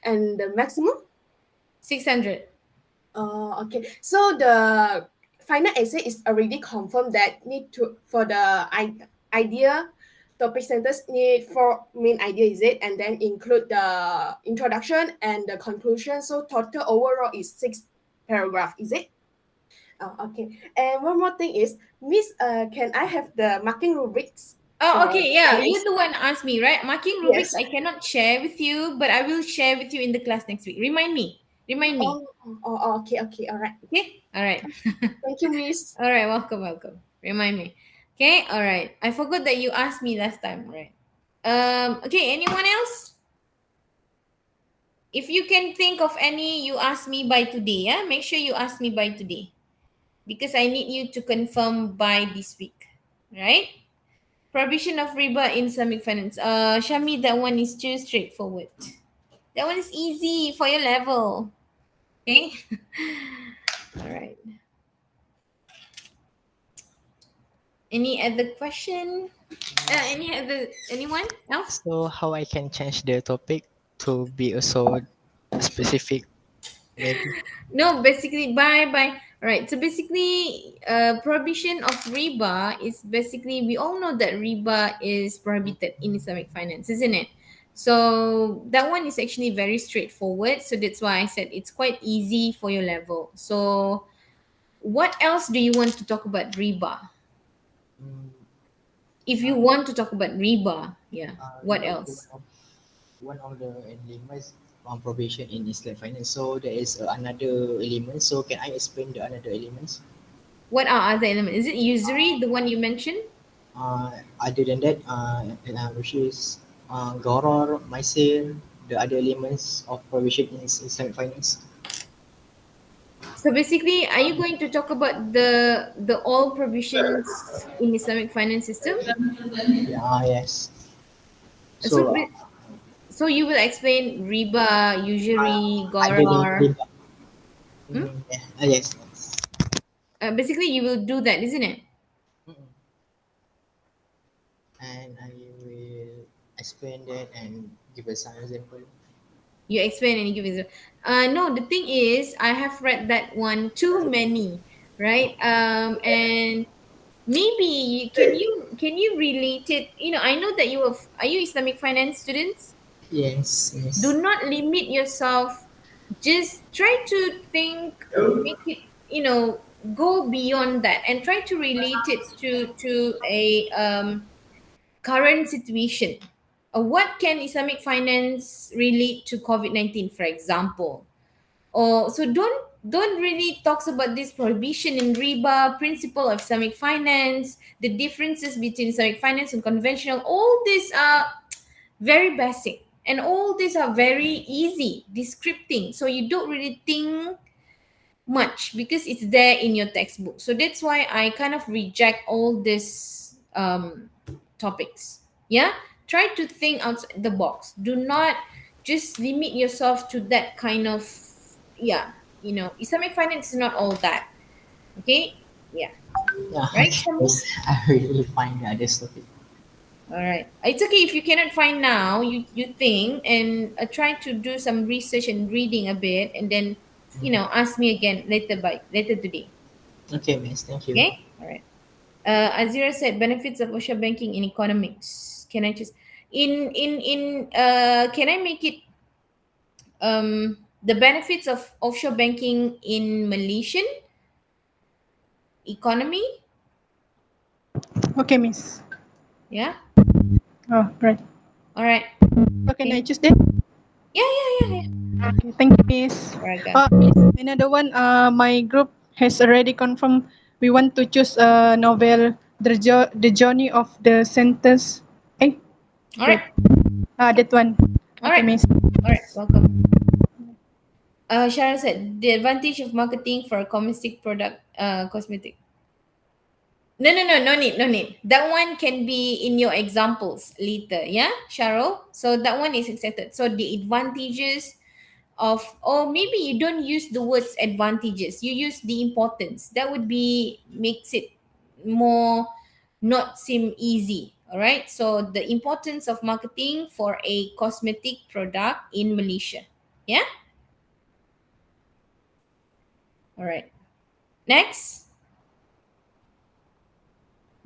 And the maximum? 600. Okay. So the final essay is already confirmed that need to for the idea topic sentence need four main idea, is it? And then include the introduction and the conclusion. So total overall is 6 paragraph, is it? Okay. And one more thing is, Miss, can I have the marking rubrics Oh, for okay. the Yeah. final You essay? the one asked me, right? Marking rubrics Yes. I cannot share with you, but I will share with you in the class next week. Remind me. Remind me. Okay, okay, all right. Okay? All right. Thank you, Miss. All right. Welcome, welcome. Remind me. Okay? All right. I forgot that you asked me last time, right? Okay, anyone else? If you can think of any, you ask me by today, yeah? Make sure you ask me by today. Because I need you to confirm by this week. Right? Prohibition of riba in Islamic finance. Shami, that one is too straightforward. That one is easy for your level. Okay? All right. Any other question? Anyone else? So how I can change the topic to be also specific, maybe? No, basically, bye. All right. So basically, prohibition of riba is basically, we all know that riba is prohibited in Islamic finance, isn't it? So that one is actually very straightforward. So that's why I said it's quite easy for your level. So what else do you want to talk about riba? If you want to talk about riba, yeah. What Riba is else? one of the elements on probation in Islamic finance. So there is another element. So can I explain the another elements? What are other elements? Is it usury, the one you mentioned? Other than that, which is Goror, Maisir, the other elements of provision in Islamic finance. So basically, are you going to talk about the all provisions in Islamic finance system? Yeah, yes. So So so you will explain riba, usury, other than gharar. riba, yes, yes. Basically, you will do that, isn't it? And I will explain that and give us some example. You explain and you give it. No, the thing is, I have read that one too many, right? And maybe can you relate it? I know that are you Islamic finance students? Yes, yes. Do not limit yourself. Just try to think, make it, go beyond that and try to relate it to a current situation. What can Islamic finance relate to COVID-19, for example? Or so don't really talks about this prohibition in riba, principle of Islamic finance, the differences between Islamic finance and conventional. All these are very basic, and all these are very easy descripting. So you don't really think much because it's there in your textbook. So that's why I kind of reject all these topics. Yeah, try to think outside the box. Do not just limit yourself to that kind of, yeah, Islamic finance is not all that. Okay, yeah, Yeah, right, okay. Samir? Yes, I really find this topic. All right. It's okay if you cannot find now. You think and try to do some research and reading a bit, and then ask me again later today. Okay, miss. Thank you. Okay. All right. Azira said benefits of offshore banking in economics. Can I just can I make it the benefits of offshore banking in Malaysian economy? Okay, Miss. Yeah. Oh, right. All right. So can I choose that? Yeah. Okay, thank you, Miss. All right, go. Miss, another one. My group has already confirmed we want to choose a novel, The Journey of the Sentence. Eh, All right. wait. That one. All Okay, right. Miss. All right. Welcome. Sharon said the advantage of marketing for a cosmetic product, cosmetic. No need. That one can be in your examples later, yeah, Cheryl. So that one is accepted. So the advantages of, or maybe you don't use the words advantages. You use the importance. That would be makes it more not seem easy. All right. So the importance of marketing for a cosmetic product in Malaysia. Yeah. All right. Next,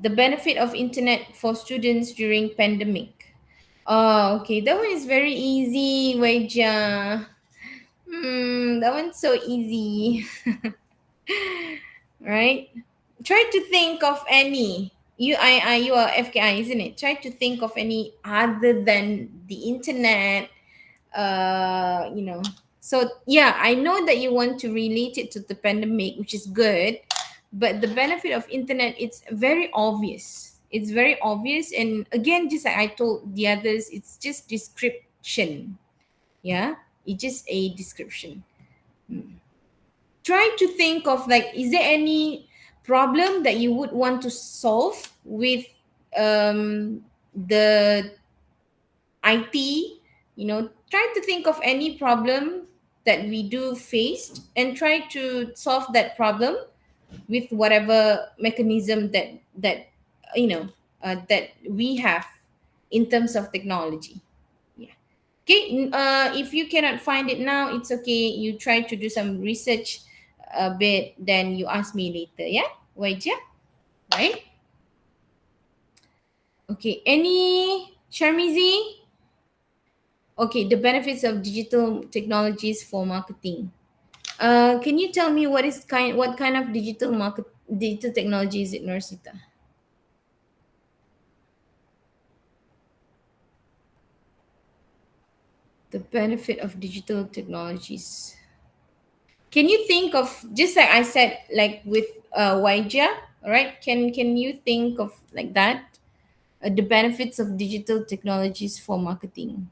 the benefit of internet for students during pandemic. Oh, okay. That one is very easy, Weija. That one's so easy. Right? Try to think of any. You are FKI, isn't it? Try to think of any other than the internet. So yeah, I know that you want to relate it to the pandemic, which is good, but the benefit of internet, it's very obvious. It's very obvious, and again, just like I told the others, it's just description. Yeah, it's just a description. Try to think of, like, is there any problem that you would want to solve with the IT. Try to think of any problem that we do faced and try to solve that problem with whatever mechanism that we have in terms of technology. Yeah. Okay. If you cannot find it now, it's okay. You try to do some research a bit, then you ask me later. Yeah. Wait. Yeah. Right. Okay. Any Sharmizi? Okay, the benefits of digital technologies for marketing. Can you tell me what kind of digital technology is it, Norsita? The benefit of digital technologies. Can you think of, just like I said, like with Waija, all right? Can you think of like that? The benefits of digital technologies for marketing.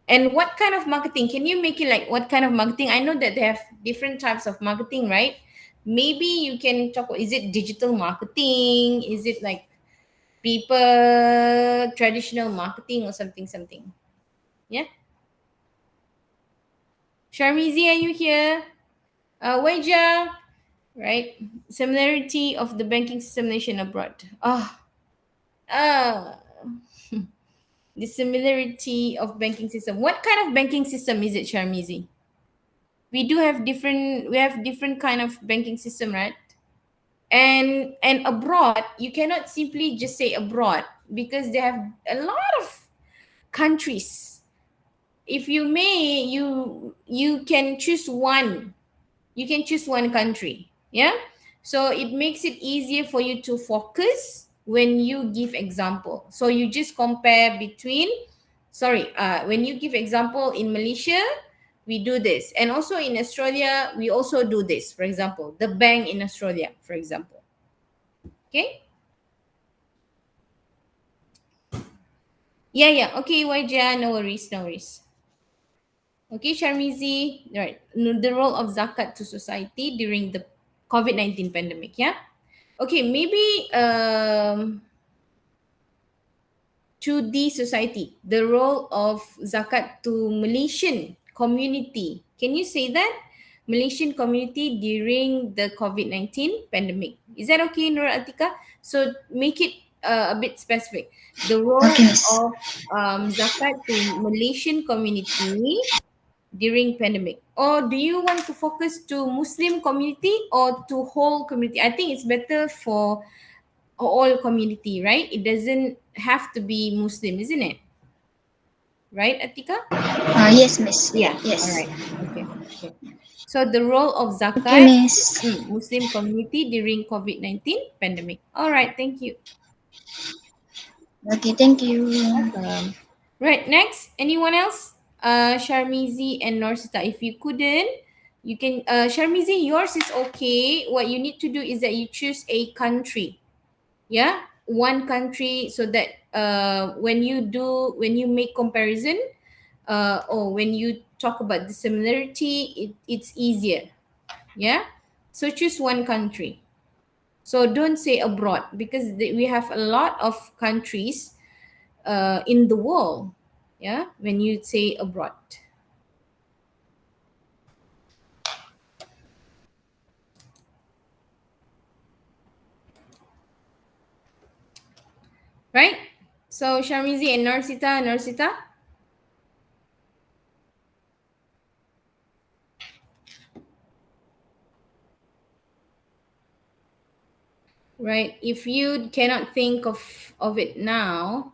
And what kind of marketing? Can you make it like what kind of marketing? I know that they have different types of marketing, right? Maybe you can talk. Is it digital marketing? Is it like paper traditional marketing or something? Yeah. Sharmizi, are you here? Waija, right? Similarity of the banking system nation abroad. Ah, the similarity of banking system. What kind of banking system is it, Sharmizi? We have different kind of banking system, right? And abroad, you cannot simply just say abroad because they have a lot of countries. If you may, you can choose one. You can choose one country. Yeah. So it makes it easier for you to focus when you give example. So you just compare between, when you give example in Malaysia, we do this, and also in Australia we also do this. For example, the bank in Australia, for example. Okay. Yeah. Okay, Waija, no worries. Okay, Sharmizi, right? The role of zakat to society during the COVID-19 pandemic. Yeah. Okay, maybe to the society, the role of zakat to Malaysian community. Can you say that? Malaysian community during the COVID-19 pandemic. Is that okay, Nur Atika? So make it a bit specific. The role Okay, Miss. of zakat to Malaysian community during pandemic. Or do you want to focus to Muslim community or to whole community? I think it's better for all community, right? It doesn't have to be Muslim, isn't it? Right, Atika? Yes, Miss. Yeah. All Yes. right. Okay. Okay. So the role of Okay, zakat, Miss. Muslim community during COVID-19 pandemic. All right. Thank you. Okay, thank you. Welcome. Right. Next, anyone else? Sharmizi and Norsita. If you couldn't, you can. Sharmizi, yours is okay. What you need to do is that you choose a country. Yeah, one country, so that when you make comparison, or when you talk about the similarity, it's easier. Yeah, so choose one country. So don't say abroad, because we have a lot of countries in the world. Yeah, when you say abroad. Right. So Sharmizi and Narsita. Right, if you cannot think of it now,